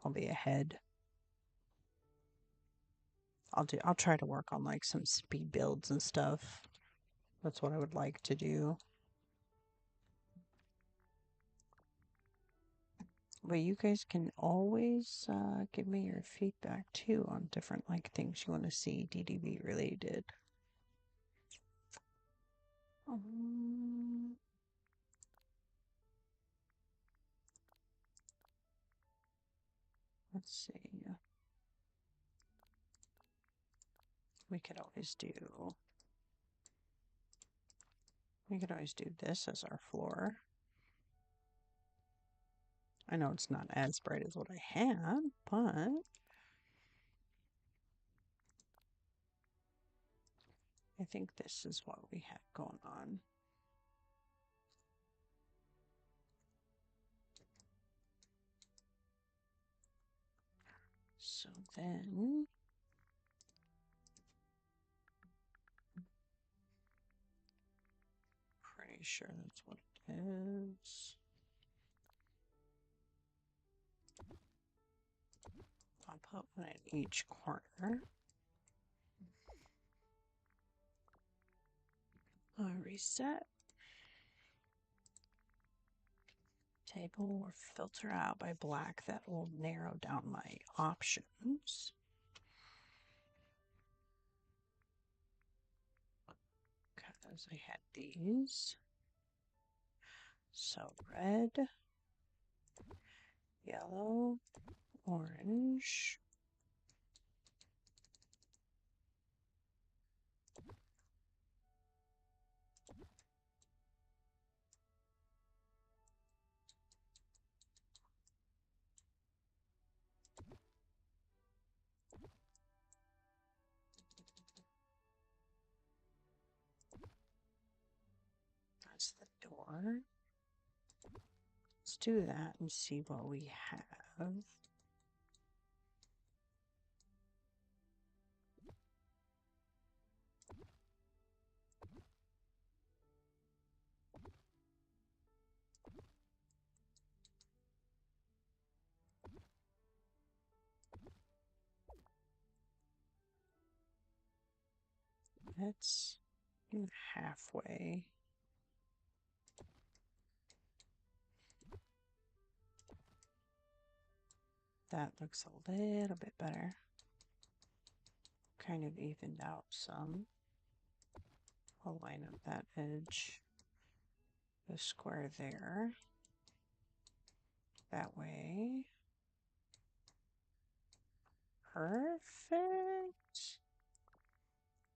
I'll be ahead. I'll try to work on like some speed builds and stuff. That's what I would like to do. But you guys can always give me your feedback too on different like things you want to see DDB related. Let's see. We could always do this as our floor. I know it's not as bright as what I had, but I think this is what we have going on. So then pretty sure that's what it is. I'll put one in each corner. I'll reset. Table will filter out by black. That will narrow down my options. Because I had these. So red, yellow, orange. That's the door. Let's do that and see what we have. Let's do halfway. That looks a little bit better. Kind of evened out some. I'll line up that edge, the square there. That way. Perfect.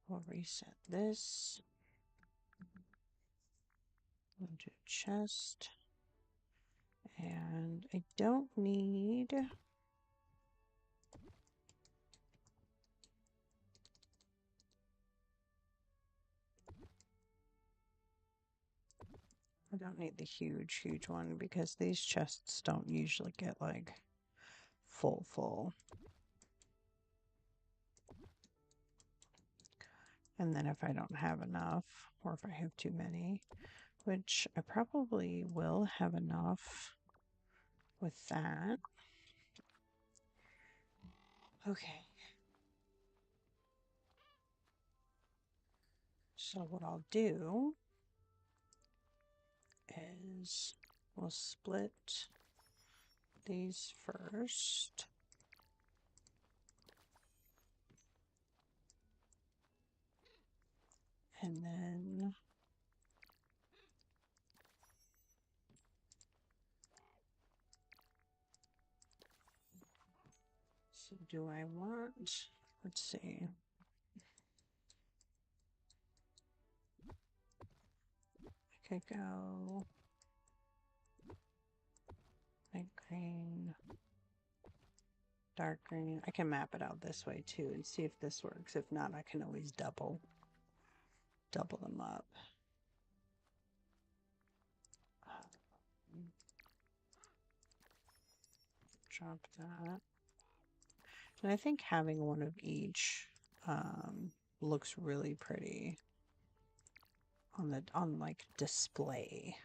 We'll reset this. I'll do chest. And I don't need... I don't need the huge one because these chests don't usually get like full. And then if I don't have enough, or if I have too many, which I probably will have enough with that. Okay. So what I'll do is we'll split these first. And then so do I want, let's see. I could go light green, dark green. I can map it out this way too and see if this works. If not, I can always double them up. Drop that. And I think having one of each looks really pretty on like display,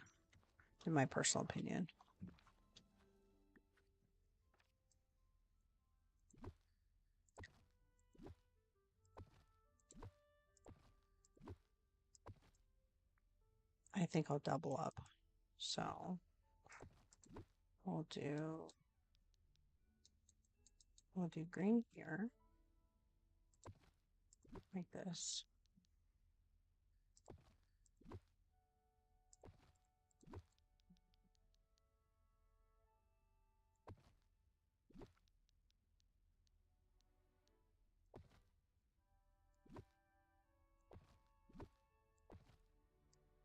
in my personal opinion. I think I'll double up. So we'll do green here, like this.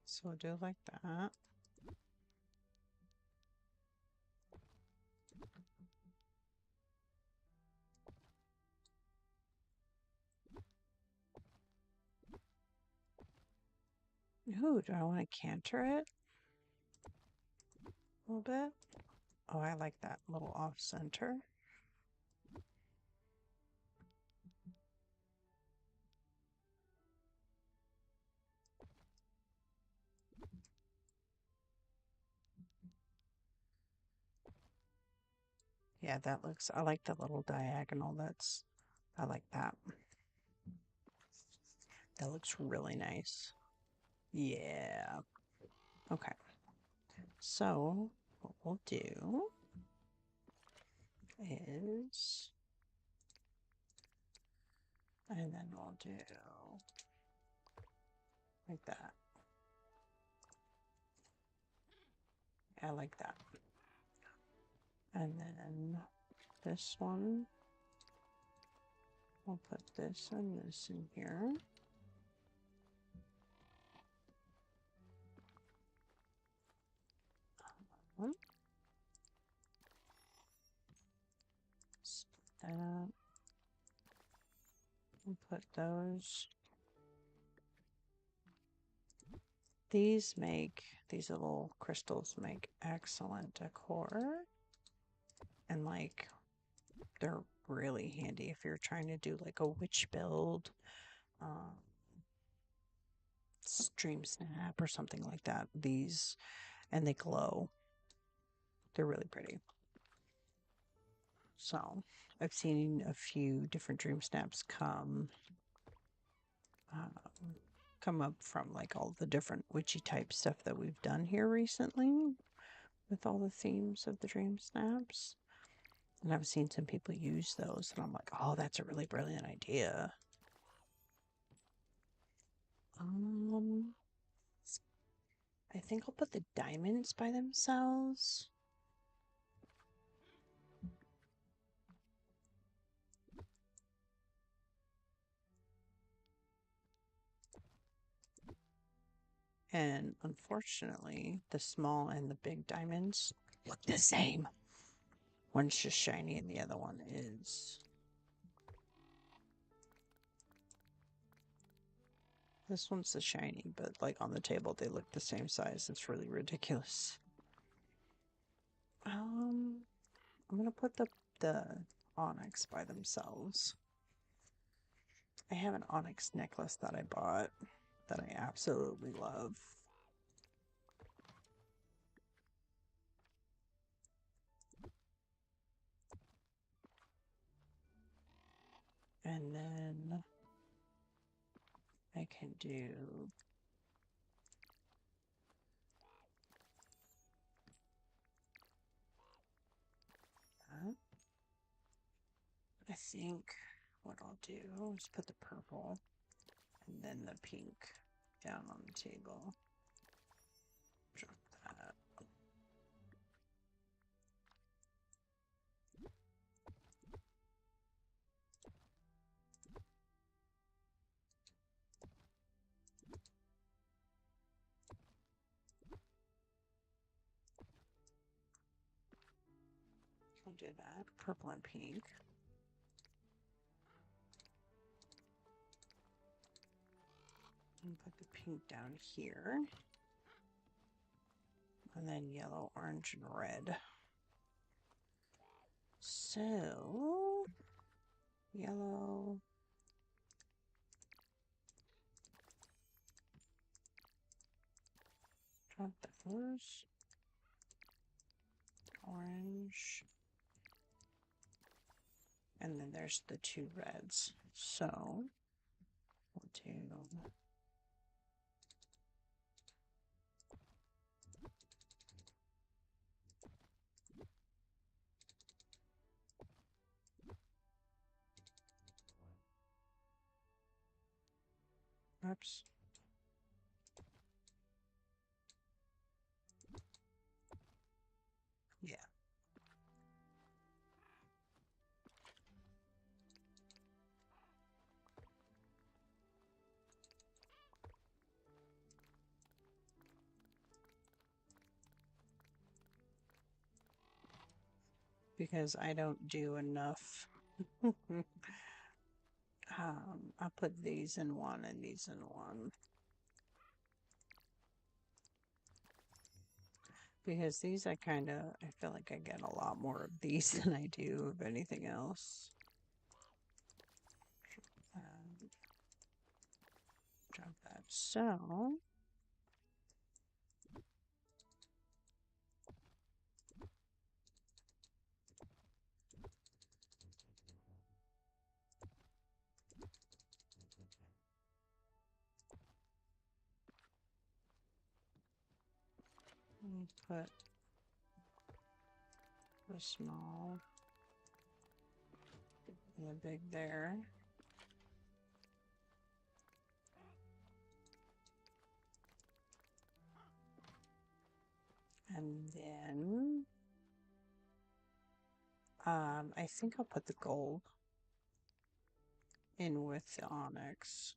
So we'll do like that. Ooh, do I want to canter it a little bit? Oh, I like that little off center. Yeah, that looks, I like the little diagonal. I like that. That looks really nice. Yeah. Okay. So what we'll do is, and then we'll do like that. I like that. And then this one, we'll put this and this in here. Split that. We'll put those. These little crystals make excellent decor. And like, they're really handy if you're trying to do like a witch build, stream snap or something like that. These, and they glow. They're really pretty. So I've seen a few different dream snaps come up from like all the different witchy type stuff that we've done here recently with all the themes of the dream snaps. And I've seen some people use those and I'm like, oh, that's a really brilliant idea. I think I'll put the diamonds by themselves. And unfortunately, the small and the big diamonds look the same. One's just shiny and the other one is... This one's the shiny, but like on the table they look the same size. It's really ridiculous. I'm gonna put the onyx by themselves. I have an onyx necklace that I bought that I absolutely love. And then I can do that. I think what I'll do is put the purple and then the pink down on the table. Drop that. I'll do that. Purple and pink. And put the pink down here. And then yellow, orange, and red. So, yellow. Drop those. Orange. And then there's the two reds. So, we'll do... Oops. Yeah. Because I don't do enough. I'll put these in one and these in one. Because these I feel like I get a lot more of these than I do of anything else. Drop that. So, put the small and the big there. And then I think I'll put the gold in with the onyx.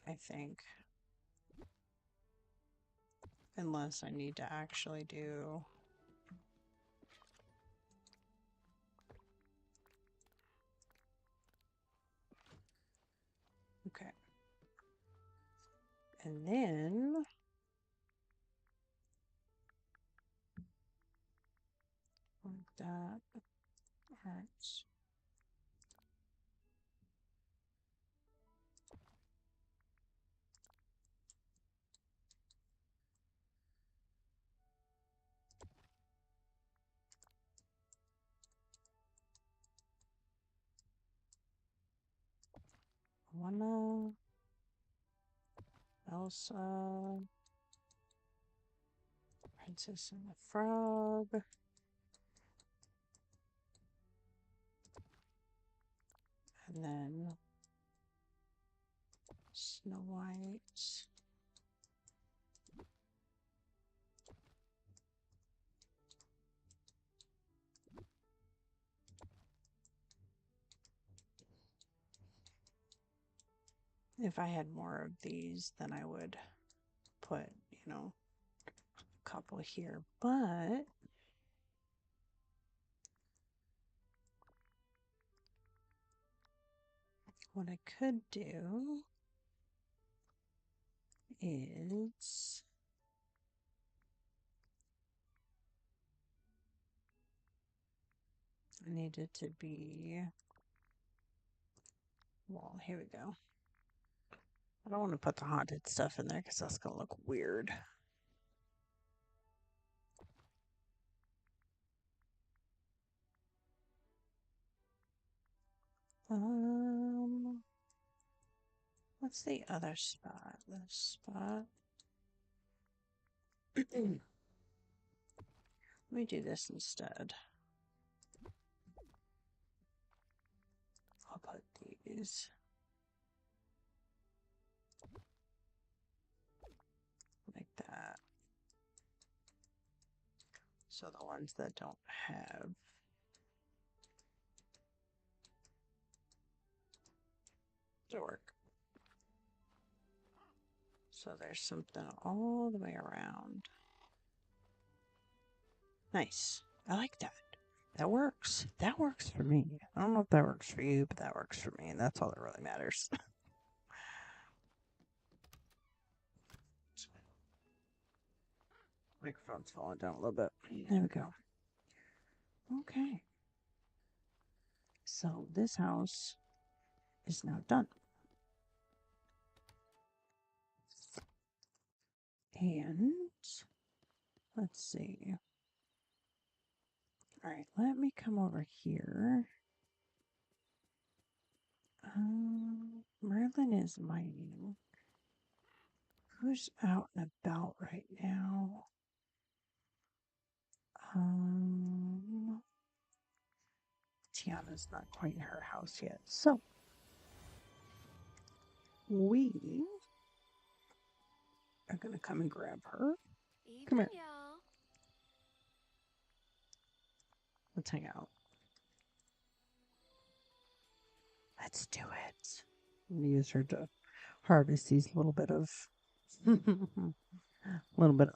I think. Unless I need to actually do... Okay. And then... like that. Hearts. Wanna... Elsa... Princess and the Frog... And then Snow White. If I had more of these, then I would put, a couple here. But what I could do is I need it to be, well, here we go. I don't want to put the haunted stuff in there because that's going to look weird. What's the other spot? This spot. Let me do this instead. I'll put these like that. So the ones that don't have to work. So there's something all the way around. Nice. I like that. That works. That works for me. I don't know if that works for you, but that works for me, and that's all that really matters. Microphone's falling down a little bit. There we go. Okay. So this house is now done. And let's see. All right, let me come over here. Merlin is mining. Who's out and about right now? Tiana's not quite in her house yet. So we are going to come and grab her. Come here. y'all. Let's hang out. Let's do it. I'm going to use her to harvest these little bit of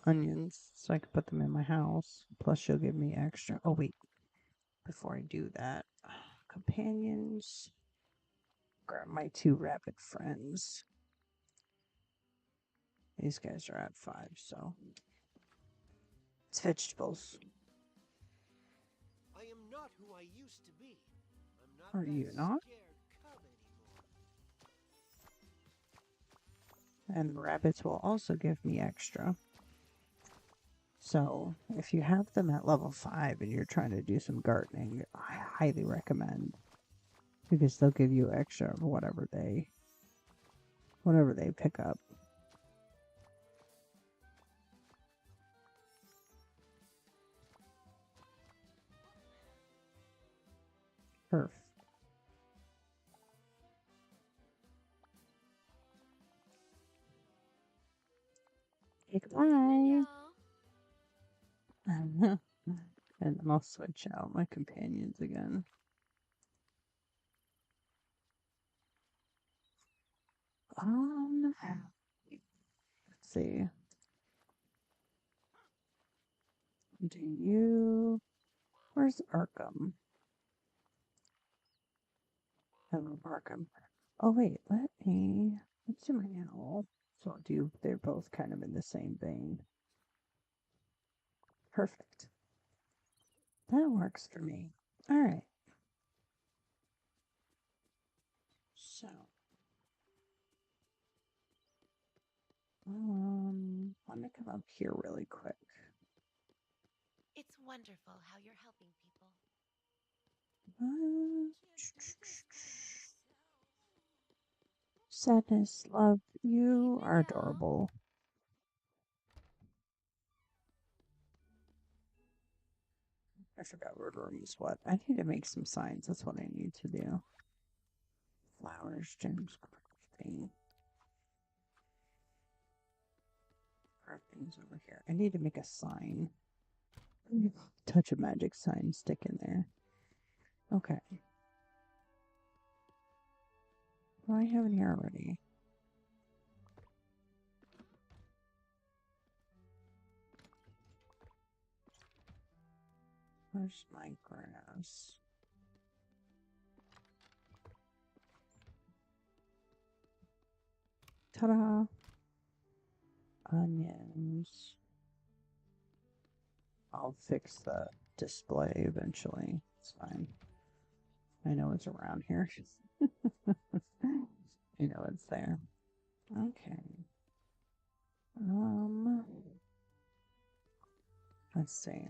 onions so I can put them in my house. Plus she'll give me extra. Oh, wait. Before I do that, companions. Grab my 2 rabbit friends. These guys are at 5, so it's vegetables. I am not who I used to be. I'm not Are that you not? scared cub anymore. And rabbits will also give me extra. So if you have them at level 5 and you're trying to do some gardening, I highly recommend, because they'll give you extra of whatever they pick up. Perf. Goodbye. And then I'll switch out my companions again. Let's see. Do you... Where's Arkham? Hello, Arkham. Oh, wait, let's do my owl. So I'll do, they're both kind of in the same vein. Perfect. That works for me. All right. So, let me come up here really quick. It's wonderful how you're helping people. Sadness, love, you are adorable. I forgot what room is what. I need to make some signs. That's what I need to do. Flowers, gems, crafting. Crafting's over here. I need to make a sign. Touch of magic sign, stick in there. Okay. What do I have in here already? Where's my grass? Ta-da! Onions. I'll fix the display eventually. It's fine. I know it's around here. You know it's there. Okay. Let's see.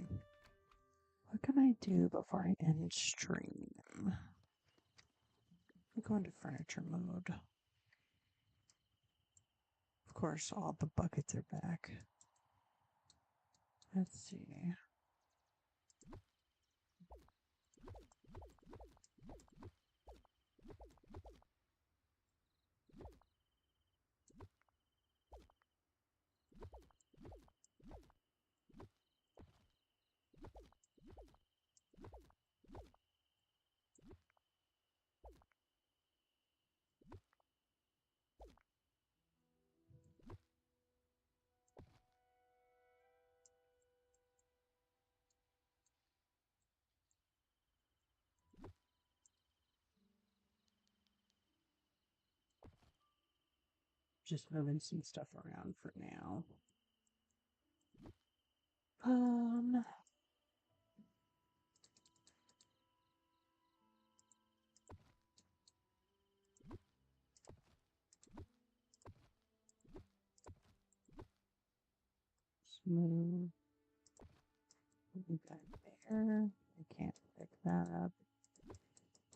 What can I do before I end stream? I go into furniture mode. Of course, all the buckets are back. Let's see. Just moving some stuff around for now. Um, Smooth. Back there. I can't pick that up,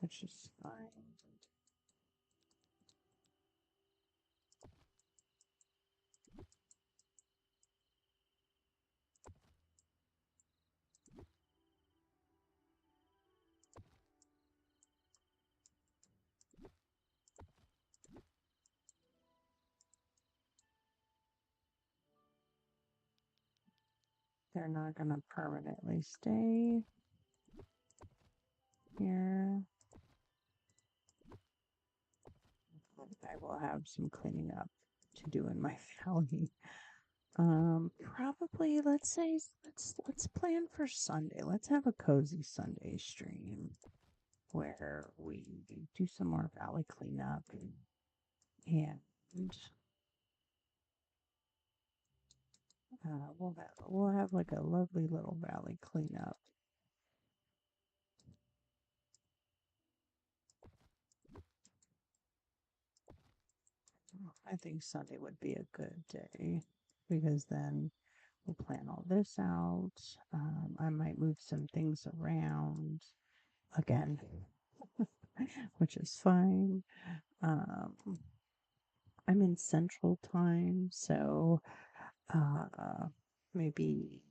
which is fine. They're not going to permanently stay here. I will have some cleaning up to do in my valley. Probably let's plan for Sunday. Let's have a cozy Sunday stream where we do some more valley cleanup and we'll have like a lovely little valley cleanup. I think Sunday would be a good day because then we'll plan all this out. I might move some things around again, which is fine. Um, I'm in Central Time, so maybe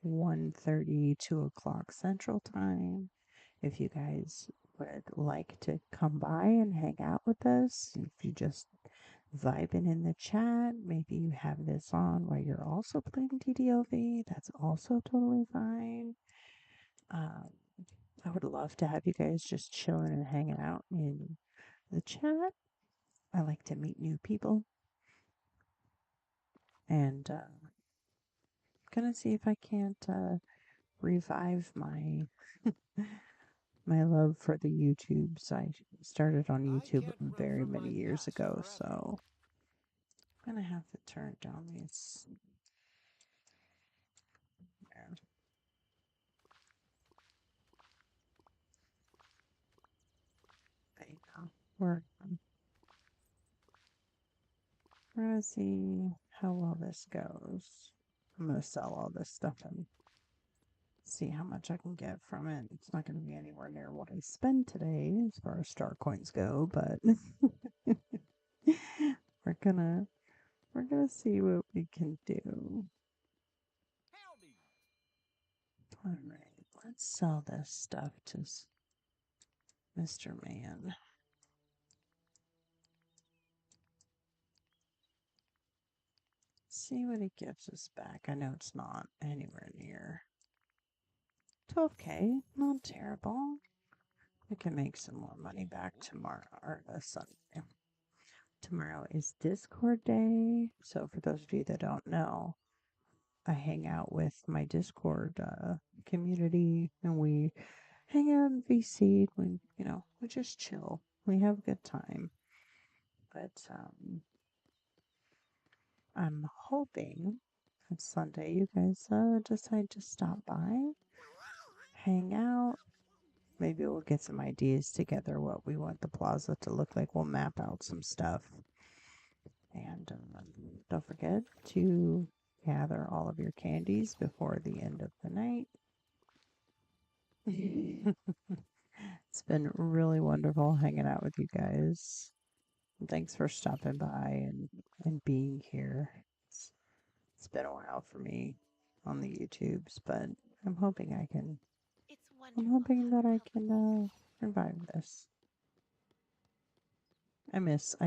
1:30, 2 o'clock Central Time. If you guys would like to come by and hang out with us, if you just vibing in the chat, maybe you have this on while you're also playing DDLV, that's also totally fine. I would love to have you guys just chilling and hanging out in the chat. I like to meet new people. And gonna see if I can't revive my my love for the YouTubes. I started on YouTube very many years ago, so I'm gonna have to turn down these. There you go. We're gonna see how well this goes. I'm gonna sell all this stuff and see how much I can get from it. It's not gonna be anywhere near what I spend today as far as star coins go, but we're gonna see what we can do. Howdy. All right, let's sell this stuff to Mr. Man. See what he gives us back. I know it's not anywhere near 12K. Not terrible. We can make some more money back tomorrow or Sunday. Tomorrow is Discord day. So for those of you that don't know, I hang out with my Discord community, and we hang out in VC. We just chill. We have a good time. But I'm hoping that Sunday you guys decide to stop by, hang out. Maybe we'll get some ideas together what we want the plaza to look like. We'll map out some stuff. And don't forget to gather all of your candies before the end of the night. It's been really wonderful hanging out with you guys. Thanks for stopping by and being here. It's been a while for me on the YouTubes, but I'm hoping I can. It's I'm wonderful to hoping have that you I company. can revive this. I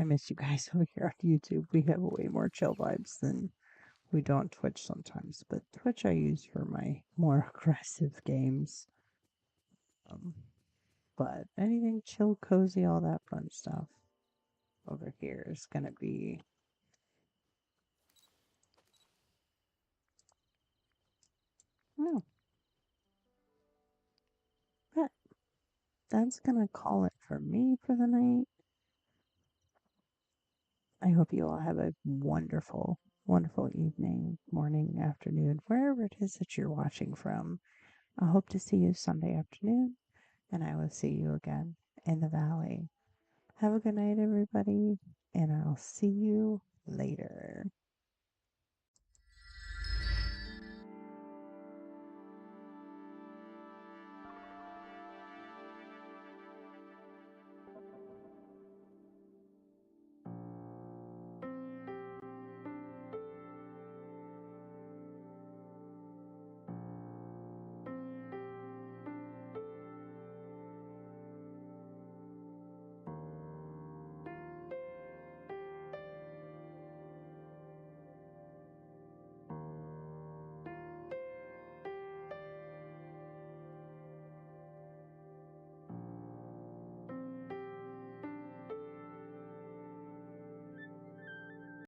miss you guys over here on YouTube. We have way more chill vibes than we do on Twitch sometimes, but Twitch I use for my more aggressive games. Um, but anything chill, cozy, all that fun stuff over here is gonna be. No, but that's gonna call it for me for the night. I hope you all have a wonderful, wonderful evening, morning, afternoon, wherever it is that you're watching from. I hope to see you Sunday afternoon, and I will see you again in the valley. Have a good night, everybody, and I'll see you later.